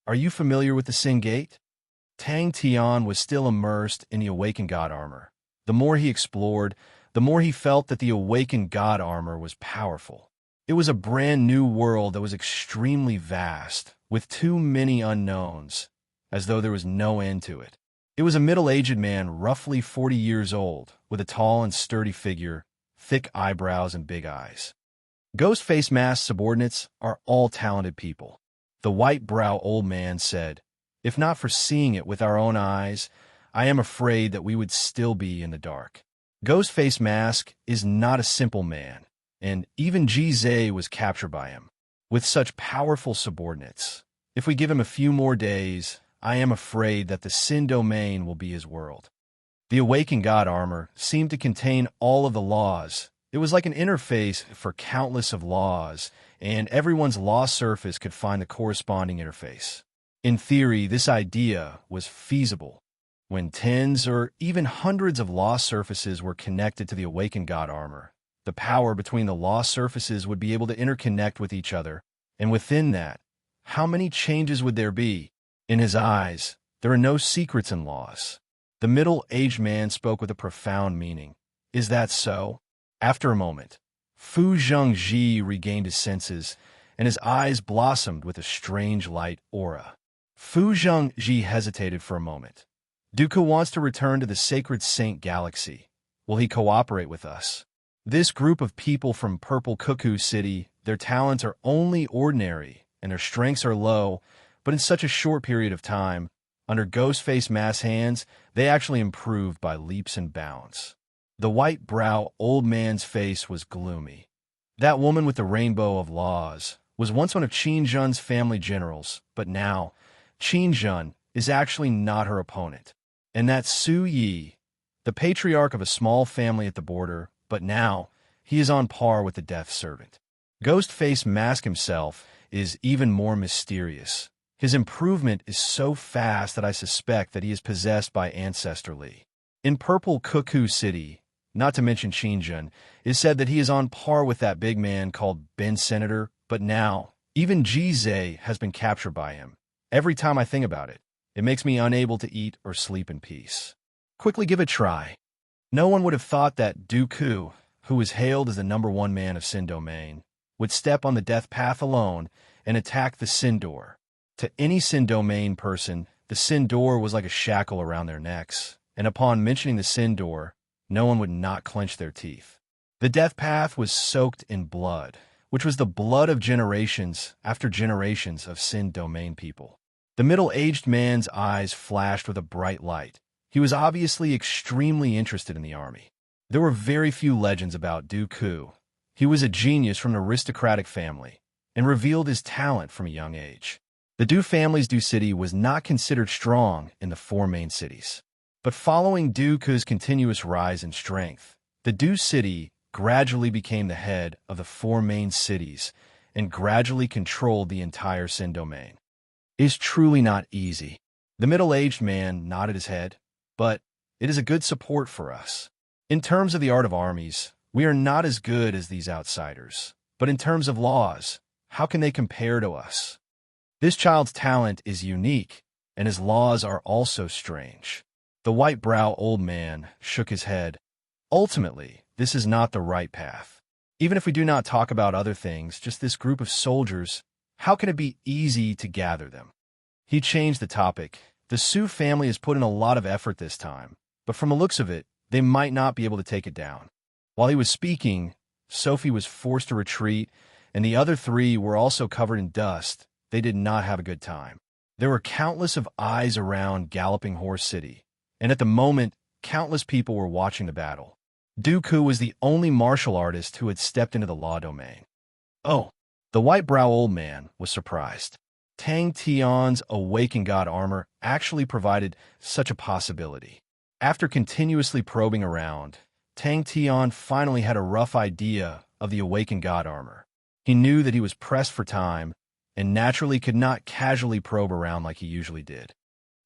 Speaker 1: "Are you familiar with the Sin Gate?" Tang Tian was still immersed in the awakened god armor. The more he explored, the more he felt that the awakened god armor was powerful. It was a brand new world that was extremely vast, with too many unknowns, as though there was no end to it. It was a middle-aged man, roughly 40 years old, with a tall and sturdy figure, thick eyebrows, and big eyes. Ghost Face Mask's subordinates are all talented people. The white-brow old man said, "If not for seeing it with our own eyes, I am afraid that we would still be in the dark." Ghost Face Mask is not a simple man, and even Ji Zhe was captured by him. With such powerful subordinates, if we give him a few more days, I am afraid that the Sin domain will be his world. The awakened god armor seemed to contain all of the laws. It was like an interface for countless of laws, and everyone's law surface could find the corresponding interface. In theory, this idea was feasible. When tens or even hundreds of law surfaces were connected to the awakened god armor, the power between the law surfaces would be able to interconnect with each other, and within that, how many changes would there be? In his eyes, there are no secrets in laws. The middle-aged man spoke with a profound meaning. "Is that so?" After a moment, Fu Zhengji regained his senses, and his eyes blossomed with a strange light aura. Fu Zhengji hesitated for a moment. Dooku wants to return to the sacred Saint Galaxy. Will he cooperate with us? This group of people from Purple Cuckoo City, their talents are only ordinary, and their strengths are low, but in such a short period of time, under Ghostface Mass hands, they actually improved by leaps and bounds. The white-brow old man's face was gloomy. That woman with the rainbow of laws was once one of Qin Zhen's family generals, but now, Qin Zhen is actually not her opponent. And that's Su Yi, the patriarch of a small family at the border, but now he is on par with the Death Servant. Ghostface Mask himself is even more mysterious. His improvement is so fast that I suspect that he is possessed by Ancestor Li. In Purple Cuckoo City, not to mention Qin Zhen, it is said that he is on par with that big man called Ben Senator, but now, even Ji Zhe has been captured by him. Every time I think about it, it makes me unable to eat or sleep in peace. Quickly give it a try. No one would have thought that Dooku, who is hailed as the #1 man of Sin Domain, would step on the death path alone and attack the Sin Door. To any Sin Domain person, the Sin Door was like a shackle around their necks, and upon mentioning the Sin Door, no one would not clench their teeth. The death path was soaked in blood, which was the blood of generations after generations of Sin Domain people. The middle-aged man's eyes flashed with a bright light. He was obviously extremely interested in the army. There were very few legends about Dooku. He was a genius from an aristocratic family, and revealed his talent from a young age. The Du family's Du city was not considered strong in the 4 main cities. But following Dooku's continuous rise in strength, the Du city gradually became the head of the 4 main cities and gradually controlled the entire Sin Domain. It is truly not easy. The middle-aged man nodded his head, but it is a good support for us. In terms of the art of armies, we are not as good as these outsiders. But in terms of laws, how can they compare to us? This child's talent is unique, and his laws are also strange. The white-brow old man shook his head. Ultimately, this is not the right path. Even if we do not talk about other things, just this group of soldiers, how can it be easy to gather them? He changed the topic. The Su family has put in a lot of effort this time, but from the looks of it, they might not be able to take it down. While he was speaking, Sophie was forced to retreat, and the other 3 were also covered in dust. They did not have a good time. There were countless of eyes around Galloping Horse City, and at the moment, countless people were watching the battle. Dooku was the only martial artist who had stepped into the law domain. Oh, the white-brow old man was surprised. Tang Tian's Awakened God armor actually provided such a possibility. After continuously probing around, Tang Tian finally had a rough idea of the Awakened God armor. He knew that he was pressed for time, and naturally could not casually probe around like he usually did.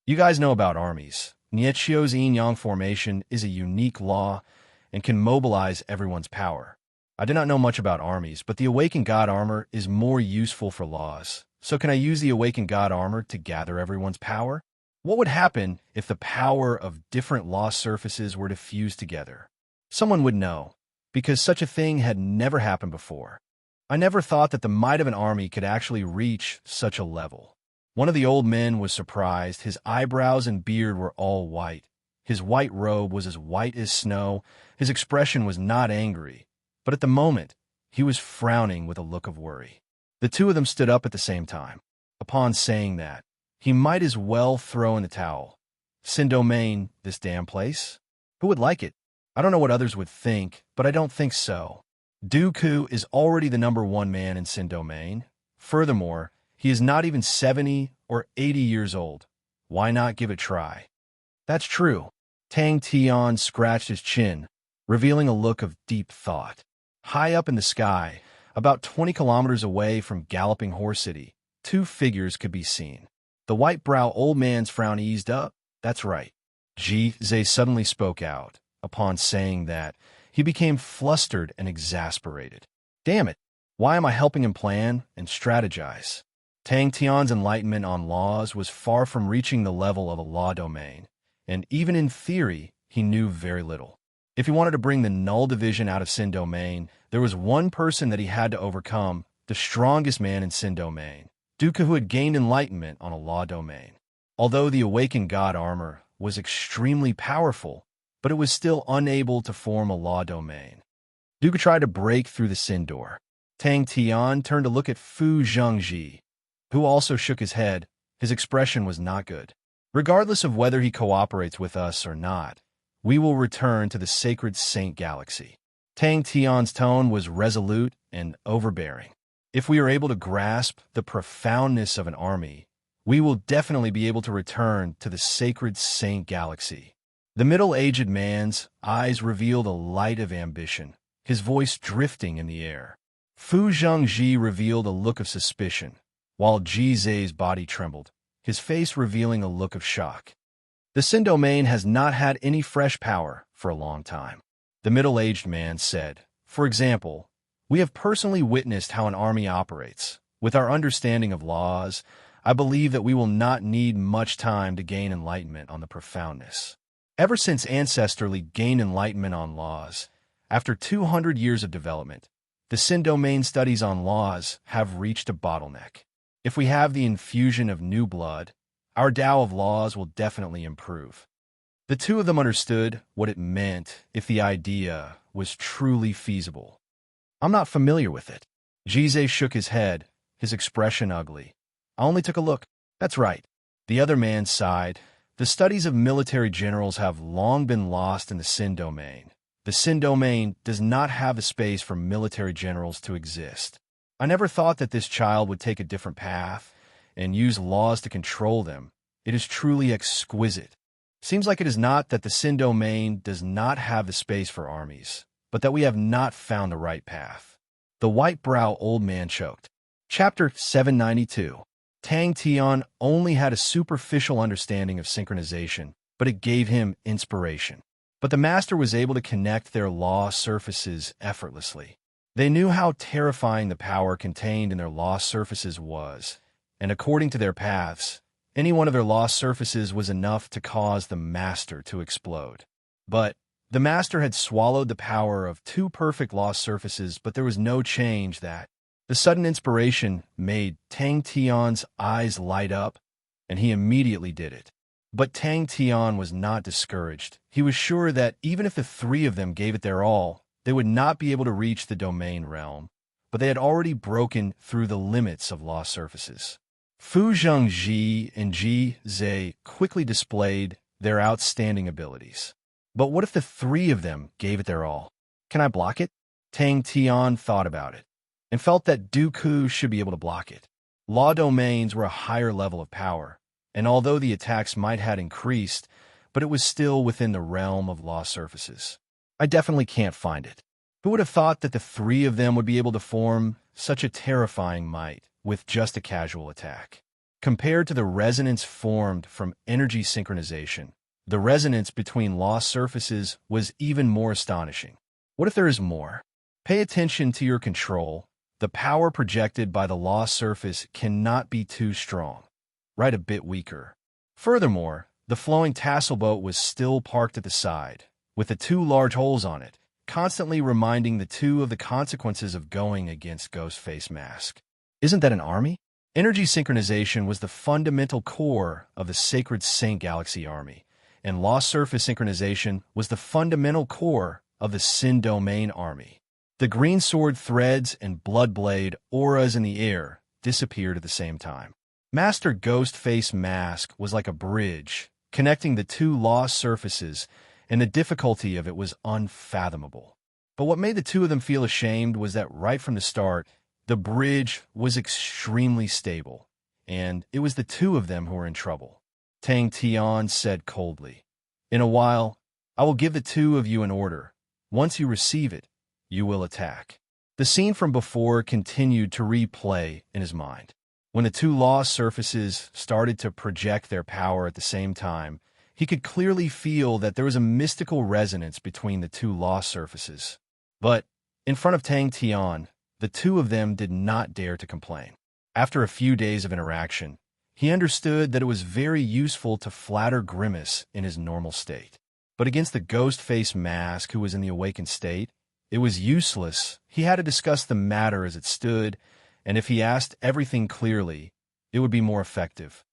Speaker 1: You guys know about armies. Nietzsche's yin-yang formation is a unique law and can mobilize everyone's power. I do not know much about armies, but the Awakened God armor is more useful for laws. So can I use the Awakened God armor to gather everyone's power? What would happen if the power of different law surfaces were to fuse together? Someone would know, because such a thing had never happened before. I never thought that the might of an army could actually reach such a level. One of the old men was surprised. His eyebrows and beard were all white. His white robe was as white as snow. His expression was not angry, but at the moment, he was frowning with a look of worry. The 2 of them stood up at the same time. Upon saying that, he might as well throw in the towel. Sin Domain, this damn place? Who would like it? I don't know what others would think, but I don't think so. Dooku is already the #1 man in Sin Domain. Furthermore, he is not even 70 or 80 years old. Why not give it a try? That's true. Tang Tian scratched his chin, revealing a look of deep thought. High up in the sky, about 20 kilometers away from Galloping Horse City, 2 figures could be seen. The white-brow old man's frown eased up. That's right. Ji Zhe suddenly spoke out. Upon saying that, he became flustered and exasperated. Damn it! Why am I helping him plan and strategize? Tang Tian's enlightenment on laws was far from reaching the level of a law domain, and even in theory, he knew very little. If he wanted to bring the null division out of Sin Domain, there was one person that he had to overcome, the strongest man in Sin Domain, Dooku had gained enlightenment on a law domain. Although the awakened god armor was extremely powerful, but it was still unable to form a law domain. Dooku tried to break through the sin door. Tang Tian turned to look at Fu Zhengji, who also shook his head. His expression was not good. Regardless of whether he cooperates with us or not, we will return to the sacred Saint Galaxy. Tang Tian's tone was resolute and overbearing. If we are able to grasp the profoundness of an army, we will definitely be able to return to the sacred Saint Galaxy. The middle-aged man's eyes revealed a light of ambition, his voice drifting in the air. Fu Zhengji revealed a look of suspicion, while Ji Zhe's body trembled, his face revealing a look of shock. The Sin domain has not had any fresh power for a long time. The middle-aged man said, for example, we have personally witnessed how an army operates. With our understanding of laws, I believe that we will not need much time to gain enlightenment on the profoundness. Ever since ancestrally gained enlightenment on laws, after 200 years of development, the Sin domain studies on laws have reached a bottleneck. If we have the infusion of new blood, our Tao of laws will definitely improve. The two of them understood what it meant if the idea was truly feasible. I'm not familiar with it. Jize shook his head, his expression ugly. I only took a look. That's right. The other man sighed. The studies of military generals have long been lost in the Sin domain. The Sin domain does not have the space for military generals to exist. I never thought that this child would take a different path and use laws to control them. It is truly exquisite. Seems like it is not that the Sin domain does not have the space for armies, but that we have not found the right path. The white-brow old man choked. Chapter 792. Tang Tian only had a superficial understanding of synchronization, but it gave him inspiration. But the master was able to connect their law surfaces effortlessly. They knew how terrifying the power contained in their law surfaces was, and according to their paths, any one of their law surfaces was enough to cause the master to explode. But the master had swallowed the power of two perfect law surfaces, but there was no change that. The sudden inspiration made Tang Tian's eyes light up, and he immediately did it. But Tang Tian was not discouraged. He was sure that even if the three of them gave it their all, they would not be able to reach the domain realm, but they had already broken through the limits of law surfaces. Fu Zhengji and Ji Zhe quickly displayed their outstanding abilities. But what if the three of them gave it their all? Can I block it? Tang Tian thought about it, and felt that Dooku should be able to block it. Law domains were a higher level of power, and although the attacks might have increased, but it was still within the realm of law surfaces. I definitely can't find it. Who would have thought that the three of them would be able to form such a terrifying might with just a casual attack? Compared to the resonance formed from energy synchronization, the resonance between law surfaces was even more astonishing. What if there is more? Pay attention to your control. The power projected by the law surface cannot be too strong, right? A bit weaker. Furthermore, the flowing tassel boat was still parked at the side, with the two large holes on it, constantly reminding the two of the consequences of going against Ghostface Mask. Isn't that an army? Energy synchronization was the fundamental core of the sacred Saint Galaxy army, and law surface synchronization was the fundamental core of the Sin domain army. The green sword threads and bloodblade auras in the air disappeared at the same time. Master Ghostface Mask was like a bridge, connecting the two law surfaces, and the difficulty of it was unfathomable. But what made the two of them feel ashamed was that right from the start, the bridge was extremely stable, and it was the two of them who were in trouble. Tang Tian said coldly, "In a while, I will give the two of you an order. Once you receive it, you will attack." The scene from before continued to replay in his mind. When the two law surfaces started to project their power at the same time, he could clearly feel that there was a mystical resonance between the two law surfaces. But in front of Tang Tian, the two of them did not dare to complain. After a few days of interaction, he understood that it was very useful to flatter Grimace in his normal state. But against the Ghostface Mask, who was in the awakened state, it was useless. He had to discuss the matter as it stood, and if he asked everything clearly, it would be more effective.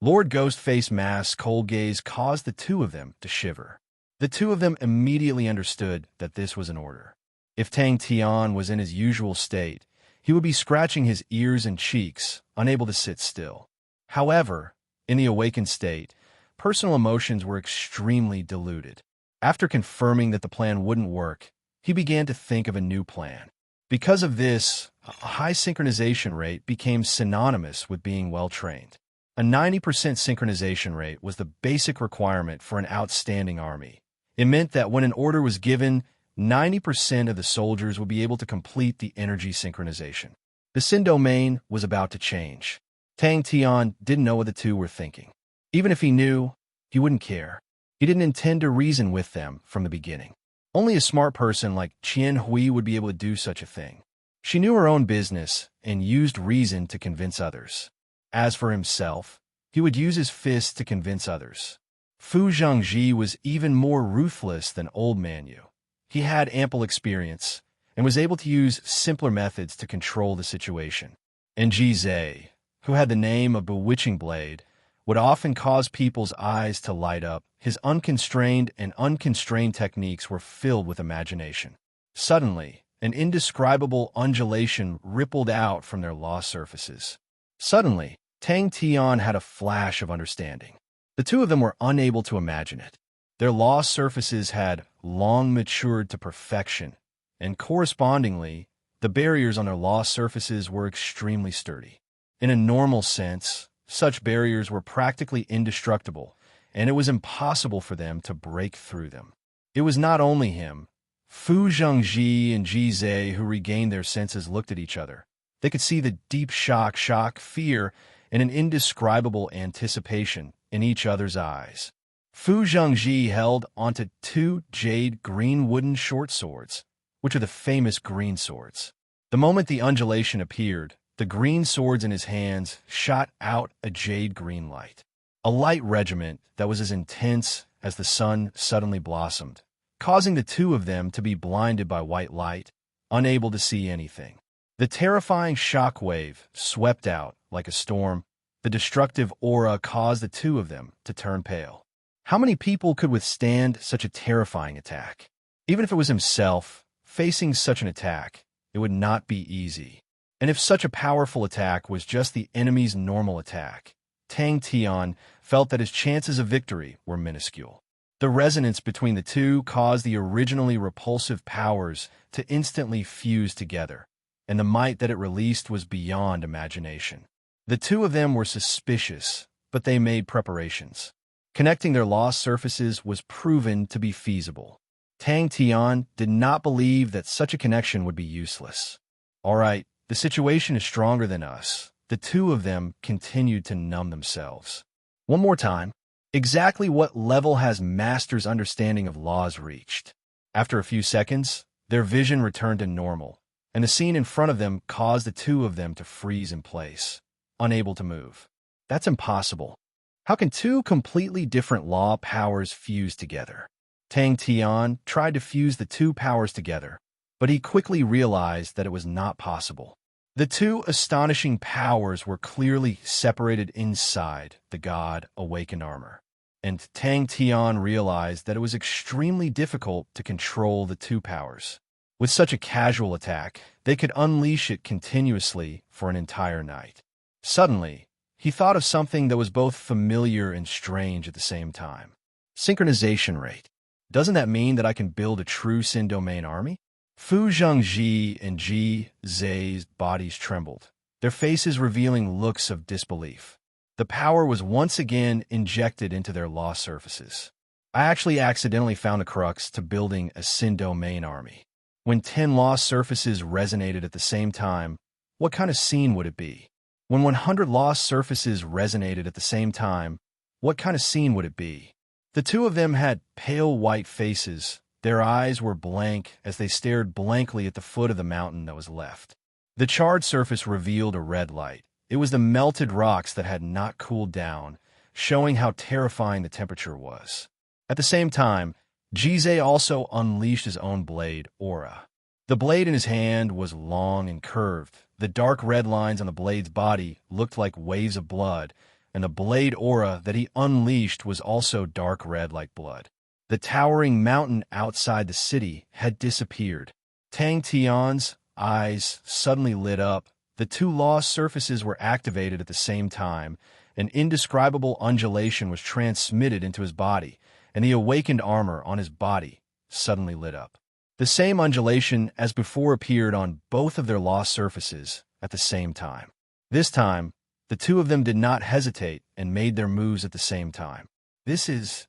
Speaker 1: Lord Ghostface Mask's cold gaze caused the two of them to shiver. The two of them immediately understood that this was an order. If Tang Tian was in his usual state, he would be scratching his ears and cheeks, unable to sit still. However, in the awakened state, personal emotions were extremely diluted. After confirming that the plan wouldn't work, he began to think of a new plan. Because of this, a high synchronization rate became synonymous with being well-trained. A 90% synchronization rate was the basic requirement for an outstanding army. It meant that when an order was given, 90% of the soldiers would be able to complete the energy synchronization. The Sin domain was about to change. Tang Tian didn't know what the two were thinking. Even if he knew, he wouldn't care. He didn't intend to reason with them from the beginning. Only a smart person like Qian Hui would be able to do such a thing. She knew her own business and used reason to convince others. As for himself, he would use his fists to convince others. Fu Zhangji was even more ruthless than Old Man Yu. He had ample experience and was able to use simpler methods to control the situation. And Ji Zhe, who had the name of Bewitching Blade, would often cause people's eyes to light up. His unconstrained and unconstrained techniques were filled with imagination. Suddenly, an indescribable undulation rippled out from their law surfaces. Suddenly, Tang Tian had a flash of understanding. The two of them were unable to imagine it. Their law surfaces had long matured to perfection, and correspondingly, the barriers on their law surfaces were extremely sturdy. In a normal sense, such barriers were practically indestructible, and it was impossible for them to break through them. It was not only him. Fu Zhangji and Ji Zhe, who regained their senses, looked at each other. They could see the deep shock, fear, and an indescribable anticipation in each other's eyes. Fu Zhangji held onto two jade green wooden short swords, which are the famous green swords. The moment the undulation appeared, the green swords in his hands shot out a jade green light. A light regiment that was as intense as the sun suddenly blossomed, causing the two of them to be blinded by white light, unable to see anything. The terrifying shock wave swept out like a storm. The destructive aura caused the two of them to turn pale. How many people could withstand such a terrifying attack? Even if it was himself, facing such an attack, it would not be easy. And if such a powerful attack was just the enemy's normal attack, Tang Tian felt that his chances of victory were minuscule. The resonance between the two caused the originally repulsive powers to instantly fuse together, and the might that it released was beyond imagination. The two of them were suspicious, but they made preparations. Connecting their lost surfaces was proven to be feasible. Tang Tian did not believe that such a connection would be useless. All right, the situation is stronger than us. The two of them continued to numb themselves. One more time. Exactly what level has Master's understanding of laws reached? After a few seconds, their vision returned to normal, and the scene in front of them caused the two of them to freeze in place, unable to move. That's impossible. How can two completely different law powers fuse together? Tang Tian tried to fuse the two powers together, but he quickly realized that it was not possible. The two astonishing powers were clearly separated inside the God-awakened armor, and Tang Tian realized that it was extremely difficult to control the two powers. With such a casual attack, they could unleash it continuously for an entire night. Suddenly, he thought of something that was both familiar and strange at the same time. Synchronization rate. Doesn't that mean that I can build a true Sin domain army? Fu Zhangji and Ji Zhe's bodies trembled, their faces revealing looks of disbelief. The power was once again injected into their law surfaces. I actually accidentally found a crux to building a Sin domain army. When 10 law surfaces resonated at the same time, what kind of scene would it be? When 100 lost surfaces resonated at the same time, what kind of scene would it be? The two of them had pale white faces. Their eyes were blank as they stared blankly at the foot of the mountain that was left. The charred surface revealed a red light. It was the melted rocks that had not cooled down, showing how terrifying the temperature was. At the same time, Ji Zhe also unleashed his own blade, Aura. The blade in his hand was long and curved. The dark red lines on the blade's body looked like waves of blood, and the blade aura that he unleashed was also dark red like blood. The towering mountain outside the city had disappeared. Tang Tian's eyes suddenly lit up. The two lost surfaces were activated at the same time. An indescribable undulation was transmitted into his body, and the awakened armor on his body suddenly lit up. The same undulation as before appeared on both of their lost surfaces at the same time. This time, the two of them did not hesitate and made their moves at the same time. This is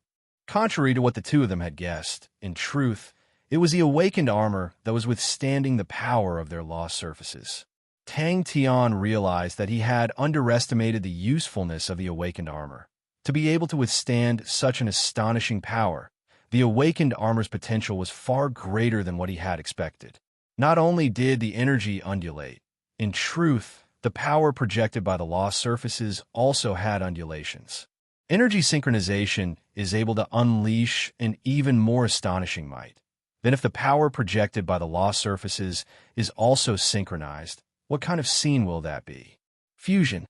Speaker 1: contrary to what the two of them had guessed. In truth, it was the awakened armor that was withstanding the power of their lost surfaces. Tang Tian realized that he had underestimated the usefulness of the awakened armor. To be able to withstand such an astonishing power, the awakened armor's potential was far greater than what he had expected. Not only did the energy undulate, in truth, the power projected by the lost surfaces also had undulations. Energy synchronization is able to unleash an even more astonishing might. Then if the power projected by the lost surfaces is also synchronized, what kind of scene will that be? Fusion.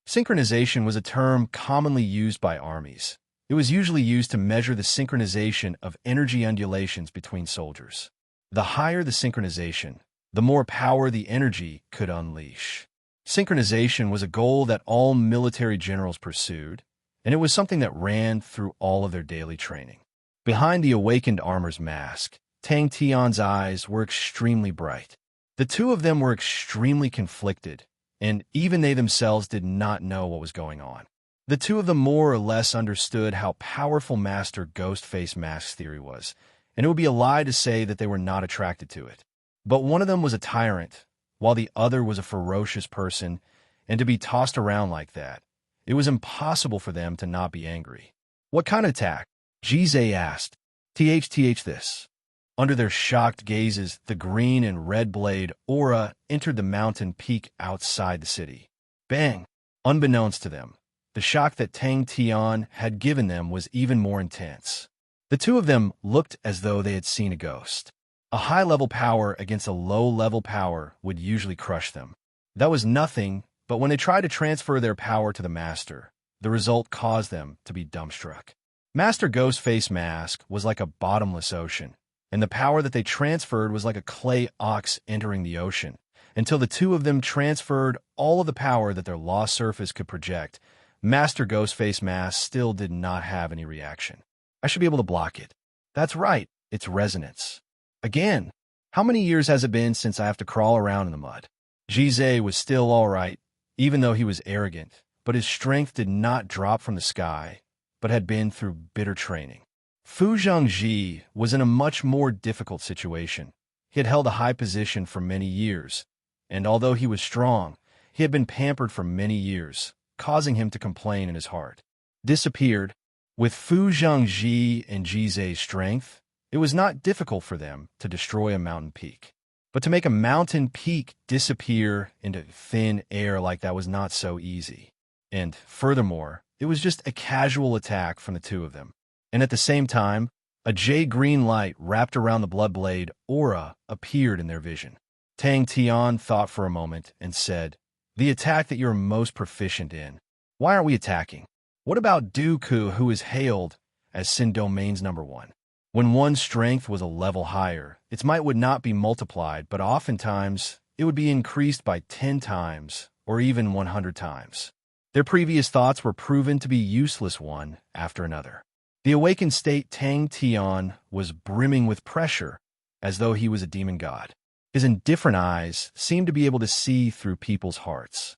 Speaker 1: Synchronization was a term commonly used by armies. It was usually used to measure the synchronization of energy undulations between soldiers. The higher the synchronization, the more power the energy could unleash. Synchronization was a goal that all military generals pursued, and it was something that ran through all of their daily training. Behind the awakened armor's mask, Tang Tian's eyes were extremely bright. The two of them were extremely conflicted, and even they themselves did not know what was going on. The two of them more or less understood how powerful Master Ghostface Mask's theory was, and it would be a lie to say that they were not attracted to it. But one of them was a tyrant, while the other was a ferocious person, and to be tossed around like that, it was impossible for them to not be angry. What kind of attack? Jizai asked. This. Under their shocked gazes, the green and red blade aura entered the mountain peak outside the city. Bang! Unbeknownst to them, the shock that Tang Tian had given them was even more intense. The two of them looked as though they had seen a ghost. A high-level power against a low-level power would usually crush them. That was nothing, but when they tried to transfer their power to the Master, the result caused them to be dumbstruck. Master Ghostface Mask was like a bottomless ocean, and the power that they transferred was like a clay ox entering the ocean, until the two of them transferred all of the power that their lost surface could project. Master Ghostface Mask still did not have any reaction. I should be able to block it. That's right, it's resonance. Again, how many years has it been since I have to crawl around in the mud? Jizai was still all right, even though he was arrogant, but his strength did not drop from the sky, but had been through bitter training. Fu Zhangji was in a much more difficult situation. He had held a high position for many years, and although he was strong, he had been pampered for many years, causing him to complain in his heart. Disappeared. With Fu Zhangji and Jizai's strength, it was not difficult for them to destroy a mountain peak. But to make a mountain peak disappear into thin air like that was not so easy. And furthermore, it was just a casual attack from the two of them. And at the same time, a jade-green light wrapped around the Bloodblade aura appeared in their vision. Tang Tian thought for a moment and said, "The attack that you're most proficient in. Why aren't we attacking? What about Dooku, who is hailed as Sin Domain's #1? When one's strength was a level higher, its might would not be multiplied, but oftentimes it would be increased by 10 times or even 100 times. Their previous thoughts were proven to be useless one after another. The awakened state Tang Tian was brimming with pressure, as though he was a demon god. His indifferent eyes seemed to be able to see through people's hearts.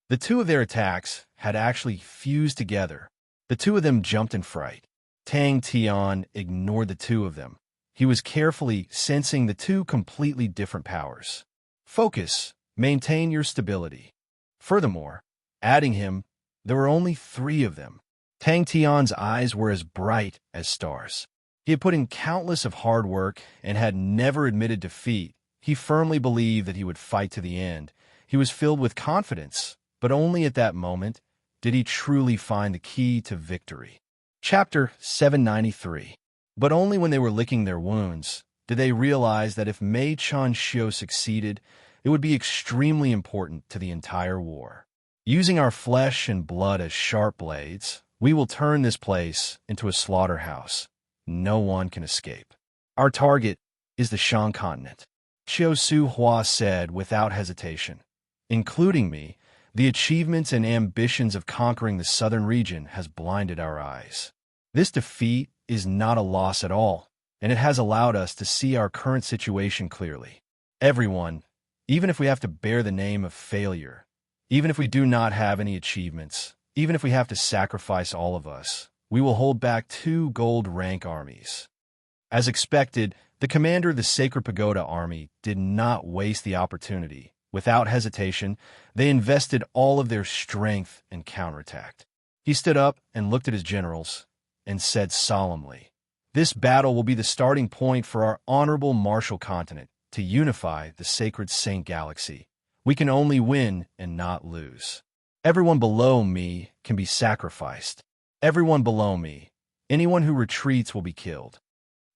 Speaker 1: The two of their attacks had actually fused together. The two of them jumped in fright. Tang Tian ignored the two of them. He was carefully sensing the two completely different powers. Focus. Maintain your stability. Furthermore, adding him, there were only 3 of them. Tang Tian's eyes were as bright as stars. He had put in countless of hard work and had never admitted defeat. He firmly believed that he would fight to the end. He was filled with confidence, but only at that moment did he truly find the key to victory. Chapter 793. But only when they were licking their wounds did they realize that if Mei Chun-shio succeeded, it would be extremely important to the entire war. Using our flesh and blood as sharp blades, we will turn this place into a slaughterhouse. No one can escape. Our target is the Shang continent, Qiu Su Hua said without hesitation. Including me, the achievements and ambitions of conquering the southern region has blinded our eyes. This defeat is not a loss at all, and it has allowed us to see our current situation clearly. Everyone, even if we have to bear the name of failure, even if we do not have any achievements, even if we have to sacrifice all of us, we will hold back 2 gold rank armies. As expected, the commander of the Sacred Pagoda Army did not waste the opportunity. Without hesitation, they invested all of their strength and counterattacked. He stood up and looked at his generals and said solemnly, "This battle will be the starting point for our honorable martial continent to unify the sacred Saint Galaxy. We can only win and not lose. Everyone below me can be sacrificed. Everyone below me. Anyone who retreats will be killed."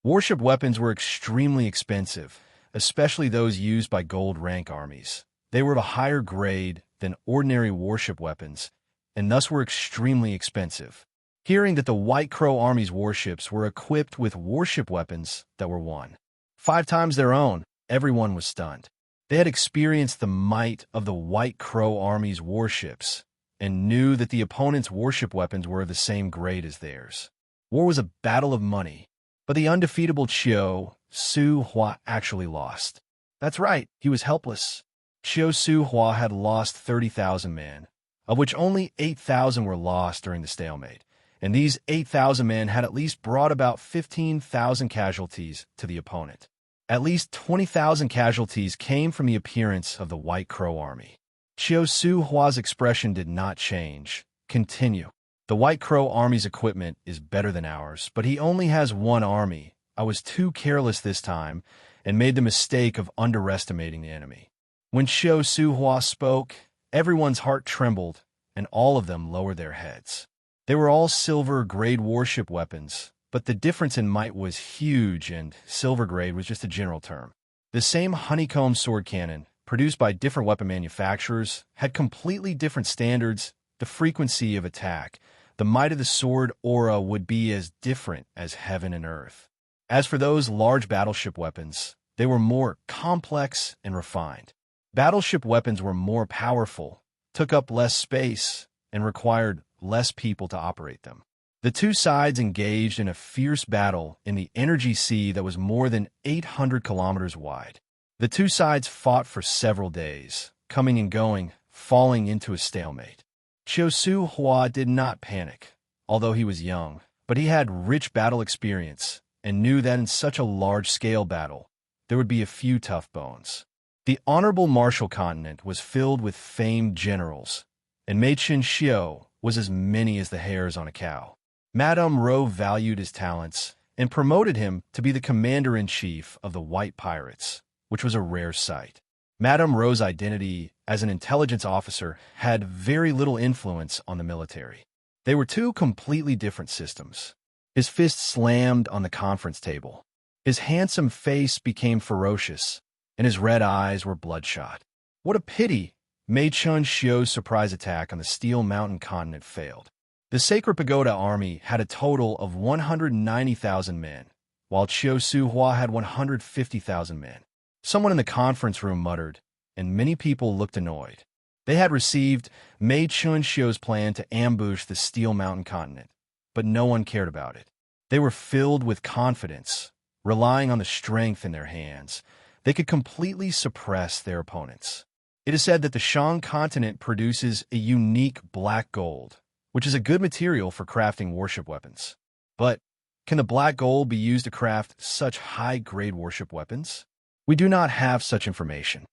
Speaker 1: Warship weapons were extremely expensive, especially those used by gold rank armies. They were of a higher grade than ordinary warship weapons, and thus were extremely expensive. Hearing that the White Crow Army's warships were equipped with warship weapons that were 5 times their own, everyone was stunned. They had experienced the might of the White Crow Army's warships and knew that the opponent's warship weapons were of the same grade as theirs. War was a battle of money, but the undefeatable Qiu Su Hua actually lost. That's right, he was helpless. Qiu Su Hua had lost 30,000 men, of which only 8,000 were lost during the stalemate, and these 8,000 men had at least brought about 15,000 casualties to the opponent. At least 20,000 casualties came from the appearance of the White Crow Army. Qiu Su Hua's expression did not change. Continue. The White Crow Army's equipment is better than ours, but he only has 1 army. I was too careless this time and made the mistake of underestimating the enemy. When Qiu Su Hua spoke, everyone's heart trembled, and all of them lowered their heads. They were all silver-grade warship weapons, but the difference in might was huge, and silver-grade was just a general term. The same honeycomb sword cannon, produced by different weapon manufacturers, had completely different standards, the frequency of attack. The might of the sword aura would be as different as heaven and earth. As for those large battleship weapons, they were more complex and refined. Battleship weapons were more powerful, took up less space, and required less people to operate them. The 2 sides engaged in a fierce battle in the energy sea that was more than 800 kilometers wide. The 2 sides fought for several days, coming and going, falling into a stalemate. Qiu Su Hua did not panic, although he was young, but he had rich battle experience and knew that in such a large-scale battle, there would be a few tough bones. The honorable martial continent was filled with famed generals, and Mei Chun-shio was as many as the hairs on a cow. Madame Ro valued his talents and promoted him to be the commander-in-chief of the White Pirates, which was a rare sight. Madame Ro's identity as an intelligence officer had very little influence on the military. They were 2 completely different systems. His fist slammed on the conference table. His handsome face became ferocious, and his red eyes were bloodshot. What a pity! Mei Chun-shio's surprise attack on the Steel Mountain continent failed. The Sacred Pagoda Army had a total of 190,000 men, while Qiu Su Hua had 150,000 men. Someone in the conference room muttered, and many people looked annoyed. They had received Mei Chun-shio's plan to ambush the Steel Mountain continent, but no one cared about it. They were filled with confidence, relying on the strength in their hands. They could completely suppress their opponents. It is said that the Shang continent produces a unique black gold, which is a good material for crafting warship weapons. But can the black gold be used to craft such high-grade warship weapons? We do not have such information.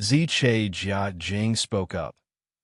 Speaker 1: Ziche Jia Jing spoke up.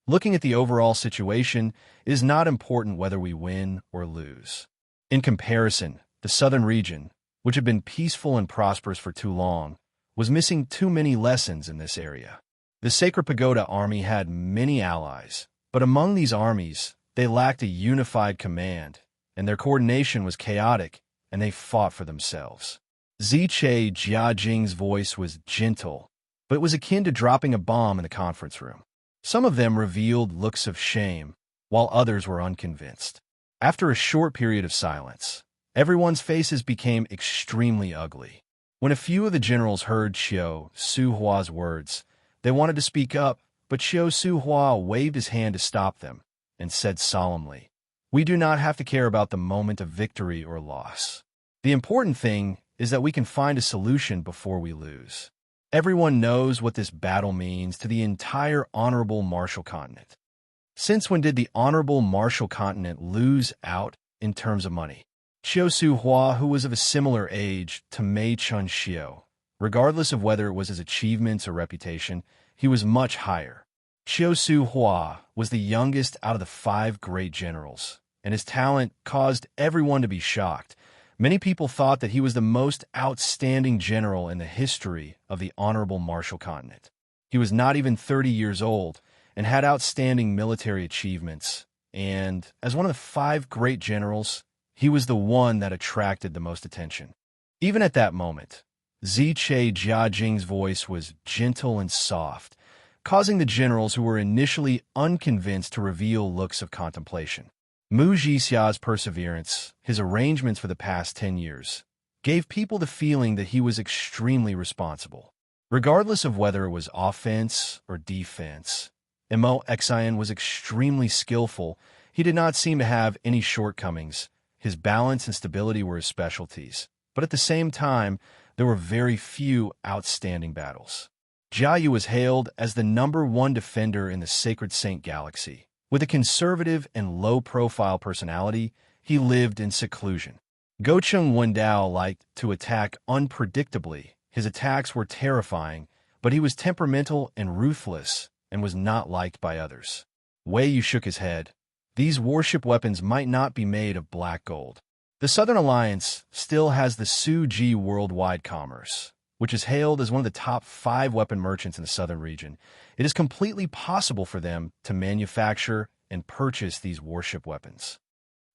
Speaker 1: Looking at the overall situation, it is not important whether we win or lose. In comparison, the southern region, which had been peaceful and prosperous for too long, was missing too many lessons in this area. The Sacred Pagoda Army had many allies, but among these armies, they lacked a unified command, and their coordination was chaotic, and they fought for themselves. Ziche Jiajing's voice was gentle, but it was akin to dropping a bomb in the conference room. Some of them revealed looks of shame, while others were unconvinced. After a short period of silence, everyone's faces became extremely ugly. When a few of the generals heard Xiao Suhua's words, they wanted to speak up, but Xiao Suhua waved his hand to stop them and said solemnly, "We do not have to care about the moment of victory or loss. The important thing is that we can find a solution before we lose." Everyone knows what this battle means to the entire honorable Marshall continent. Since when did the honorable Marshall continent lose out in terms of money? Xiao Suhua, who was of a similar age to Mei Chun Xiao, regardless of whether it was his achievements or reputation, he was much higher. Xiao Suhua was the youngest out of the 5 great generals, and his talent caused everyone to be shocked. Many people thought that he was the most outstanding general in the history of the honorable Marshall continent. He was not even 30 years old and had outstanding military achievements, and as one of the 5 great generals, he was the one that attracted the most attention. Even at that moment, Ziche Jiajing's voice was gentle and soft, causing the generals who were initially unconvinced to reveal looks of contemplation. Mu Jixia's perseverance, his arrangements for the past 10 years, gave people the feeling that he was extremely responsible. Regardless of whether it was offense or defense, Mo Xian was extremely skillful. He did not seem to have any shortcomings. His balance and stability were his specialties, but at the same time, there were very few outstanding battles. Jia Yu was hailed as the #1 defender in the Sacred Saint Galaxy. With a conservative and low-profile personality, he lived in seclusion. Gocheng Wendao liked to attack unpredictably. His attacks were terrifying, but he was temperamental and ruthless and was not liked by others. Wei Yu shook his head. These warship weapons might not be made of black gold. The Southern Alliance still has the Suji Worldwide Commerce, which is hailed as one of the top 5 weapon merchants in the southern region. It is completely possible for them to manufacture and purchase these warship weapons.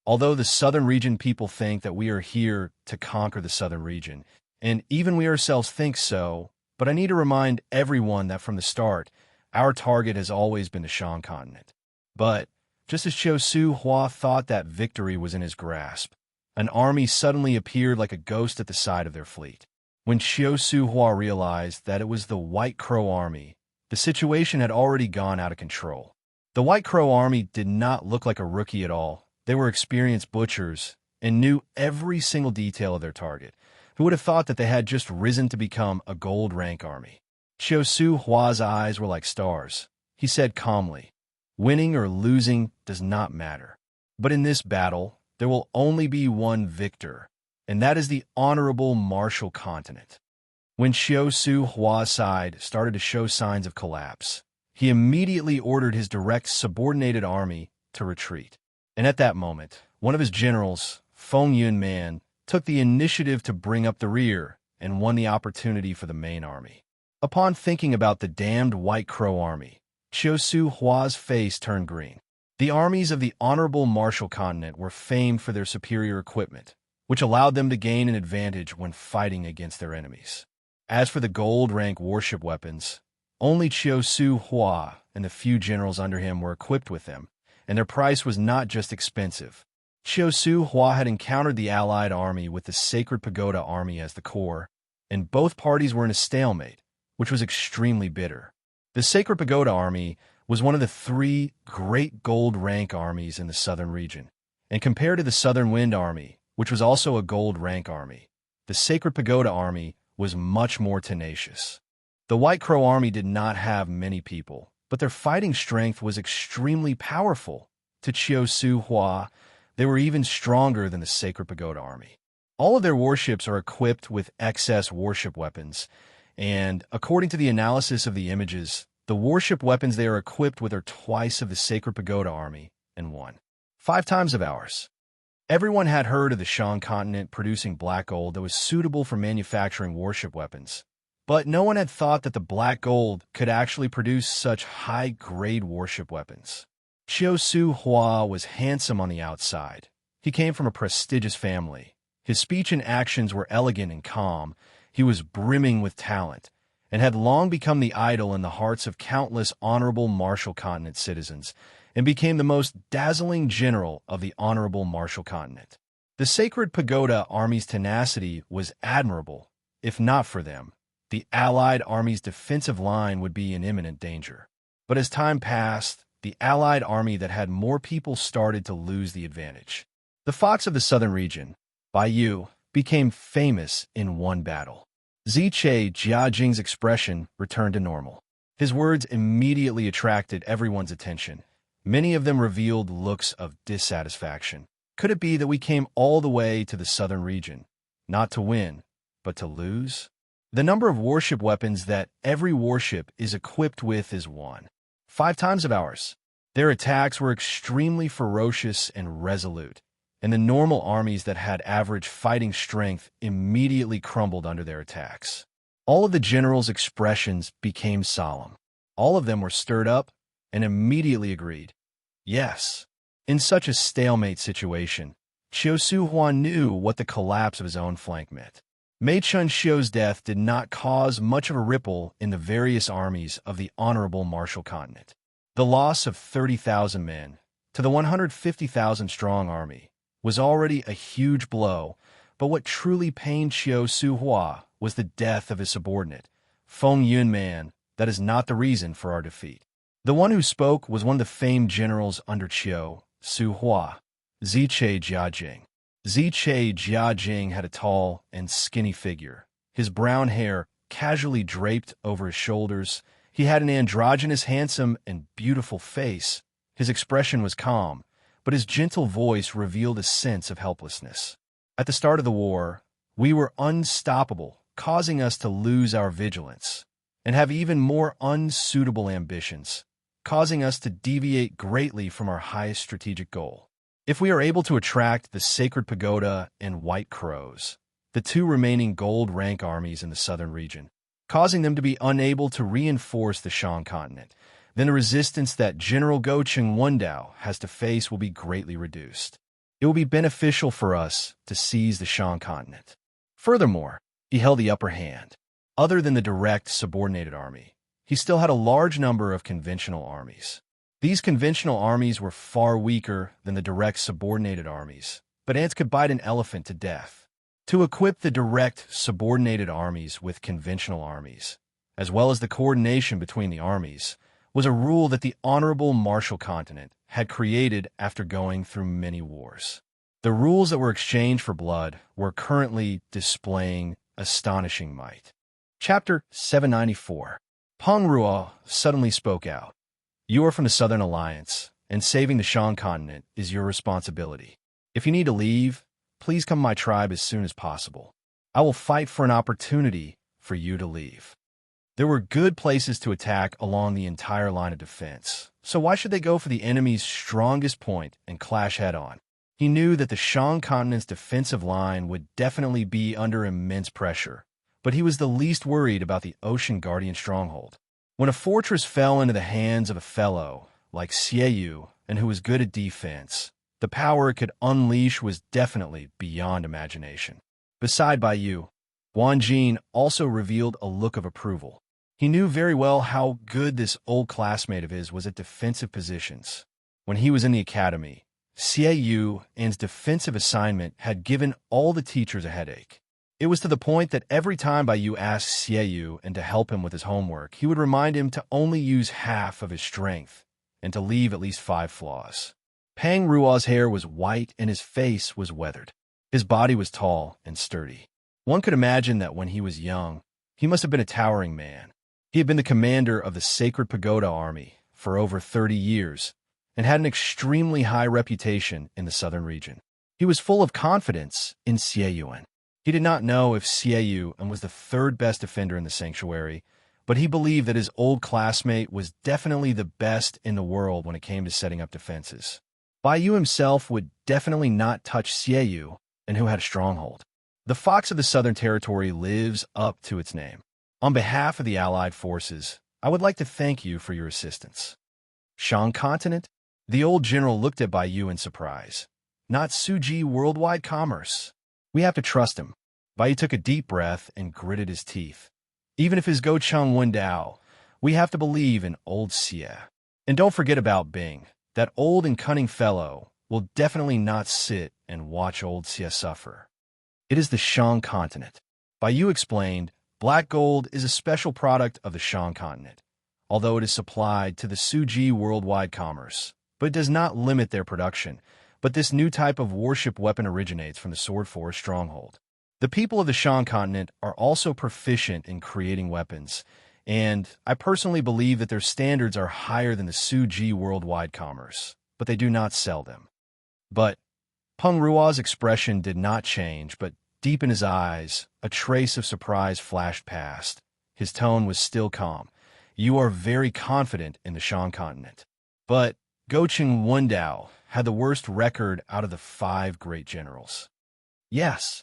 Speaker 1: Although the southern region people think that we are here to conquer the southern region, and even we ourselves think so, but I need to remind everyone that from the start, our target has always been the Shan continent. But just as Xiao Suhua thought that victory was in his grasp, an army suddenly appeared like a ghost at the side of their fleet. When Xiao Suhua realized that it was the White Crow Army, the situation had already gone out of control. The White Crow Army did not look like a rookie at all. They were experienced butchers and knew every single detail of their target. Who would have thought that they had just risen to become a gold rank army? Xiao Suhua's eyes were like stars. He said calmly, "Winning or losing does not matter. But in this battle, there will only be one victor, and that is the honorable Marshall continent." When Xiao Suhua's side started to show signs of collapse, he immediately ordered his direct subordinated army to retreat. And at that moment, one of his generals, Feng Yunman, took the initiative to bring up the rear and won the opportunity for the main army. Upon thinking about the damned White Crow Army, Xiao Suhua's face turned green. The armies of the honorable Marshall continent were famed for their superior equipment, which allowed them to gain an advantage when fighting against their enemies. As for the gold rank warship weapons, only Xiao Suhua and the few generals under him were equipped with them, and their price was not just expensive. Xiao Suhua had encountered the allied army with the Sacred Pagoda Army as the core, and both parties were in a stalemate, which was extremely bitter. The Sacred Pagoda Army was one of the 3 great gold rank armies in the southern region, and compared to the Southern Wind Army, which was also a gold rank army, the Sacred Pagoda Army was much more tenacious. The White Crow Army did not have many people, but their fighting strength was extremely powerful. To Xiao Suhua, they were even stronger than the Sacred Pagoda Army. All of their warships are equipped with excess warship weapons, and according to the analysis of the images, the warship weapons they are equipped with are twice of the Sacred Pagoda Army and 1.5 times of ours. Everyone had heard of the Shan continent producing black gold that was suitable for manufacturing warship weapons, but no one had thought that the black gold could actually produce such high-grade warship weapons. Xiao Suhua was handsome on the outside. He came from a prestigious family, His speech and actions were elegant and calm. He was brimming with talent, and had long become the idol in the hearts of countless honorable Marshall Continent citizens, and became the most dazzling general of the honorable Marshall Continent. The Sacred Pagoda Army's tenacity was admirable. If not for them, the Allied Army's defensive line would be in imminent danger. But as time passed, the Allied Army that had more people started to lose the advantage. The Fox of the Southern Region, Baiyu, became famous in one battle. Ziche Jiajing's expression returned to normal. His words immediately attracted everyone's attention. Many of them revealed looks of dissatisfaction. Could it be that we came all the way to the Southern Region, not to win, but to lose? The number of warship weapons that every warship is equipped with is 5 times of ours. Their attacks were extremely ferocious and resolute, and the normal armies that had average fighting strength immediately crumbled under their attacks. All of the generals' expressions became solemn. All of them were stirred up and immediately agreed. Yes. In such a stalemate situation, Qiu Suhuan knew what the collapse of his own flank meant. Mei Chun Xiu's death did not cause much of a ripple in the various armies of the honorable Marshall Continent. The loss of 30,000 men to the 150,000-strong army was already a huge blow, but what truly pained Qiu Suhua was the death of his subordinate, Feng Yunman. That is not the reason for our defeat. The one who spoke was one of the famed generals under Qiu Suhua, Ziche Jiajing. Ziche Jiajing had a tall and skinny figure. His brown hair casually draped over his shoulders. He had an androgynous, handsome, and beautiful face. His expression was calm, but his gentle voice revealed a sense of helplessness. At the start of the war, we were unstoppable, causing us to lose our vigilance, and have even more unsuitable ambitions, causing us to deviate greatly from our highest strategic goal. If we are able to attract the Sacred Pagoda and White Crows, the 2 remaining gold rank armies in the southern region, causing them to be unable to reinforce the Shan continent, then the resistance that General Go Cheng Wendao has to face will be greatly reduced. It will be beneficial for us to seize the Shan continent. Furthermore, he held the upper hand. Other than the direct subordinated army, he still had a large number of conventional armies. These conventional armies were far weaker than the direct subordinated armies, but ants could bite an elephant to death. To equip the direct subordinated armies with conventional armies, as well as the coordination between the armies, was a rule that the honorable Marshall Continent had created after going through many wars. The rules that were exchanged for blood were currently displaying astonishing might. Chapter 794. Peng Ruo suddenly spoke out. You are from the Southern Alliance, and saving the Shan continent is your responsibility. If you need to leave, please come to my tribe as soon as possible. I will fight for an opportunity for you to leave. There were good places to attack along the entire line of defense, so why should they go for the enemy's strongest point and clash head-on? He knew that the Shan continent's defensive line would definitely be under immense pressure, but he was the least worried about the Ocean Guardian stronghold. When a fortress fell into the hands of a fellow like Xieyu and who was good at defense, the power it could unleash was definitely beyond imagination. Beside Baiyu, Wang Jin also revealed a look of approval. He knew very well how good this old classmate of his was at defensive positions. When he was in the academy, Xieyu and's defensive assignment had given all the teachers a headache. It was to the point that every time Baiyu asked Xieyu and to help him with his homework, he would remind him to only use half of his strength and to leave at least 5 flaws. Peng Ruo's hair was white and his face was weathered. His body was tall and sturdy. One could imagine that when he was young, he must have been a towering man. He had been the commander of the Sacred Pagoda Army for over 30 years and had an extremely high reputation in the southern region. He was full of confidence in Xieyu. He did not know if Xieyu was the 3rd best defender in the sanctuary, but he believed that his old classmate was definitely the best in the world when it came to setting up defenses. Baiyu himself would definitely not touch Xieyu, and who had a stronghold. The Fox of the Southern Territory lives up to its name. On behalf of the Allied forces, I would like to thank you for your assistance. Shan Continent? The old general looked at Baiyu in surprise. Not Suji Worldwide Commerce. We have to trust him. Bai Yu took a deep breath and gritted his teeth. Even if his Go Chung Wen Dao, we have to believe in old Xie. And don't forget about Bing. That old and cunning fellow will definitely not sit and watch old Xie suffer. It is the Shang continent. Bai Yu explained, black gold is a special product of the Shang continent, although it is supplied to the Suji worldwide commerce, but it does not limit their production. But this new type of warship weapon originates from the Sword Forest stronghold. The people of the Shang continent are also proficient in creating weapons, and I personally believe that their standards are higher than the Suji worldwide commerce, but they do not sell them. But Peng Ruo's expression did not change, but deep in his eyes, a trace of surprise flashed past. His tone was still calm. You are very confident in the Shang continent. But Gocheng Wendao had the worst record out of the 5 great generals. Yes,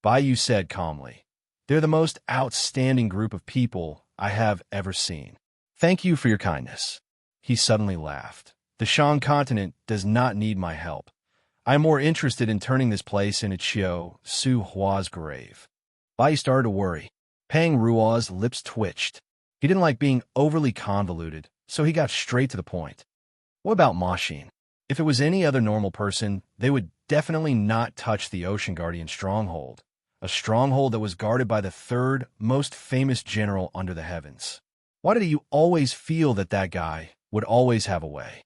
Speaker 1: Bai Yu said calmly. They're the most outstanding group of people I have ever seen. Thank you for your kindness. He suddenly laughed. The Shang continent does not need my help. I am more interested in turning this place into Qiu Su Hua's grave. Bai Yu started to worry. Peng Ruo's lips twitched. He didn't like being overly convoluted, so he got straight to the point. What about Ma Xin? If it was any other normal person, they would definitely not touch the Ocean Guardian stronghold, a stronghold that was guarded by the 3rd most famous general under the heavens. Why did you always feel that that guy would always have a way?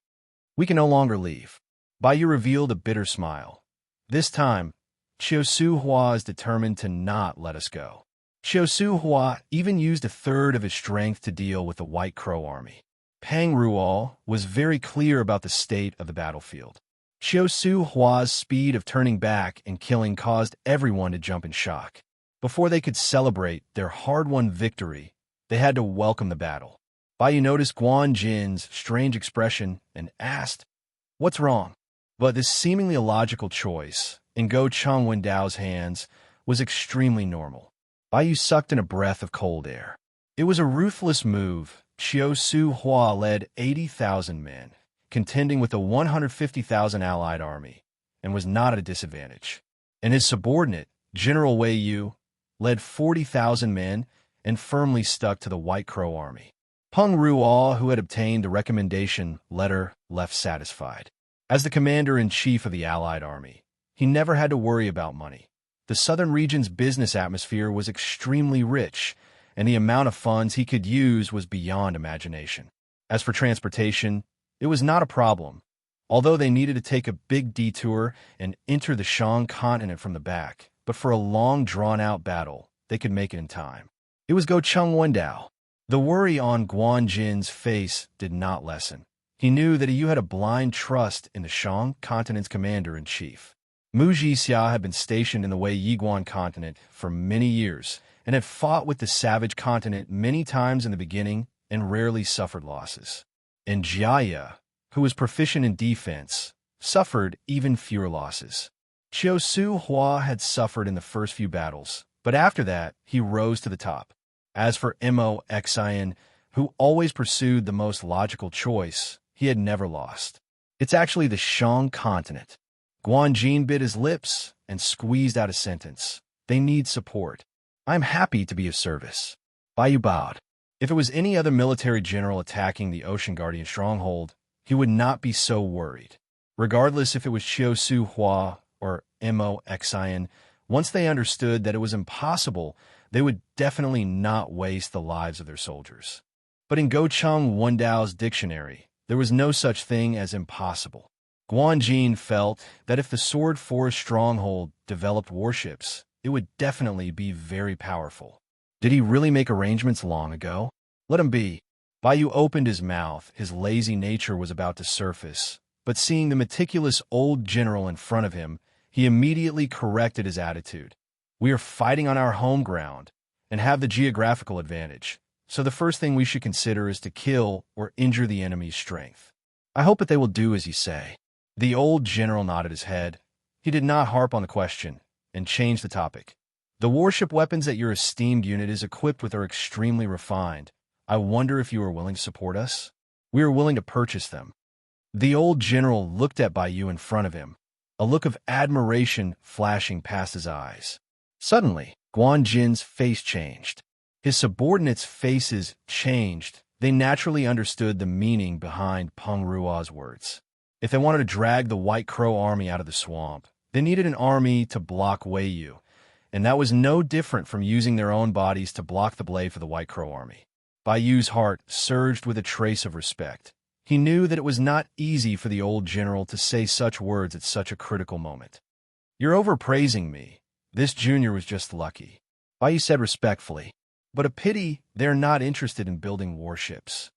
Speaker 1: We can no longer leave. Bai Yu revealed a bitter smile. This time, Qiu Su Hua is determined to not let us go. Qiu Su Hua even used 1/3 of his strength to deal with the White Crow army. Peng Ruo was very clear about the state of the battlefield. Qiu Su Hua's speed of turning back and killing caused everyone to jump in shock. Before they could celebrate their hard-won victory, they had to welcome the battle. Bai Yu noticed Guan Jin's strange expression and asked, "What's wrong?" But this seemingly illogical choice, in Go Chung Wendao's hands, was extremely normal. Bai Yu sucked in a breath of cold air. It was a ruthless move. Qiu Su Hua led 80,000 men, contending with a 150,000 allied army, and was not at a disadvantage. And his subordinate, General Wei Yu, led 40,000 men and firmly stuck to the White Crow army. Peng Ruo, who had obtained the recommendation letter, left satisfied. As the commander-in-chief of the allied army, he never had to worry about money. The southern region's business atmosphere was extremely rich, and the amount of funds he could use was beyond imagination. As for transportation, it was not a problem, although they needed to take a big detour and enter the Shang continent from the back, but for a long drawn-out battle, they could make it in time. It was Gocheng Wendao. The worry on Guan Jin's face did not lessen. He knew that Yu had a blind trust in the Shang continent's commander-in-chief. Mu Jixia had been stationed in the Wei Yiguan continent for many years, and had fought with the savage continent many times in the beginning and rarely suffered losses. And Jiaya, who was proficient in defense, suffered even fewer losses. Qiu Su Hua had suffered in the first few battles, but after that, he rose to the top. As for Mo Xian, who always pursued the most logical choice, he had never lost. It's actually the Shang continent. Guan Jin bit his lips and squeezed out a sentence. They need support. I'm happy to be of service. Bai Yu bowed. If it was any other military general attacking the Ocean Guardian stronghold, he would not be so worried. Regardless if it was Qiu Su Hua or Mo Xian, once they understood that it was impossible, they would definitely not waste the lives of their soldiers. But in Gocheng Wendao's dictionary, there was no such thing as impossible. Guan Jin felt that if the Sword Forest stronghold developed warships, it would definitely be very powerful. Did he really make arrangements long ago? Let him be. Bai Yu opened his mouth. His lazy nature was about to surface, but seeing the meticulous old general in front of him, he immediately corrected his attitude. We are fighting on our home ground and have the geographical advantage, so the first thing we should consider is to kill or injure the enemy's strength. I hope that they will do as you say. The old general nodded his head. He did not harp on the question and changed the topic. The warship weapons that your esteemed unit is equipped with are extremely refined. I wonder if you are willing to support us? We are willing to purchase them. The old general looked at Bai Yu in front of him. a look of admiration flashing past his eyes. Suddenly, Guan Jin's face changed. His subordinates' faces changed. They naturally understood the meaning behind Peng Ruo's words. If they wanted to drag the White Crow army out of the swamp, they needed an army to block Wei Yu, and that was no different from using their own bodies to block the blade for the White Crow army. Bai Yu's heart surged with a trace of respect. He knew that it was not easy for the old general to say such words at such a critical moment. "You're overpraising me. This junior was just lucky," Bai Yu said respectfully. "But a pity they're not interested in building warships."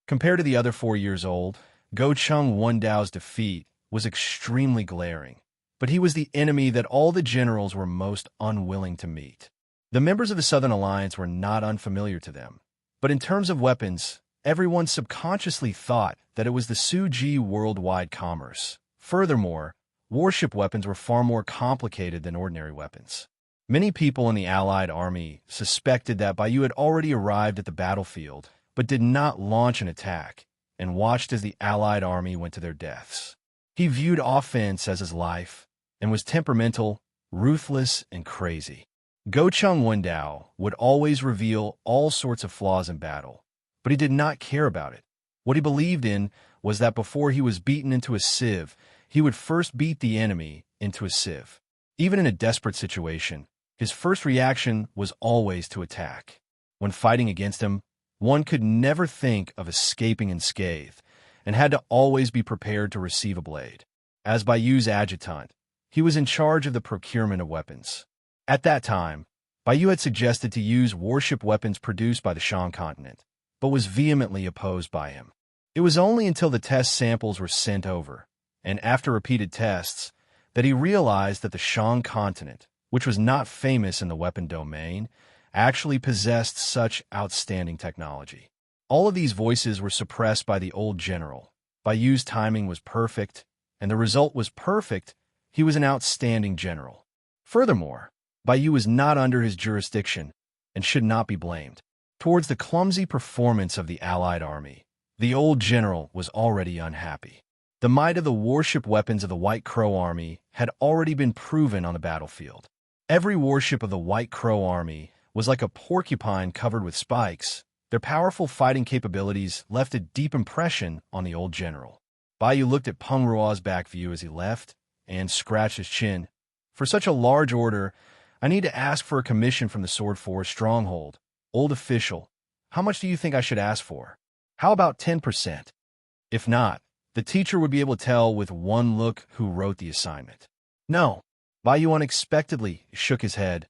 Speaker 1: Compared to the other 4 years old, Go Chung Wendao's defeat was extremely glaring, but he was the enemy that all the generals were most unwilling to meet. The members of the Southern Alliance were not unfamiliar to them, but in terms of weapons, everyone subconsciously thought that it was the Suji worldwide commerce. Furthermore, warship weapons were far more complicated than ordinary weapons. Many people in the Allied army suspected that Bai Yu had already arrived at the battlefield, but did not launch an attack, and watched as the Allied army went to their deaths. He viewed offense as his life, and was temperamental, ruthless, and crazy. Go Chung Wendao would always reveal all sorts of flaws in battle, but he did not care about it. What he believed in was that before he was beaten into a sieve, he would first beat the enemy into a sieve. Even in a desperate situation, his first reaction was always to attack. When fighting against him, one could never think of escaping unscathed, and had to always be prepared to receive a blade. As Bai Yu's adjutant, he was in charge of the procurement of weapons. At that time, Bai Yu had suggested to use warship weapons produced by the Shang continent, but was vehemently opposed by him. It was only until the test samples were sent over, and after repeated tests, that he realized that the Shang continent, which was not famous in the weapon domain, actually possessed such outstanding technology. All of these voices were suppressed by the old general. Bai Yu's timing was perfect, and the result was perfect. He was an outstanding general. Furthermore, Bai Yu was not under his jurisdiction and should not be blamed. Towards the clumsy performance of the Allied army, the old general was already unhappy. The might of the warship weapons of the White Crow army had already been proven on the battlefield. Every warship of the White Crow army was like a porcupine covered with spikes. Their powerful fighting capabilities left a deep impression on the old general. Bai Yu looked at Peng Ruo's back view as he left and scratched his chin. "For such a large order, I need to ask for a commission from the Sword Forest Stronghold. Old official, how much do you think I should ask for? How about 10%? If not, the teacher would be able to tell with one look who wrote the assignment." "No." Bai Yu unexpectedly shook his head.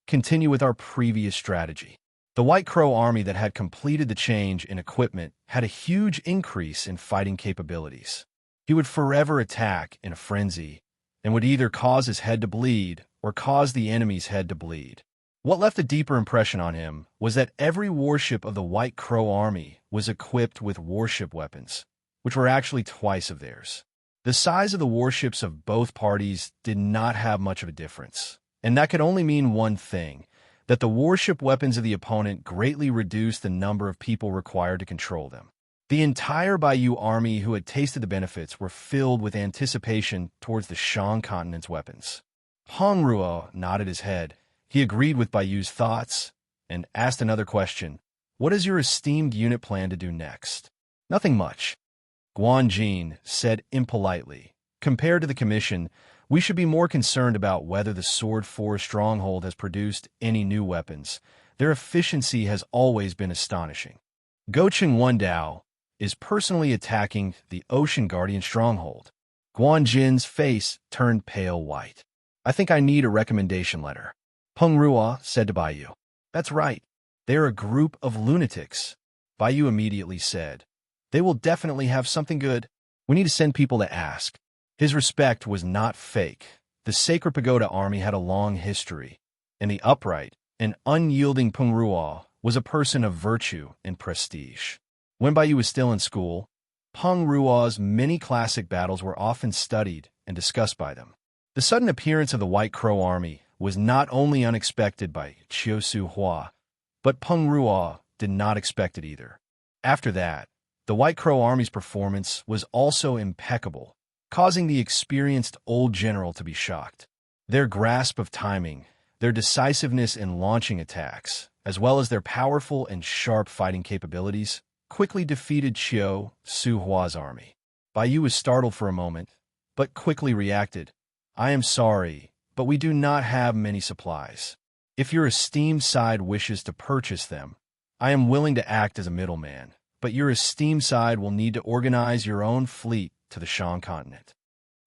Speaker 1: "Continue with our previous strategy." The White Crow army that had completed the change in equipment had a huge increase in fighting capabilities. He would forever attack in a frenzy, and would either cause his head to bleed or cause the enemy's head to bleed. What left a deeper impression on him was that every warship of the White Crow army was equipped with warship weapons, which were actually twice of theirs. The size of the warships of both parties did not have much of a difference, and that could only mean one thing, that the warship weapons of the opponent greatly reduced the number of people required to control them. The entire Bai Yu army who had tasted the benefits were filled with anticipation towards the Shang continent's weapons. Peng Ruo nodded his head. He agreed with Bai Yu's thoughts and asked another question. "What does your esteemed unit plan to do next?" "Nothing much," Guan Jin said impolitely. "Compared to the commission, we should be more concerned about whether the Sword Forest Stronghold has produced any new weapons. Their efficiency has always been astonishing. Go Chung Wendao is personally attacking the Ocean Guardian Stronghold." Guan Jin's face turned pale white. "I think I need a recommendation letter," Peng Ruo said to Bai Yu. "That's right. They're a group of lunatics," Bai Yu immediately said. "They will definitely have something good. We need to send people to ask." His respect was not fake. The Sacred Pagoda army had a long history, and the upright and unyielding Peng Ruo was a person of virtue and prestige. When Bai Yu was still in school, Peng Ruo's many classic battles were often studied and discussed by them. The sudden appearance of the White Crow army was not only unexpected by Chiusu Hua, but Peng Ruo did not expect it either. After that, the White Crow army's performance was also impeccable. causing the experienced old general to be shocked. Their grasp of timing, their decisiveness in launching attacks, as well as their powerful and sharp fighting capabilities, quickly defeated Qiu Suhua's army. Bai Yu was startled for a moment, but quickly reacted, "I am sorry, but we do not have many supplies. If your esteemed side wishes to purchase them, I am willing to act as a middleman, but your esteemed side will need to organize your own fleet to the Shan continent."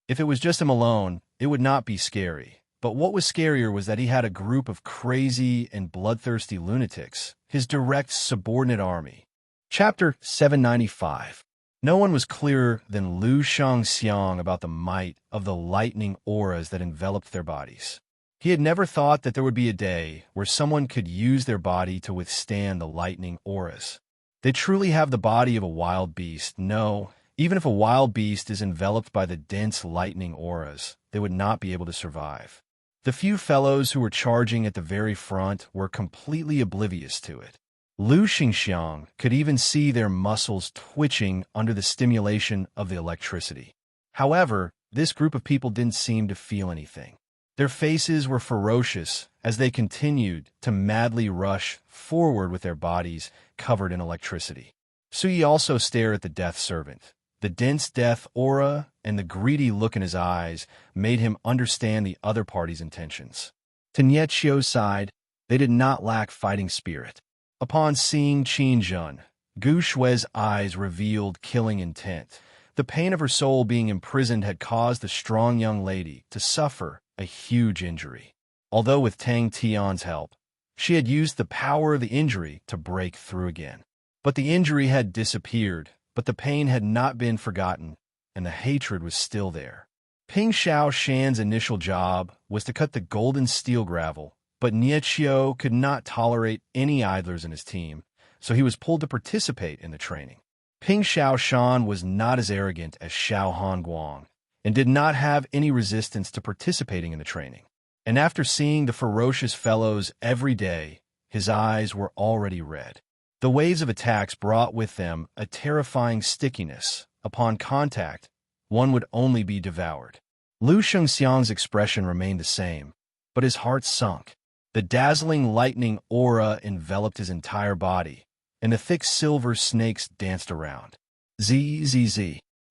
Speaker 1: If it was just him alone, it would not be scary. But what was scarier was that he had a group of crazy and bloodthirsty lunatics, his direct subordinate army. Chapter 795. No one was clearer than Lu Shangxiang about the might of the lightning auras that enveloped their bodies. He had never thought that there would be a day where someone could use their body to withstand the lightning auras. They truly have the body of a wild beast. No, even if a wild beast is enveloped by the dense lightning auras, they would not be able to survive. The few fellows who were charging at the very front were completely oblivious to it. Lu Xingxiang could even see their muscles twitching under the stimulation of the electricity. However, this group of people didn't seem to feel anything. Their faces were ferocious as they continued to madly rush forward with their bodies covered in electricity. Sui also stared at the death servant. The dense death aura and the greedy look in his eyes made him understand the other party's intentions. To Nie Qiu's side, they did not lack fighting spirit. Upon seeing Qin Jun, Gu Shui's eyes revealed killing intent. The pain of her soul being imprisoned had caused the strong young lady to suffer a huge injury. Although with Tang Tian's help, she had used the power of the injury to break through again. But the injury had disappeared, but the pain had not been forgotten, and the hatred was still there. Ping Xiao Shan's initial job was to cut the golden steel gravel, but Nie Qiu could not tolerate any idlers in his team, so he was pulled to participate in the training. Ping Xiao Shan was not as arrogant as Xiao Hanguang, and did not have any resistance to participating in the training. And after seeing the ferocious fellows every day, his eyes were already red. The waves of attacks brought with them a terrifying stickiness. Upon contact, one would only be devoured. Lu Shengxiang's expression remained the same, but his heart sunk. The dazzling lightning aura enveloped his entire body, and the thick silver snakes danced around. Zzz.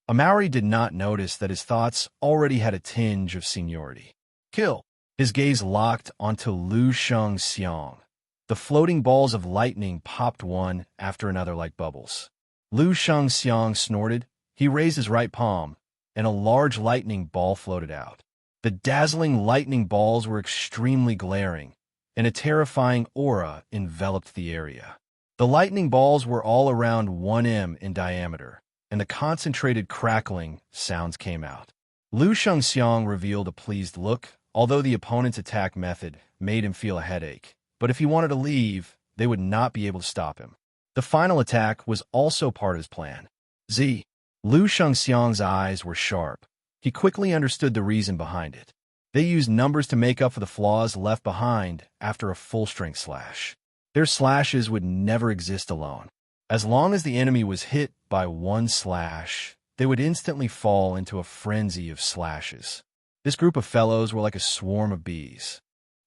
Speaker 1: Amaury did not notice that his thoughts already had a tinge of seniority. Kill. His gaze locked onto Lu Shengxiang. The floating balls of lightning popped one after another like bubbles. Lu Shengxiang snorted. He raised his right palm, and a large lightning ball floated out. The dazzling lightning balls were extremely glaring, and a terrifying aura enveloped the area. The lightning balls were all around 1 m in diameter, and the concentrated crackling sounds came out. Lu Shengxiang revealed a pleased look, although the opponent's attack method made him feel a headache. But if he wanted to leave, they would not be able to stop him. The final attack was also part of his plan. Lu Shengxiang's eyes were sharp. He quickly understood the reason behind it. They used numbers to make up for the flaws left behind after a full-strength slash. Their slashes would never exist alone. As long as the enemy was hit by one slash, they would instantly fall into a frenzy of slashes. This group of fellows were like a swarm of bees.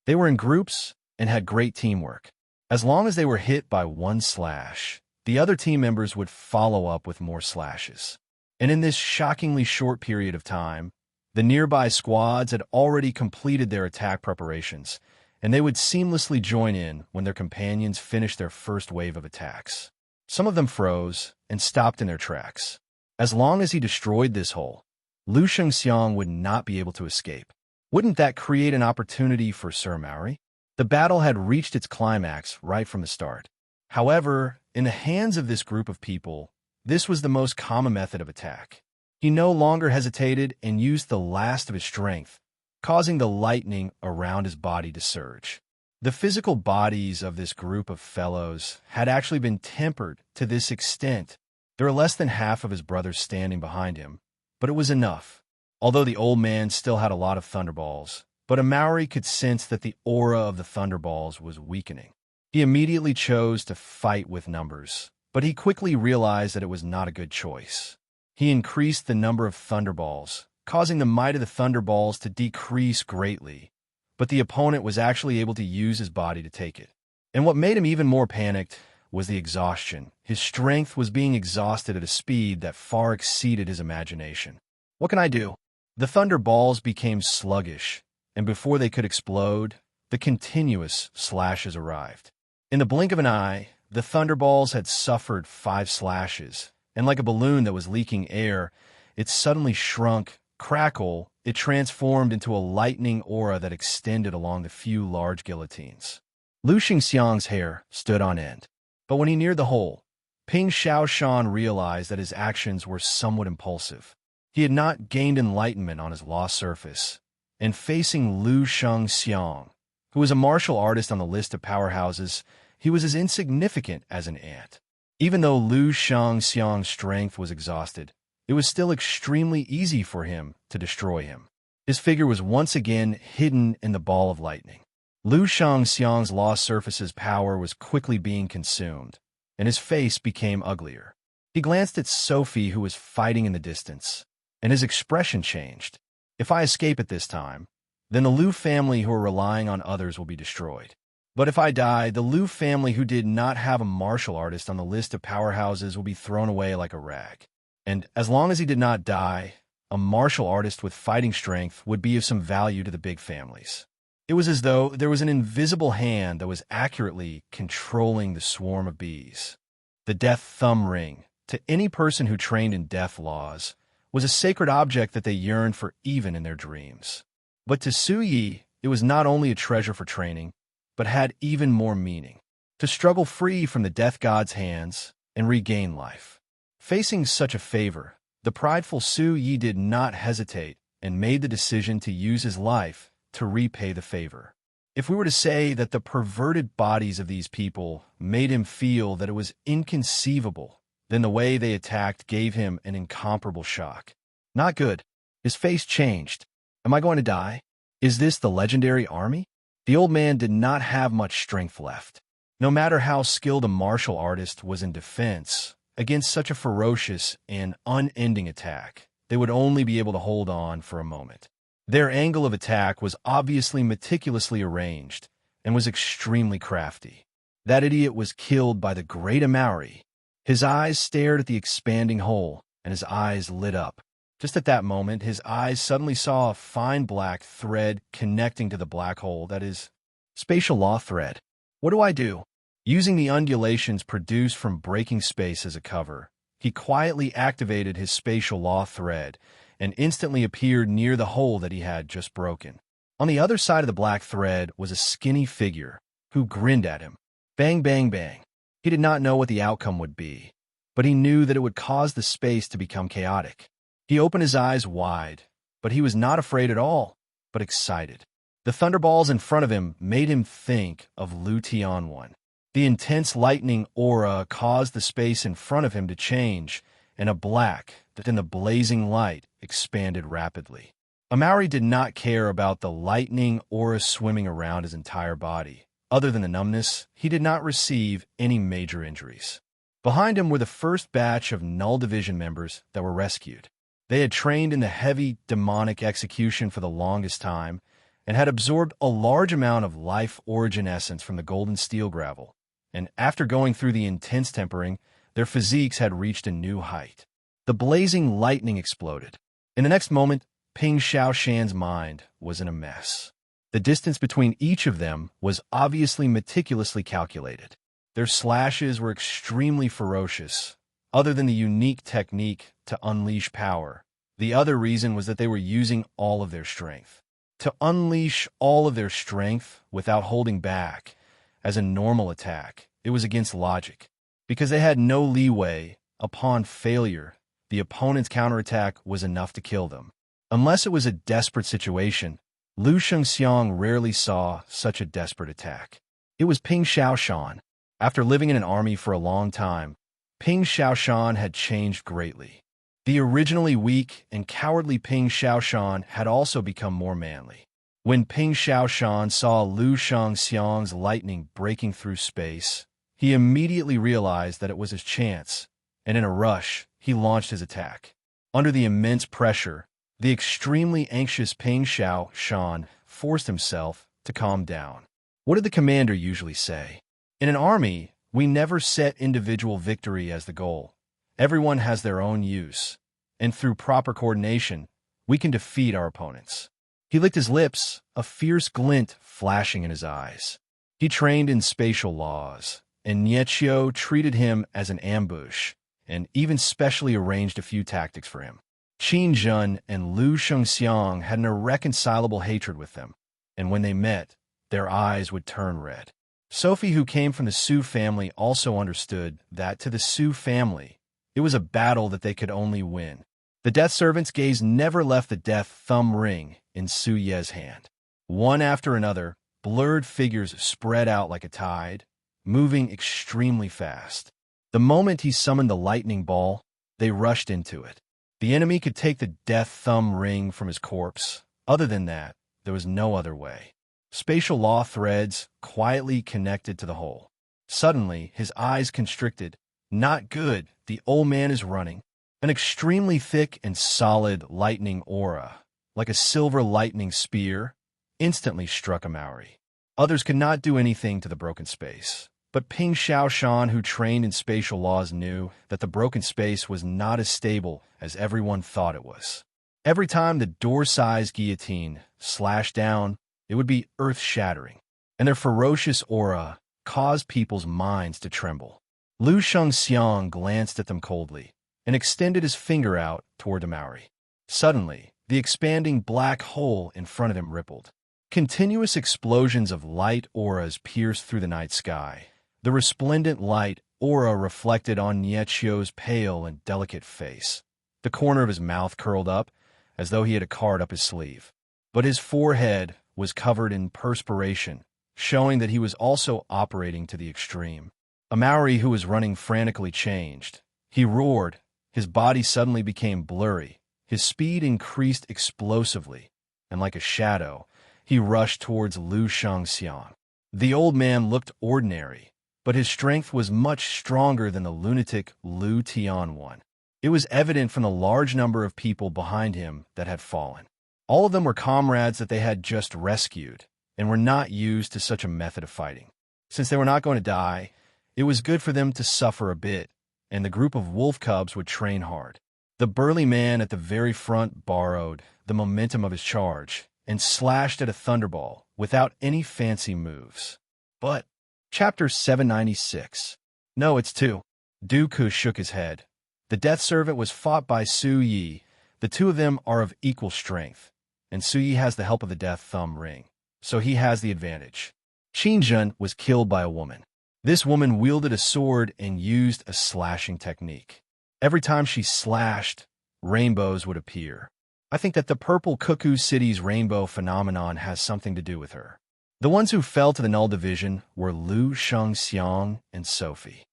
Speaker 1: They were in groups and had great teamwork. As long as they were hit by one slash, the other team members would follow up with more slashes. And in this shockingly short period of time, the nearby squads had already completed their attack preparations, and they would seamlessly join in when their companions finished their first wave of attacks. Some of them froze and stopped in their tracks. As long as he destroyed this hole, Lu Shengxiang would not be able to escape. Wouldn't that create an opportunity for Sir Maori? The battle had reached its climax right from the start. However, in the hands of this group of people, this was the most common method of attack. He no longer hesitated and used the last of his strength, causing the lightning around his body to surge. The physical bodies of this group of fellows had actually been tempered to this extent. There were less than half of his brothers standing behind him, but it was enough. Although the old man still had a lot of thunderballs, but Amaury could sense that the aura of the thunderballs was weakening. He immediately chose to fight with numbers, but he quickly realized that it was not a good choice. He increased the number of thunderballs, causing the might of the thunderballs to decrease greatly, but the opponent was actually able to use his body to take it. And what made him even more panicked was the exhaustion. His strength was being exhausted at a speed that far exceeded his imagination. What can I do? The thunderballs became sluggish, and before they could explode, the continuous slashes arrived. In the blink of an eye, the thunderballs had suffered 5 slashes, and like a balloon that was leaking air, it suddenly shrunk, crackle, it transformed into a lightning aura that extended along the few large guillotines. Lu Xingxiang's hair stood on end. But when he neared the hole, Ping Xiaoshan realized that his actions were somewhat impulsive. He had not gained enlightenment on his lost surface, and facing Lu Xingxiang, who was a martial artist on the list of powerhouses, he was as insignificant as an ant. Even though Lu Xingxiang's strength was exhausted, it was still extremely easy for him to destroy him. His figure was once again hidden in the ball of lightning. Lu Xingxiang's lost surface's power was quickly being consumed, and his face became uglier. He glanced at Sophie, who was fighting in the distance, and his expression changed. If I escape at this time, then the Lu family who are relying on others will be destroyed. But if I die, the Lu family who did not have a martial artist on the list of powerhouses will be thrown away like a rag. And as long as he did not die, a martial artist with fighting strength would be of some value to the big families. It was as though there was an invisible hand that was accurately controlling the swarm of bees. The death thumb ring, to any person who trained in death laws, was a sacred object that they yearned for even in their dreams. But to Su Yi, it was not only a treasure for training, but had even more meaning: to struggle free from the death god's hands and regain life. Facing such a favor, the prideful Su Yi did not hesitate and made the decision to use his life to repay the favor. If we were to say that the perverted bodies of these people made him feel that it was inconceivable, then the way they attacked gave him an incomparable shock. Not good. His face changed. Am I going to die? Is this the legendary army? The old man did not have much strength left. No matter how skilled a martial artist was in defense, against such a ferocious and unending attack, they would only be able to hold on for a moment. Their angle of attack was obviously meticulously arranged and was extremely crafty. That idiot was killed by the great Amauri. His eyes stared at the expanding hole, and his eyes lit up. Just at that moment, his eyes suddenly saw a fine black thread connecting to the black hole, that is, spatial law thread. What do I do? Using the undulations produced from breaking space as a cover, he quietly activated his spatial law thread and instantly appeared near the hole that he had just broken. On the other side of the black thread was a skinny figure who grinned at him. Bang, bang, bang. He did not know what the outcome would be, but he knew that it would cause the space to become chaotic. He opened his eyes wide, but he was not afraid at all, but excited. The thunderballs in front of him made him think of Lu Tianwan. The intense lightning aura caused the space in front of him to change, and a black that in the blazing light expanded rapidly. Amauri did not care about the lightning aura swimming around his entire body. Other than the numbness, he did not receive any major injuries. Behind him were the first batch of Null Division members that were rescued. They had trained in the heavy, demonic execution for the longest time and had absorbed a large amount of life origin essence from the golden steel gravel. And after going through the intense tempering, their physiques had reached a new height. The blazing lightning exploded. In the next moment, Ping Xiaoshan's mind was in a mess. The distance between each of them was obviously meticulously calculated. Their slashes were extremely ferocious. Other than the unique technique to unleash power, the other reason was that they were using all of their strength. To unleash all of their strength without holding back, as a normal attack, it was against logic. Because they had no leeway, upon failure, the opponent's counterattack was enough to kill them. Unless it was a desperate situation, Lu Xingxiang rarely saw such a desperate attack. It was Ping Xiaoshan. After living in an army for a long time, Ping Xiaoshan had changed greatly. The originally weak and cowardly Ping Xiaoshan had also become more manly. When Ping Xiaoshan saw Lu Xingxiang's lightning breaking through space, he immediately realized that it was his chance, and in a rush, he launched his attack. Under the immense pressure, The extremely anxious Ping Xiao Shan forced himself to calm down. What did the commander usually say? In an army, we never set individual victory as the goal. Everyone has their own use, and through proper coordination, we can defeat our opponents. He licked his lips, a fierce glint flashing in his eyes. He trained in spatial laws, and Nietchio treated him as an ambush, and even specially arranged a few tactics for him. Qin Zhen and Lu Shengxiang had an irreconcilable hatred with them, and when they met, their eyes would turn red. Sophie, who came from the Su family, also understood that to the Su family, it was a battle that they could only win. The Death Servant's gaze never left the death thumb ring in Su Ye's hand. One after another, blurred figures spread out like a tide, moving extremely fast. The moment he summoned the lightning ball, they rushed into it. The enemy could take the death thumb ring from his corpse. Other than that, there was no other way. Spatial law threads quietly connected to the whole. Suddenly, his eyes constricted. Not good, the old man is running. An extremely thick and solid lightning aura, like a silver lightning spear, instantly struck a Maori. Others could not do anything to the broken space. But Ping Xiaoshan, who trained in spatial laws, knew that the broken space was not as stable as everyone thought it was. Every time the door-sized guillotine slashed down, it would be earth-shattering, and their ferocious aura caused people's minds to tremble. Lu Shengxiang glanced at them coldly and extended his finger out toward the Maori. Suddenly, the expanding black hole in front of him rippled. Continuous explosions of light auras pierced through the night sky. The resplendent light aura reflected on Nietchio's pale and delicate face. The corner of his mouth curled up, as though he had a card up his sleeve. But his forehead was covered in perspiration, showing that he was also operating to the extreme. A Maori who was running frantically changed. He roared. His body suddenly became blurry. His speed increased explosively, and like a shadow, he rushed towards Lu Shengxiang. The old man looked ordinary, but his strength was much stronger than the lunatic Lu Tian one. It was evident from the large number of people behind him that had fallen. All of them were comrades that they had just rescued, and were not used to such a method of fighting. Since they were not going to die, it was good for them to suffer a bit, and the group of wolf cubs would train hard. The burly man at the very front borrowed the momentum of his charge and slashed at a thunderball without any fancy moves. But Chapter 796. No, it's 2. Dooku shook his head. The Death Servant was fought by Su Yi. The two of them are of equal strength, and Su Yi has the help of the Death Thumb ring, so he has the advantage. Qin Zhen was killed by a woman. This woman wielded a sword and used a slashing technique. Every time she slashed, rainbows would appear. I think that the Purple Cuckoo City's rainbow phenomenon has something to do with her. The ones who fell to the Null Division were Lu Shengxiang and Sophie.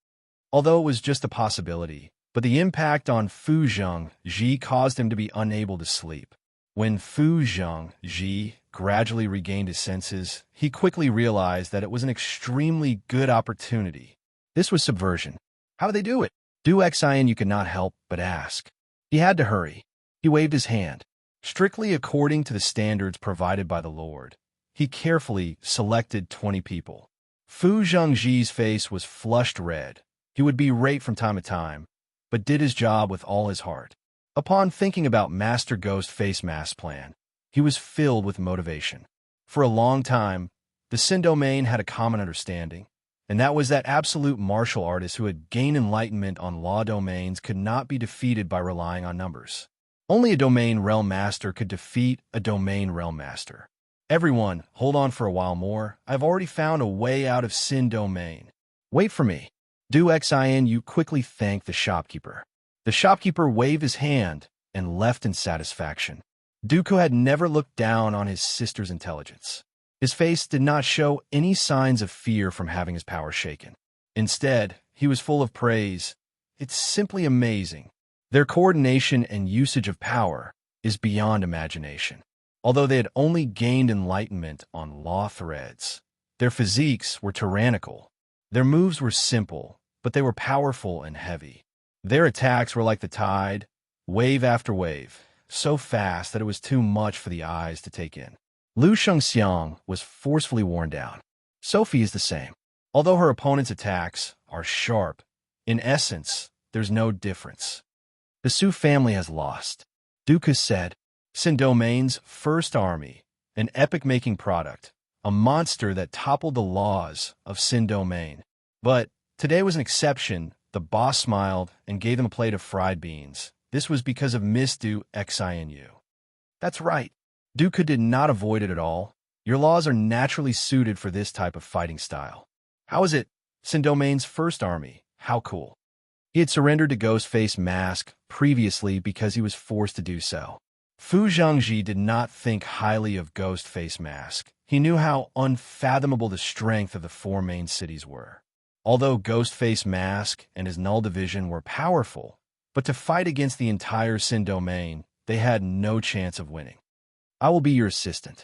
Speaker 1: Although it was just a possibility, but the impact on Fu Zhengji caused him to be unable to sleep. When Fu Zhengji gradually regained his senses, he quickly realized that it was an extremely good opportunity. This was subversion. How do they do it? Du Xian, you could not help but ask. He had to hurry. He waved his hand. Strictly according to the standards provided by the Lord, he carefully selected 20 people. Fu Zhengji's face was flushed red. He would berate from time to time, but did his job with all his heart. Upon thinking about Master Ghost Face Mask's plan, he was filled with motivation. For a long time, the Sin domain had a common understanding, and that was that absolute martial artists who had gained enlightenment on law domains could not be defeated by relying on numbers. Only a domain realm master could defeat a domain realm master. Everyone, hold on for a while more. I've already found a way out of Sin domain. Wait for me. Du Xian, you quickly thanked the shopkeeper. The shopkeeper waved his hand and left in satisfaction. Dooku had never looked down on his sister's intelligence. His face did not show any signs of fear from having his power shaken. Instead, he was full of praise. It's simply amazing. Their coordination and usage of power is beyond imagination. Although they had only gained enlightenment on law threads, their physiques were tyrannical. Their moves were simple, but they were powerful and heavy. Their attacks were like the tide, wave after wave, so fast that it was too much for the eyes to take in. Lu Shengxiang was forcefully worn down. Sophie is the same. Although her opponent's attacks are sharp, in essence, there's no difference. The Su family has lost. Duke has said, Sin Domain's first army, an epic-making product, a monster that toppled the laws of Sin Domain. But today was an exception. The boss smiled and gave them a plate of fried beans. This was because of misty xinu. That's right. Dooku did not avoid it at all. Your laws are naturally suited for this type of fighting style. How is it? Sin Domain's first army. How cool. He had surrendered to Ghostface Mask previously because he was forced to do so. Fu Zhangji did not think highly of Ghostface Mask. He knew how unfathomable the strength of the four main cities were. Although Ghostface Mask and his Null Division were powerful, but to fight against the entire Sin Domain, they had no chance of winning. I will be your assistant.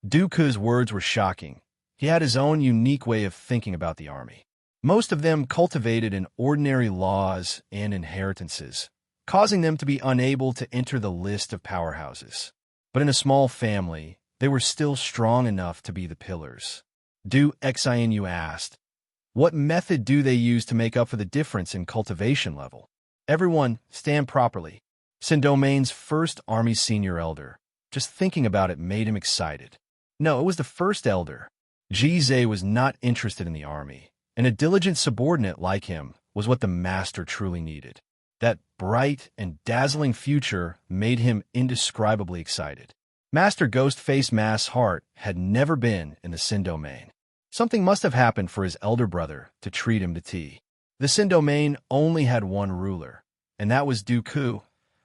Speaker 1: Dooku's words were shocking. He had his own unique way of thinking about the army. Most of them cultivated in ordinary laws and inheritances, causing them to be unable to enter the list of powerhouses. But in a small family, they were still strong enough to be the pillars. Du Xianu asked, what method do they use to make up for the difference in cultivation level? Everyone, stand properly. Sin Domain's first army senior elder. Just thinking about it made him excited. No, it was the first elder. Ji Zhe was not interested in the army, and a diligent subordinate like him was what the master truly needed. That bright and dazzling future made him indescribably excited. Master Ghostface Mask's heart had never been in the Sin Domain. Something must have happened for his elder brother to treat him to tea. The Sin Domain only had one ruler, and that was Dooku,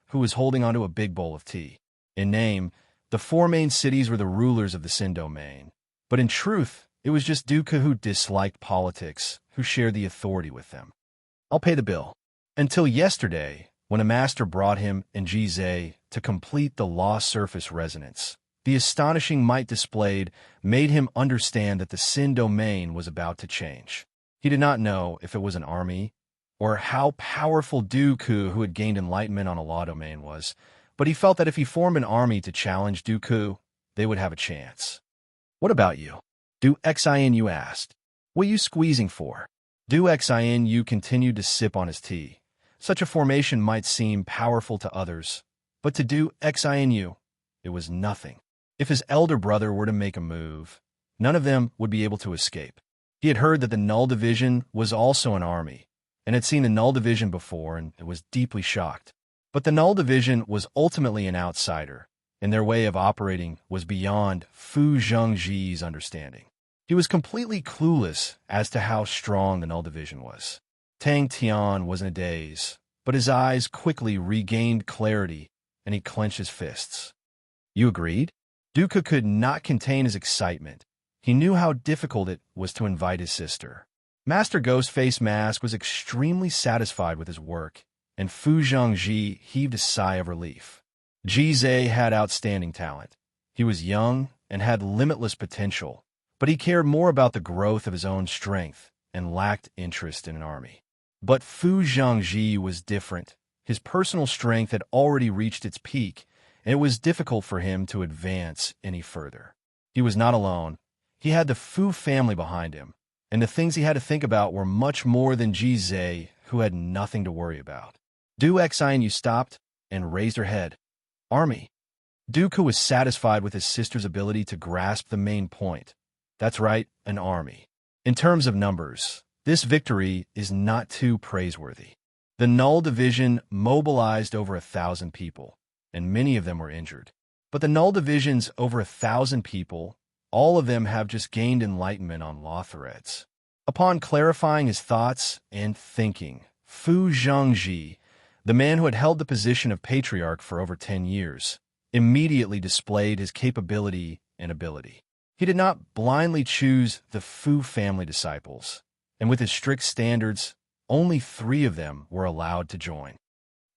Speaker 1: who was holding onto a big bowl of tea. In name, the four main cities were the rulers of the Sin Domain, but in truth, it was just Dooku who disliked politics, who shared the authority with them. I'll pay the bill. Until yesterday, when a master brought him and Ji Zhe to complete the Lost Surface Resonance, the astonishing might displayed made him understand that the Sin Domain was about to change. He did not know if it was an army, or how powerful Dooku, who had gained enlightenment on a law domain, was, but he felt that if he formed an army to challenge Dooku, they would have a chance. What about you? Du Xianu asked. What are you squeezing for? Du Xianu continued to sip on his tea. Such a formation might seem powerful to others, but to Du Xianu, it was nothing. If his elder brother were to make a move, none of them would be able to escape. He had heard that the Null Division was also an army, and had seen the Null Division before and was deeply shocked. But the Null Division was ultimately an outsider, and their way of operating was beyond Fu Zhangji's understanding. He was completely clueless as to how strong the Null Division was. Tang Tian was in a daze, but his eyes quickly regained clarity, and he clenched his fists. You agreed? Dooku could not contain his excitement. He knew how difficult it was to invite his sister. Master Ghostface Mask was extremely satisfied with his work, and Fu Zhangji heaved a sigh of relief. Ji Zhe had outstanding talent. He was young and had limitless potential, but he cared more about the growth of his own strength and lacked interest in an army. But Fu Zhangji was different. His personal strength had already reached its peak, and it was difficult for him to advance any further. He was not alone. He had the Fu family behind him, and the things he had to think about were much more than Ji Zhe, who had nothing to worry about. Du Xianu stopped and raised her head. Army. Dooku was satisfied with his sister's ability to grasp the main point. That's right, an army. In terms of numbers, this victory is not too praiseworthy. The Null Division mobilized over 1,000 people, and many of them were injured. But the Null Division's over 1,000 people, all of them have just gained enlightenment on law threads. Upon clarifying his thoughts and thinking, Fu Zhangji, the man who had held the position of patriarch for over 10 years, immediately displayed his capability and ability. He did not blindly choose the Fu family disciples, and with his strict standards, only 3 of them were allowed to join.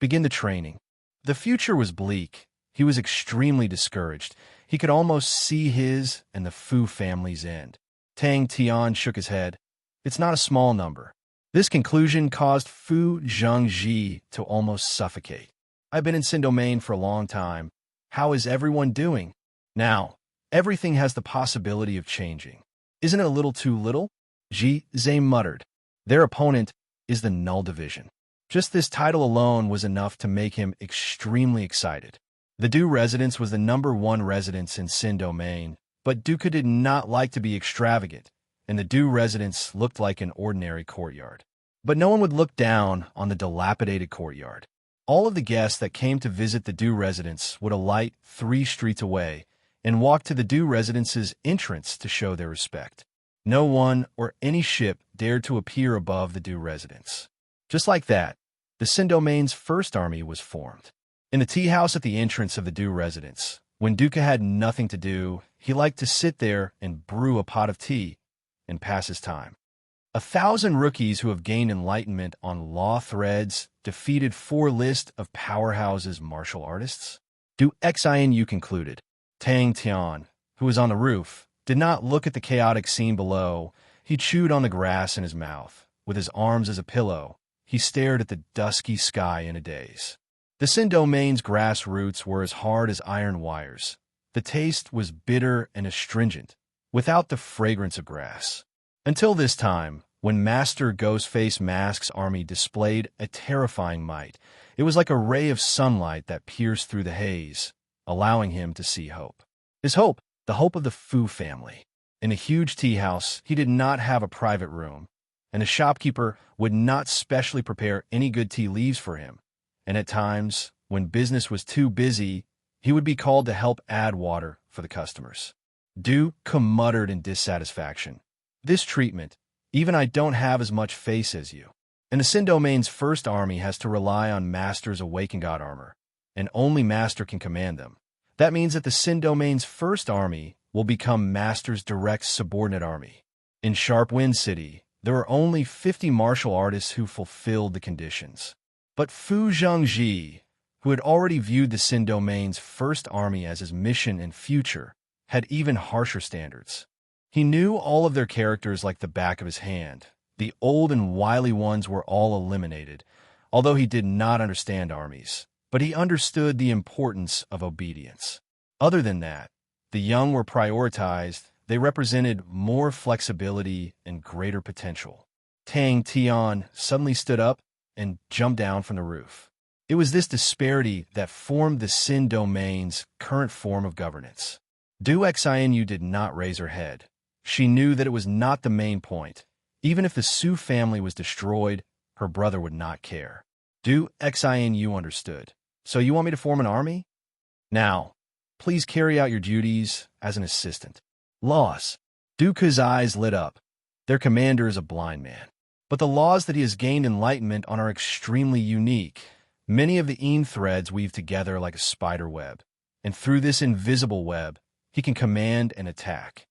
Speaker 1: Begin the training. The future was bleak. He was extremely discouraged. He could almost see his and the Fu family's end. Tang Tian shook his head. It's not a small number. This conclusion caused Fu Zhangji to almost suffocate. I've been in Sin Domain for a long time. How is everyone doing? Now, everything has the possibility of changing. Isn't it a little too little? Zay muttered. Their opponent is the Null Division. Just this title alone was enough to make him extremely excited. The Du residence was the #1 residence in Sin Domain, but Duca did not like to be extravagant, and the Du residence looked like an ordinary courtyard. But no one would look down on the dilapidated courtyard. All of the guests that came to visit the Du residence would alight 3 streets away and walk to the Du residence's entrance to show their respect. No one or any ship dared to appear above the Du residence. Just like that, the Sin Domain's first army was formed. In the tea house at the entrance of the Du residence, when Duca had nothing to do, he liked to sit there and brew a pot of tea and pass his time. 1,000 rookies who have gained enlightenment on law threads defeated 4 lists of powerhouses martial artists. Du Xin concluded. Tang Tian, who was on the roof, did not look at the chaotic scene below. He chewed on the grass in his mouth. With his arms as a pillow, he stared at the dusky sky in a daze. The Sin Domain's grass roots were as hard as iron wires. The taste was bitter and astringent, without the fragrance of grass. Until this time, when Master Ghostface Mask's army displayed a terrifying might, it was like a ray of sunlight that pierced through the haze, allowing him to see hope. His hope, the hope of the Fu family. In a huge tea house, he did not have a private room, and the shopkeeper would not specially prepare any good tea leaves for him. And at times, when business was too busy, he would be called to help add water for the customers. Duca muttered in dissatisfaction. This treatment, even I don't have as much face as you. And the Sin Domain's first army has to rely on Master's Awakened God armor, and only Master can command them. That means that the Sin Domain's first army will become Master's direct subordinate army. In Sharp Wind City, there were only 50 martial artists who fulfilled the conditions. But Fu Zhangji, who had already viewed the Sin Domain's first army as his mission and future, had even harsher standards. He knew all of their characters like the back of his hand. The old and wily ones were all eliminated, although he did not understand armies. But he understood the importance of obedience. Other than that, the young were prioritized. They represented more flexibility and greater potential. Tang Tian suddenly stood up and jumped down from the roof. It was this disparity that formed the Sin Domain's current form of governance. Du Xianyu did not raise her head. She knew that it was not the main point. Even if the Su family was destroyed, her brother would not care. Du Xianyu understood. So you want me to form an army? Now, please carry out your duties as an assistant. Laws. Duca's eyes lit up. Their commander is a blind man. But the laws that he has gained enlightenment on are extremely unique. Many of the Een threads weave together like a spider web, and through this invisible web, he can command and attack.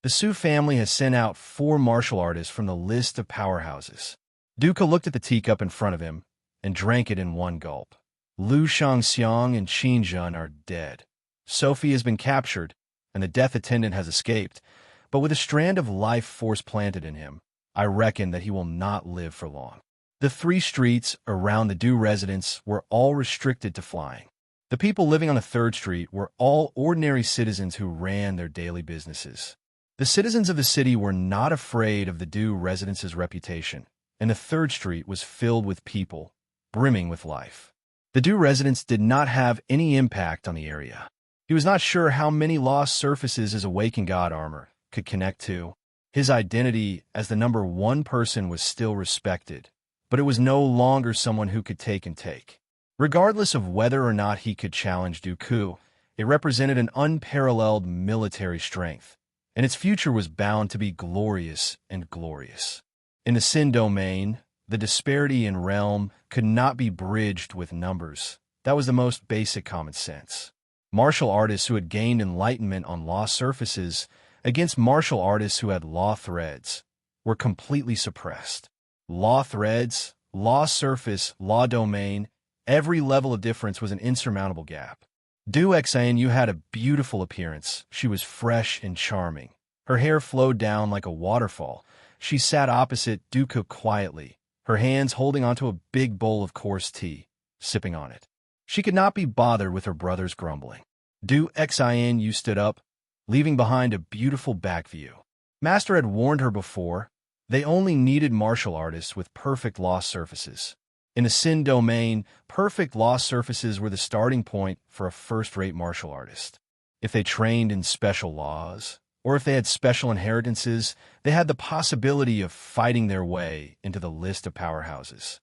Speaker 1: The Su family has sent out 4 martial artists from the list of powerhouses. Duca looked at the teacup in front of him and drank it in one gulp. Lu Shangxiang and Qin Zhen are dead. Sophie has been captured, and the death attendant has escaped, but with a strand of life force planted in him, I reckon that he will not live for long. The 3 streets around the Du residence were all restricted to flying. The people living on the 3rd street were all ordinary citizens who ran their daily businesses. The citizens of the city were not afraid of the Du residence's reputation, and the 3rd street was filled with people, brimming with life. The Du residence did not have any impact on the area. He was not sure how many lost surfaces his Awakened God armor could connect to. His identity as the #1 person was still respected, but it was no longer someone who could take and take. Regardless of whether or not he could challenge Dooku, it represented an unparalleled military strength, and its future was bound to be glorious and glorious. In the Sin Domain, the disparity in realm could not be bridged with numbers. That was the most basic common sense. Martial artists who had gained enlightenment on law surfaces against martial artists who had law threads were completely suppressed. Law threads, law surface, law domain, every level of difference was an insurmountable gap. Du Xianyu had a beautiful appearance. She was fresh and charming. Her hair flowed down like a waterfall. She sat opposite Duca quietly, her hands holding onto a big bowl of coarse tea, sipping on it. She could not be bothered with her brother's grumbling. Du Xin stood up, leaving behind a beautiful back view. Master had warned her before, they only needed martial artists with perfect lost surfaces. In the Sin domain, perfect lost surfaces were the starting point for a first-rate martial artist. If they trained in special laws, or if they had special inheritances, they had the possibility of fighting their way into the list of powerhouses.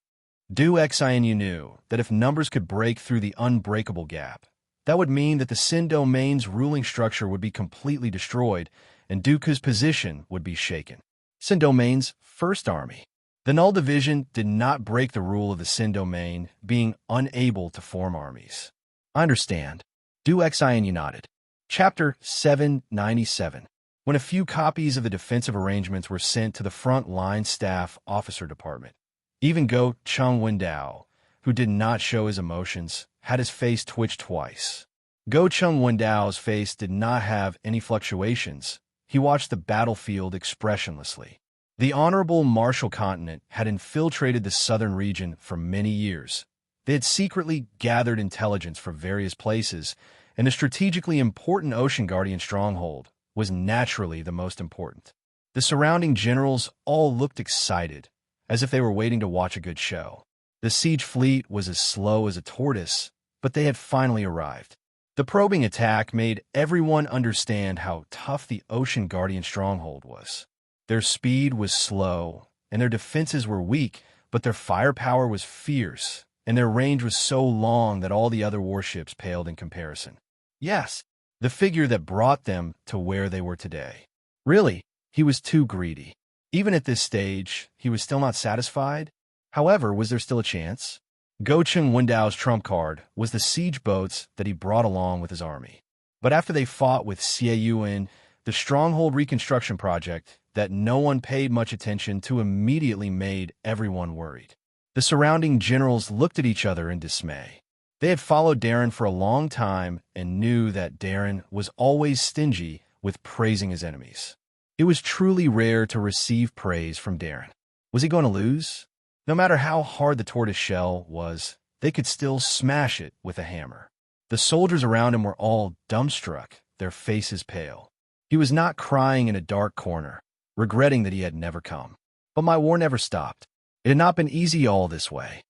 Speaker 1: Du Xianu knew that if numbers could break through the unbreakable gap, that would mean that the Sin domain's ruling structure would be completely destroyed, and Dooku's position would be shaken. Sin domain's first army. The Null Division did not break the rule of the Sin domain, being unable to form armies. I understand. Du Xianu nodded. Chapter 797. When a few copies of the defensive arrangements were sent to the front-line staff officer department, even Go Chung Wendao, who did not show his emotions, had his face twitch twice. Go Chung Wendao's face did not have any fluctuations. He watched the battlefield expressionlessly. The Honorable Martial Continent had infiltrated the southern region for many years. They had secretly gathered intelligence from various places, and the strategically important Ocean Guardian stronghold was naturally the most important. The surrounding generals all looked excited, as if they were waiting to watch a good show. The siege fleet was as slow as a tortoise, but they had finally arrived. The probing attack made everyone understand how tough the Ocean Guardian stronghold was. Their speed was slow, and their defenses were weak, but their firepower was fierce, and their range was so long that all the other warships paled in comparison. Yes, the figure that brought them to where they were today. Really, he was too greedy. Even at this stage, he was still not satisfied. However, was there still a chance? Go Chung Wendao's trump card was the siege boats that he brought along with his army. But after they fought with Xie Yuan, the stronghold reconstruction project that no one paid much attention to immediately made everyone worried. The surrounding generals looked at each other in dismay. They had followed Darren for a long time and knew that Darren was always stingy with praising his enemies. It was truly rare to receive praise from Darren. Was he going to lose? No matter how hard the tortoise shell was, they could still smash it with a hammer. The soldiers around him were all dumbstruck, their faces pale. He was not crying in a dark corner, regretting that he had never come. But my war never stopped. It had not been easy all this way.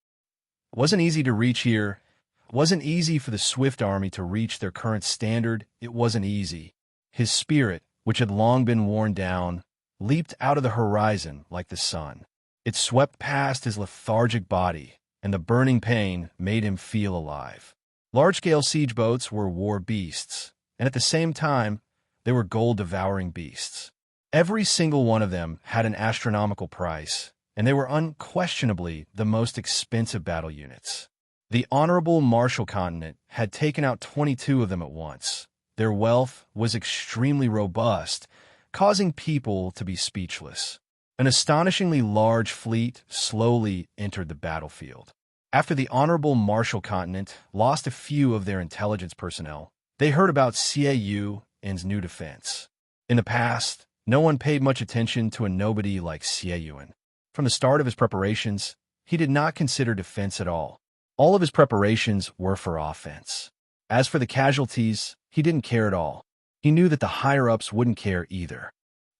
Speaker 1: It wasn't easy to reach here. It wasn't easy for the Swift army to reach their current standard. It wasn't easy. His spirit, which had long been worn down, leaped out of the horizon like the sun. It swept past his lethargic body, and the burning pain made him feel alive. Large-scale siege boats were war beasts, and at the same time, they were gold-devouring beasts. Every single one of them had an astronomical price, and they were unquestionably the most expensive battle units. The Honorable Martial Continent had taken out 22 of them at once. Their wealth was extremely robust, causing people to be speechless. An astonishingly large fleet slowly entered the battlefield. After the Honorable Martial Continent lost a few of their intelligence personnel, they heard about Xie Yuan's new defense. In the past, no one paid much attention to a nobody like Xie Yuan. From the start of his preparations, he did not consider defense at all. All of his preparations were for offense. As for the casualties, he didn't care at all. He knew that the higher-ups wouldn't care either.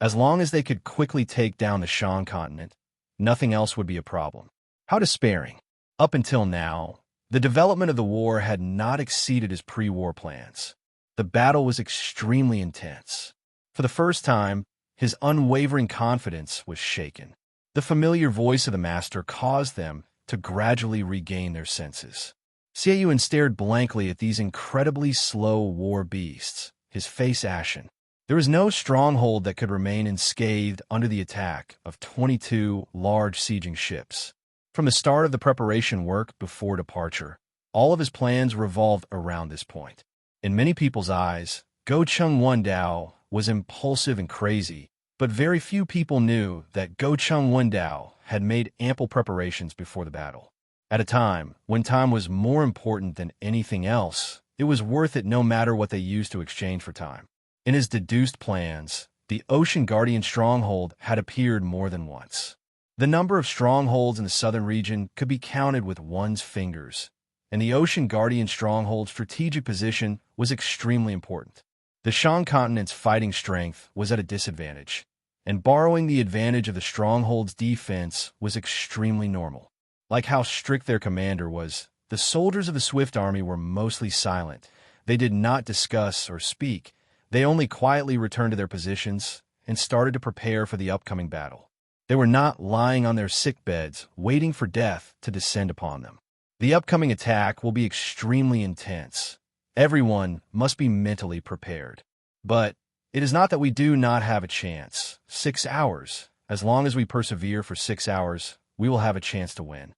Speaker 1: As long as they could quickly take down the Shan continent, nothing else would be a problem. How despairing. Up until now, the development of the war had not exceeded his pre-war plans. The battle was extremely intense. For the first time, his unwavering confidence was shaken. The familiar voice of the master caused them to gradually regain their senses. Xie Yuan stared blankly at these incredibly slow war beasts, his face ashen. There was no stronghold that could remain unscathed under the attack of 22 large sieging ships. From the start of the preparation work before departure, all of his plans revolved around this point. In many people's eyes, Go Chung Wendao was impulsive and crazy, but very few people knew that Go Chung Wendao had made ample preparations before the battle. At a time when time was more important than anything else, it was worth it no matter what they used to exchange for time. In his deduced plans, the Ocean Guardian stronghold had appeared more than once. The number of strongholds in the southern region could be counted with one's fingers, and the Ocean Guardian stronghold's strategic position was extremely important. The Shan continent's fighting strength was at a disadvantage, and borrowing the advantage of the stronghold's defense was extremely normal. Like how strict their commander was, the soldiers of the Swift army were mostly silent. They did not discuss or speak. They only quietly returned to their positions and started to prepare for the upcoming battle. They were not lying on their sick beds, waiting for death to descend upon them. The upcoming attack will be extremely intense. Everyone must be mentally prepared. But it is not that we do not have a chance. 6 hours. As long as we persevere for 6 hours, we will have a chance to win.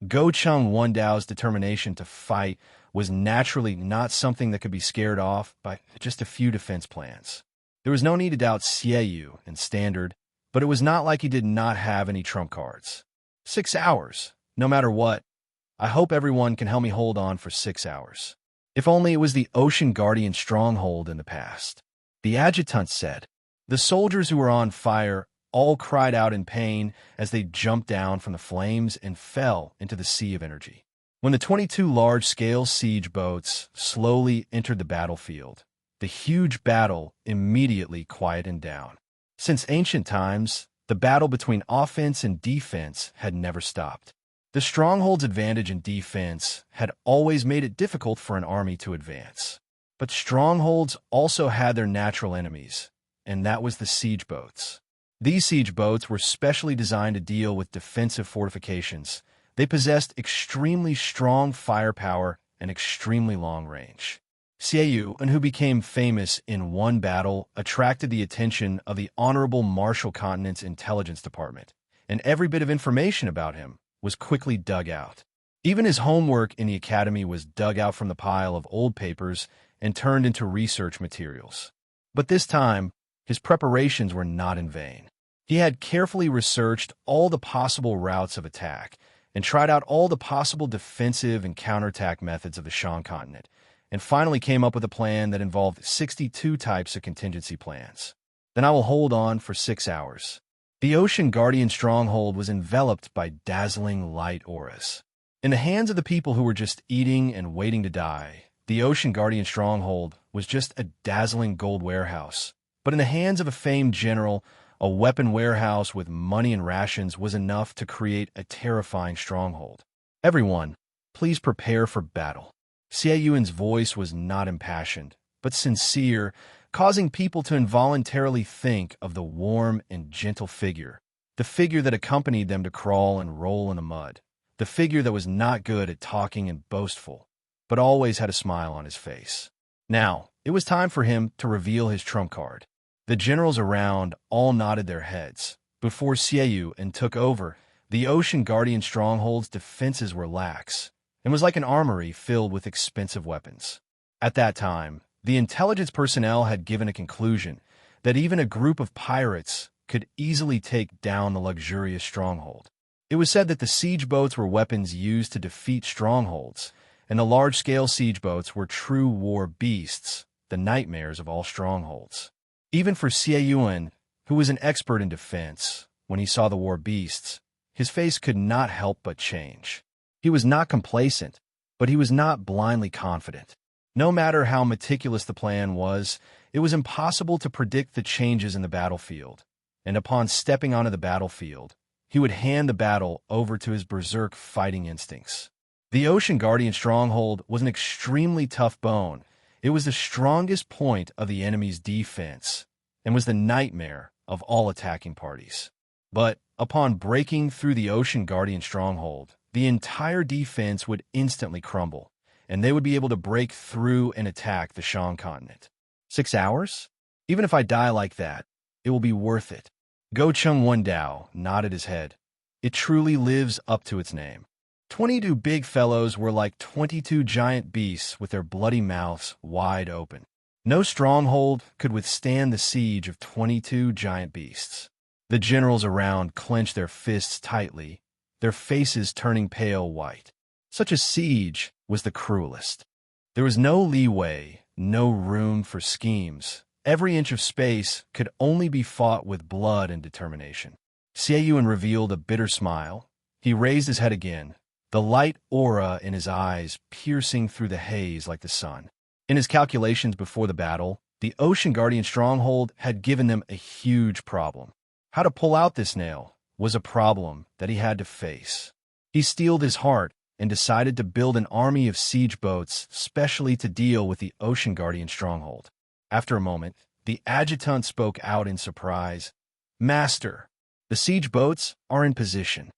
Speaker 1: Go Chung Wondao's determination to fight was naturally not something that could be scared off by just a few defense plans. There was no need to doubt Xie and Standard, but it was not like he did not have any trump cards. 6 hours. No matter what, I hope everyone can help me hold on for 6 hours. If only it was the Ocean Guardian stronghold in the past. The adjutant said. The soldiers who were on fire all cried out in pain as they jumped down from the flames and fell into the sea of energy. When the 22 large-scale siege boats slowly entered the battlefield, the huge battle immediately quieted down. Since ancient times, the battle between offense and defense had never stopped. The stronghold's advantage in defense had always made it difficult for an army to advance. But strongholds also had their natural enemies, and that was the siege boats. These siege boats were specially designed to deal with defensive fortifications. They possessed extremely strong firepower and extremely long range. Xie, and who became famous in one battle, attracted the attention of the Honorable Marshal Continent's intelligence department, and every bit of information about him was quickly dug out. Even his homework in the academy was dug out from the pile of old papers and turned into research materials. But this time, his preparations were not in vain. He had carefully researched all the possible routes of attack and tried out all the possible defensive and counterattack methods of the Shan continent, and finally came up with a plan that involved 62 types of contingency plans. Then I will hold on for 6 hours. The Ocean Guardian stronghold was enveloped by dazzling light auras. In the hands of the people who were just eating and waiting to die, the Ocean Guardian stronghold was just a dazzling gold warehouse. But in the hands of a famed general, a weapon warehouse with money and rations was enough to create a terrifying stronghold. Everyone, please prepare for battle. Xie Yuan's voice was not impassioned, but sincere, causing people to involuntarily think of the warm and gentle figure, the figure that accompanied them to crawl and roll in the mud, the figure that was not good at talking and boastful, but always had a smile on his face. Now, it was time for him to reveal his trump card. The generals around all nodded their heads. Before Xie Yuan took over, the Ocean Guardian stronghold's defenses were lax, and was like an armory filled with expensive weapons. At that time, the intelligence personnel had given a conclusion that even a group of pirates could easily take down the luxurious stronghold. It was said that the siege boats were weapons used to defeat strongholds, and the large-scale siege boats were true war beasts, the nightmares of all strongholds. Even for Xie Yuan, who was an expert in defense, when he saw the war beasts, his face could not help but change. He was not complacent, but he was not blindly confident. No matter how meticulous the plan was, it was impossible to predict the changes in the battlefield, and upon stepping onto the battlefield, he would hand the battle over to his berserk fighting instincts. The Ocean Guardian stronghold was an extremely tough bone. It was the strongest point of the enemy's defense, and was the nightmare of all attacking parties. But upon breaking through the Ocean Guardian stronghold, the entire defense would instantly crumble, and they would be able to break through and attack the Shan continent. 6 hours? Even if I die like that, it will be worth it. Go Chung Wondao nodded his head. It truly lives up to its name. 22 big fellows were like 22 giant beasts with their bloody mouths wide open. No stronghold could withstand the siege of 22 giant beasts. The generals around clenched their fists tightly, their faces turning pale white. Such a siege was the cruelest. There was no leeway, no room for schemes. Every inch of space could only be fought with blood and determination. Xie Yuan revealed a bitter smile. He raised his head again. the light aura in his eyes piercing through the haze like the sun. In his calculations before the battle, the Ocean Guardian stronghold had given them a huge problem. How to pull out this nail was a problem that he had to face. He steeled his heart and decided to build an army of siege boats specially to deal with the Ocean Guardian stronghold. After a moment, the adjutant spoke out in surprise. "Master, the siege boats are in position."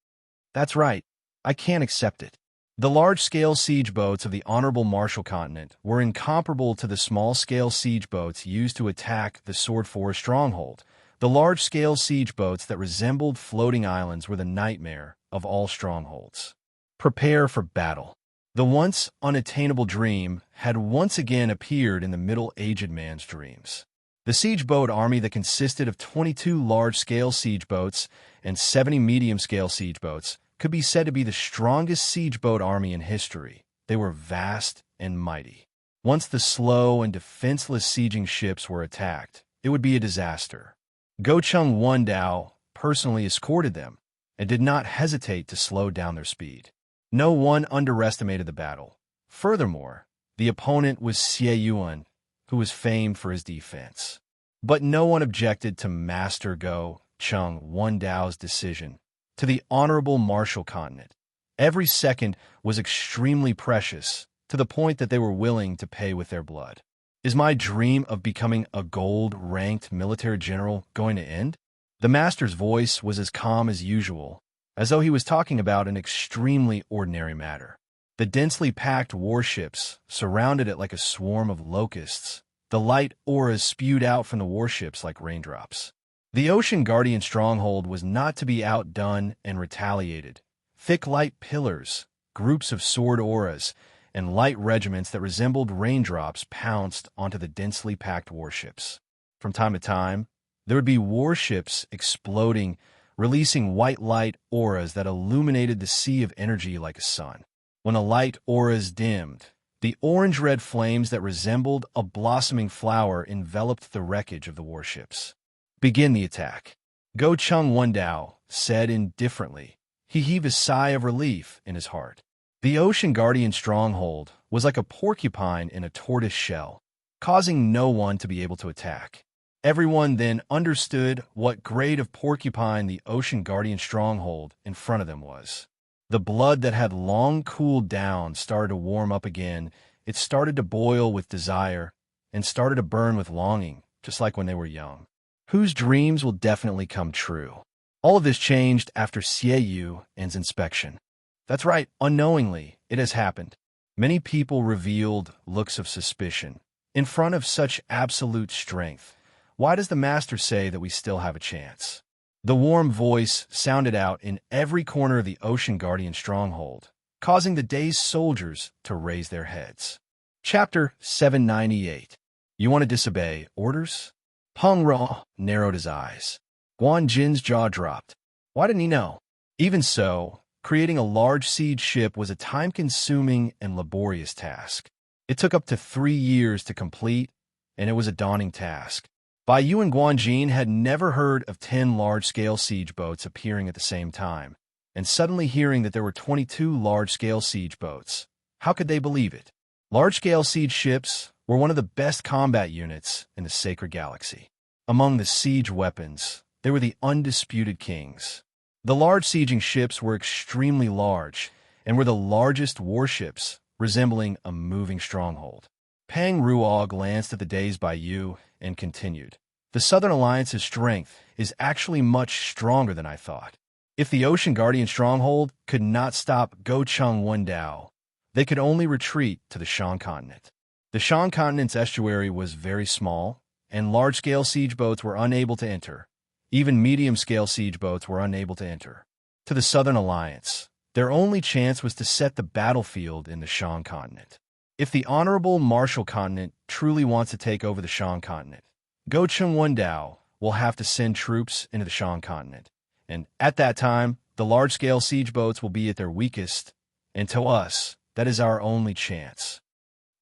Speaker 1: "That's right. I can't accept it." The large-scale siege boats of the Honorable Marshall Continent were incomparable to the small-scale siege boats used to attack the Sword Forest stronghold. The large-scale siege boats that resembled floating islands were the nightmare of all strongholds. Prepare for battle. The once unattainable dream had once again appeared in the middle-aged man's dreams. The siege boat army that consisted of 22 large-scale siege boats and 70 medium-scale siege boats could be said to be the strongest siege boat army in history. They were vast and mighty. Once the slow and defenseless sieging ships were attacked, it would be a disaster. Gochung Wondao personally escorted them and did not hesitate to slow down their speed. No one underestimated the battle. Furthermore, the opponent was Xie Yuan, who was famed for his defense. But no one objected to Master Gochung Wondao's decision. To the Honorable Marshall Continent, every second was extremely precious, to the point that they were willing to pay with their blood. Is my dream of becoming a gold-ranked military general going to end? The master's voice was as calm as usual, as though he was talking about an extremely ordinary matter. The densely packed warships surrounded it like a swarm of locusts. The light auras spewed out from the warships like raindrops. The Ocean Guardian stronghold was not to be outdone and retaliated. Thick light pillars, groups of sword auras, and light regiments that resembled raindrops pounced onto the densely packed warships. From time to time, there would be warships exploding, releasing white light auras that illuminated the sea of energy like a sun. When the light auras dimmed, the orange-red flames that resembled a blossoming flower enveloped the wreckage of the warships. "Begin the attack," Gochung Wondao said indifferently. He heaved a sigh of relief in his heart. The Ocean Guardian stronghold was like a porcupine in a tortoise shell, causing no one to be able to attack. Everyone then understood what grade of porcupine the Ocean Guardian stronghold in front of them was. The blood that had long cooled down started to warm up again. It started to boil with desire and started to burn with longing, just like when they were young. Whose dreams will definitely come true. All of this changed after Xie Yuan's inspection. That's right, unknowingly, it has happened. Many people revealed looks of suspicion. In front of such absolute strength, why does the master say that we still have a chance? The warm voice sounded out in every corner of the Ocean Guardian stronghold, causing the dazed soldiers to raise their heads. Chapter 798. You want to disobey orders? Peng Ro narrowed his eyes. Guan Jin's jaw dropped. Why didn't he know? Even so, creating a large siege ship was a time-consuming and laborious task. It took up to 3 years to complete, and it was a daunting task. Bai Yu and Guan Jin had never heard of 10 large-scale siege boats appearing at the same time, and suddenly hearing that there were 22 large-scale siege boats. How could they believe it? Large-scale siege ships were one of the best combat units in the Sacred Galaxy. Among the siege weapons, they were the undisputed kings. The large sieging ships were extremely large and were the largest warships, resembling a moving stronghold. Pang Ruo glanced at the dazed Bai Yu and continued. The Southern Alliance's strength is actually much stronger than I thought. If the Ocean Guardian stronghold could not stop Gochung Wondao, they could only retreat to the Shan continent. The Shan continent's estuary was very small, and large-scale siege boats were unable to enter. Even medium-scale siege boats were unable to enter. To the Southern Alliance, their only chance was to set the battlefield in the Shan continent. If the Honorable Marshall Continent truly wants to take over the Shan continent, Gochung Wondao will have to send troops into the Shan continent. And at that time, the large-scale siege boats will be at their weakest, and to us, that is our only chance.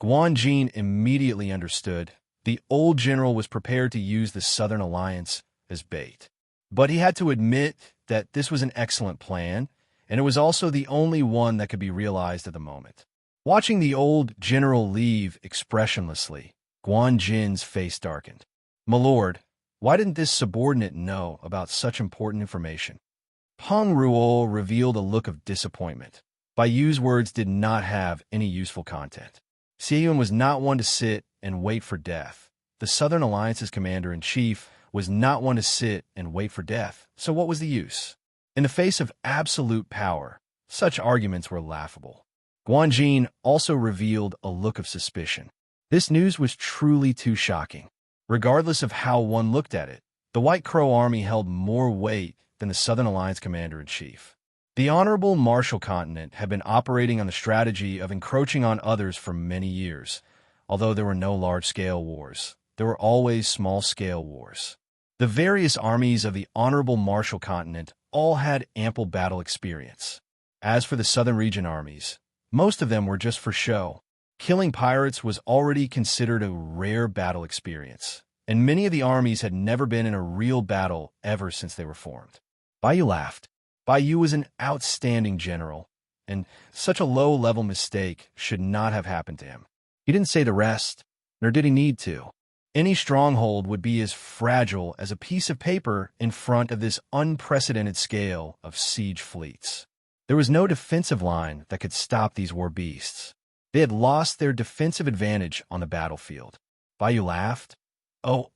Speaker 1: Guan Jin immediately understood. The old general was prepared to use the Southern Alliance as bait. But he had to admit that this was an excellent plan, and it was also the only one that could be realized at the moment. Watching the old general leave expressionlessly, Guan Jin's face darkened. "My lord, why didn't this subordinate know about such important information?" Peng Ruo revealed a look of disappointment. Bai Yu's words did not have any useful content. Xie Yun was not one to sit and wait for death. The Southern Alliance's commander-in-chief was not one to sit and wait for death, so what was the use? In the face of absolute power, such arguments were laughable. Guan Jin also revealed a look of suspicion. This news was truly too shocking. Regardless of how one looked at it, the White Crow Army held more weight than the Southern Alliance commander-in-chief. The Honorable Marshall Continent had been operating on the strategy of encroaching on others for many years. Although there were no large-scale wars, there were always small-scale wars. The various armies of the Honorable Marshall Continent all had ample battle experience. As for the Southern Region armies, most of them were just for show. Killing pirates was already considered a rare battle experience, and many of the armies had never been in a real battle ever since they were formed. Bai Yu laughed. Bai Yu was an outstanding general, and such a low-level mistake should not have happened to him. He didn't say the rest, nor did he need to. Any stronghold would be as fragile as a piece of paper in front of this unprecedented scale of siege fleets. There was no defensive line that could stop these war beasts. They had lost their defensive advantage on the battlefield. Bai Yu laughed. Oh,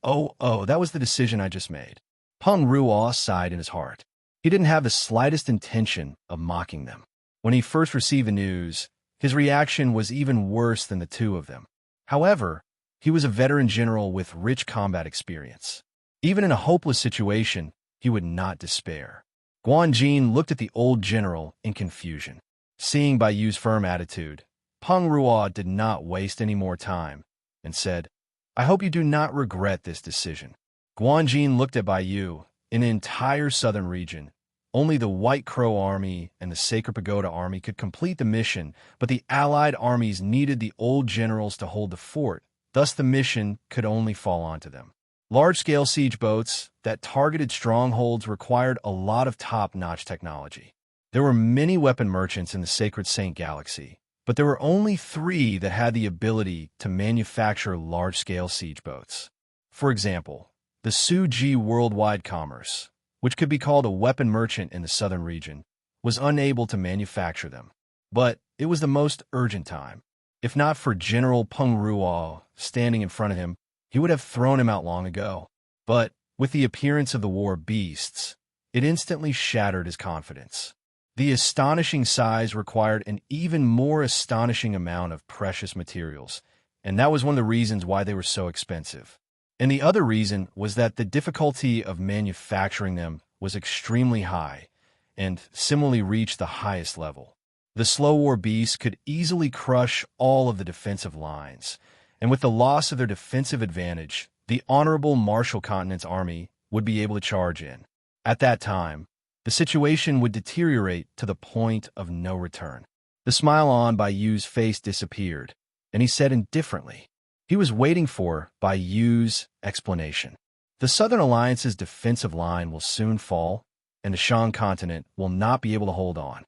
Speaker 1: that was the decision I just made. Peng Ruo sighed in his heart. He didn't have the slightest intention of mocking them. When he first received the news, his reaction was even worse than the two of them. However, he was a veteran general with rich combat experience. Even in a hopeless situation, he would not despair. Guan Jin looked at the old general in confusion. Seeing Bai Yu's firm attitude, Peng Ruo did not waste any more time and said, "I hope you do not regret this decision." Guan Jin looked at Bai Yu. In the entire southern region, only the White Crow Army and the Sacred Pagoda Army could complete the mission, but the allied armies needed the old generals to hold the fort. Thus, the mission could only fall onto them. Large-scale siege boats that targeted strongholds required a lot of top-notch technology. There were many weapon merchants in the Sacred Saint Galaxy, but there were only 3 that had the ability to manufacture large-scale siege boats. For example, the Suji Worldwide Commerce, which could be called a weapon merchant in the southern region, was unable to manufacture them. But it was the most urgent time. If not for General Peng Ruo standing in front of him, he would have thrown him out long ago. But with the appearance of the war beasts, it instantly shattered his confidence. The astonishing size required an even more astonishing amount of precious materials, and that was one of the reasons why they were so expensive. And the other reason was that the difficulty of manufacturing them was extremely high, and similarly reached the highest level. The slow war beasts could easily crush all of the defensive lines, and with the loss of their defensive advantage, the Honorable Marshall Continent's army would be able to charge in. At that time, the situation would deteriorate to the point of no return. The smile on Bai Yu's face disappeared, and he said indifferently. He was waiting for Bai Yu's explanation. The Southern Alliance's defensive line will soon fall, and the Shan continent will not be able to hold on.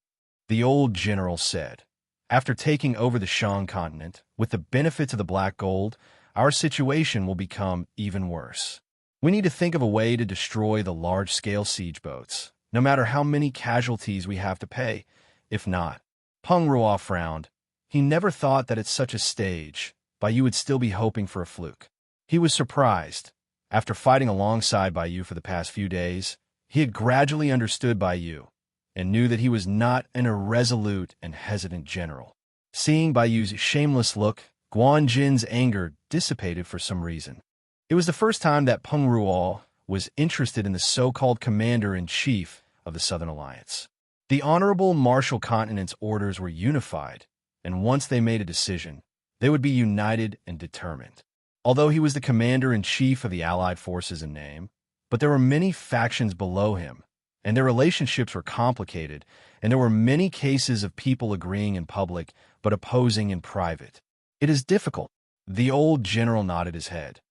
Speaker 1: The old general said, "After taking over the Shan continent, with the benefits of the black gold, our situation will become even worse. We need to think of a way to destroy the large-scale siege boats, no matter how many casualties we have to pay. If not," Peng Ruo frowned. He never thought that at such a stage, Bai Yu would still be hoping for a fluke. He was surprised. After fighting alongside Bai Yu for the past few days, he had gradually understood Bai Yu, and knew that he was not an irresolute and hesitant general. Seeing Bai Yu's shameless look, Guan Jin's anger dissipated for some reason. It was the first time that Peng Ruo was interested in the so-called commander-in-chief of the Southern Alliance. The Honorable Marshall Continent's orders were unified, and once they made a decision, they would be united and determined. Although he was the commander-in-chief of the Allied forces in name, but there were many factions below him, and their relationships were complicated, and there were many cases of people agreeing in public but opposing in private. It is difficult. The old general nodded his head.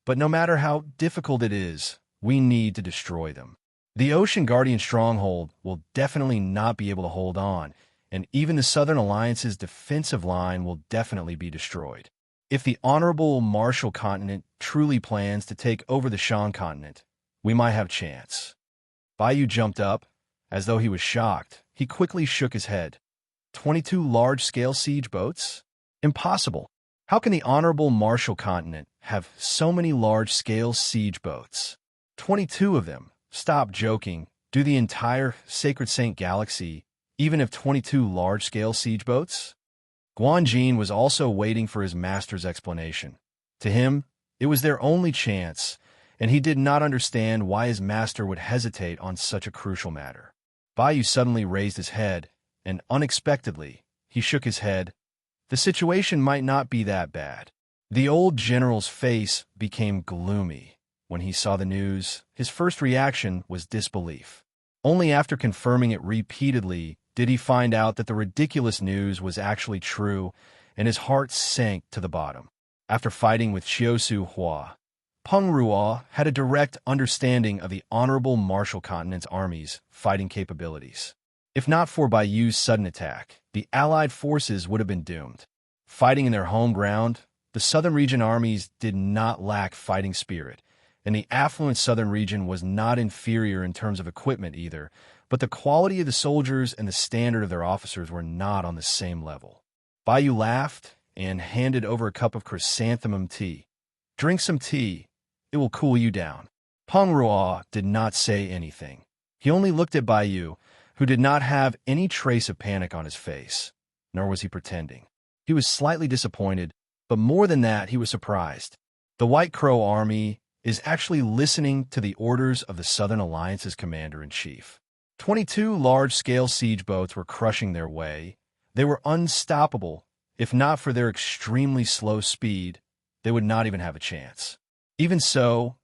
Speaker 1: But no matter how difficult it is, we need to destroy them. The Ocean Guardian stronghold will definitely not be able to hold on, and even the Southern Alliance's defensive line will definitely be destroyed. If the Honorable Marshall Continent truly plans to take over the Shan Continent, we might have a chance. Bayou jumped up, as though he was shocked. He quickly shook his head. 22 large-scale siege boats? Impossible. How can the Honorable Marshall Continent have so many large-scale siege boats? 22 of them. Stop joking. Do the entire Sacred Saint Galaxy even have 22 large-scale siege boats? Guanjin was also waiting for his master's explanation. To him, it was their only chance, and he did not understand why his master would hesitate on such a crucial matter. Bayou suddenly raised his head, and unexpectedly, he shook his head. The situation might not be that bad. The old general's face became gloomy. When he saw the news, his first reaction was disbelief. Only after confirming it repeatedly did he find out that the ridiculous news was actually true, and his heart sank to the bottom. After fighting with Chiaosu Hua, Peng Ruo had a direct understanding of the Honorable Marshall Continent's army's fighting capabilities. If not for Bayou's sudden attack, the Allied forces would have been doomed. Fighting in their home ground, the Southern Region armies did not lack fighting spirit, and the affluent Southern Region was not inferior in terms of equipment either, but the quality of the soldiers and the standard of their officers were not on the same level. Bayou laughed and handed over a cup of chrysanthemum tea. Drink some tea. It will cool you down. Peng Ruo did not say anything. He only looked at Bayou, who did not have any trace of panic on his face, nor was he pretending. He was slightly disappointed, but more than that, he was surprised. The White Crow Army is actually listening to the orders of the Southern Alliance's commander-in-chief. 22 large-scale siege boats were crushing their way. They were unstoppable. If not for their extremely slow speed, they would not even have a chance. Even so,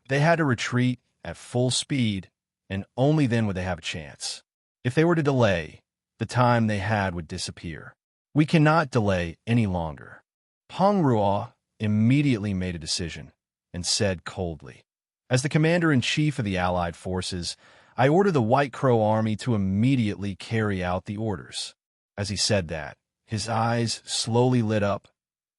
Speaker 1: they had to retreat at full speed, and only then would they have a chance. If they were to delay, the time they had would disappear. We cannot delay any longer. Peng Ruo immediately made a decision and said coldly, "As the commander-in-chief of the Allied forces, I order the White Crow Army to immediately carry out the orders." As he said that, his eyes slowly lit up.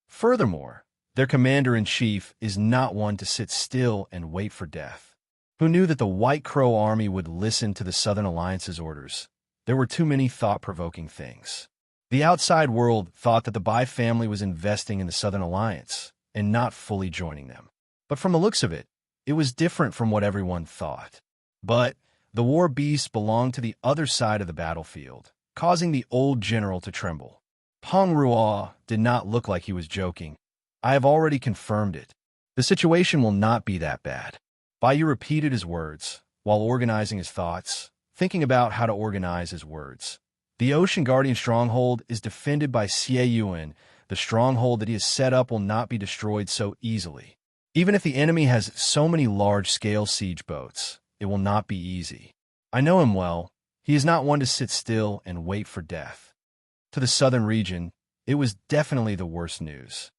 Speaker 1: Furthermore, their commander-in-chief is not one to sit still and wait for death. Who knew that the White Crow Army would listen to the Southern Alliance's orders? There were too many thought-provoking things. The outside world thought that the Bai family was investing in the Southern Alliance and not fully joining them. But from the looks of it, it was different from what everyone thought. But the war beast belonged to the other side of the battlefield, causing the old general to tremble. Peng Ruo did not look like he was joking. "I have already confirmed it. The situation will not be that bad." Bayou repeated his words, while organizing his thoughts, thinking about how to organize his words. The Ocean Guardian stronghold is defended by Xie Yuan. The stronghold that he has set up will not be destroyed so easily. Even if the enemy has so many large-scale siege boats, it will not be easy. I know him well. He is not one to sit still and wait for death. To the Southern Region, it was definitely the worst news.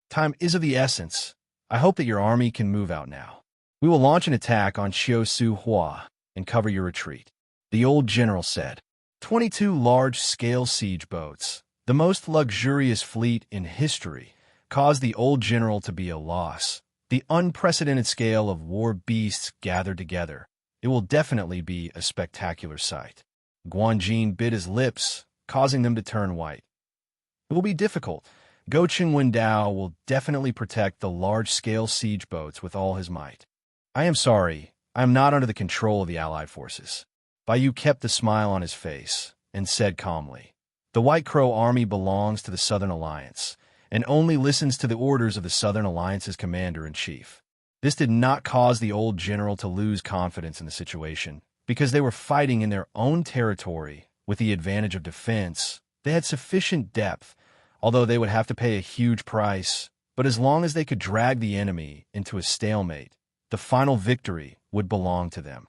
Speaker 1: "Time is of the essence. I hope that your army can move out now. We will launch an attack on Chiaosu Hua and cover your retreat," the old general said. 22 large-scale siege boats, the most luxurious fleet in history, caused the old general to be a loss. The unprecedented scale of war beasts gathered together. It will definitely be a spectacular sight. Guanjin bit his lips, causing them to turn white. It will be difficult. Gocheng Wendao will definitely protect the large-scale siege boats with all his might. "I am sorry, I am not under the control of the Allied forces." Bayou kept the smile on his face and said calmly, "The White Crow Army belongs to the Southern Alliance and only listens to the orders of the Southern Alliance's commander-in-chief." This did not cause the old general to lose confidence in the situation. Because they were fighting in their own territory with the advantage of defense, they had sufficient depth, although they would have to pay a huge price. But as long as they could drag the enemy into a stalemate, the final victory would belong to them.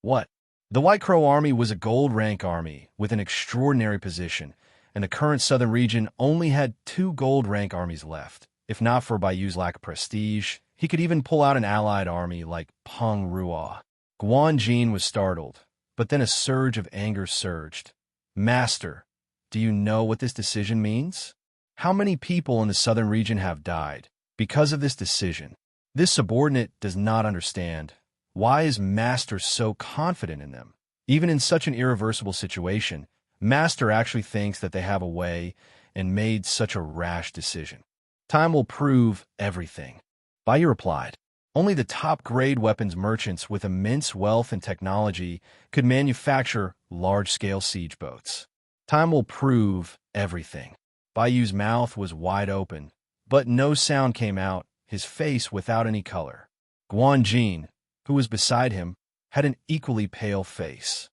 Speaker 1: What? The White Crow Army was a gold rank army with an extraordinary position, and the current Southern Region only had 2 gold rank armies left. If not for Bayou's lack of prestige, he could even pull out an allied army like Peng Ruo. Guan was startled, but then a surge of anger surged. Master, do you know what this decision means? How many people in the southern region have died because of this decision? This subordinate does not understand. Why is Master so confident in them? Even in such an irreversible situation, Master actually thinks that they have a way and made such a rash decision. Time will prove everything. Bai Yi replied. Only the top-grade weapons merchants with immense wealth and technology could manufacture large-scale siege boats. Time will prove everything. Bai Yu's mouth was wide open, but no sound came out, his face without any color. Guan, who was beside him, had an equally pale face.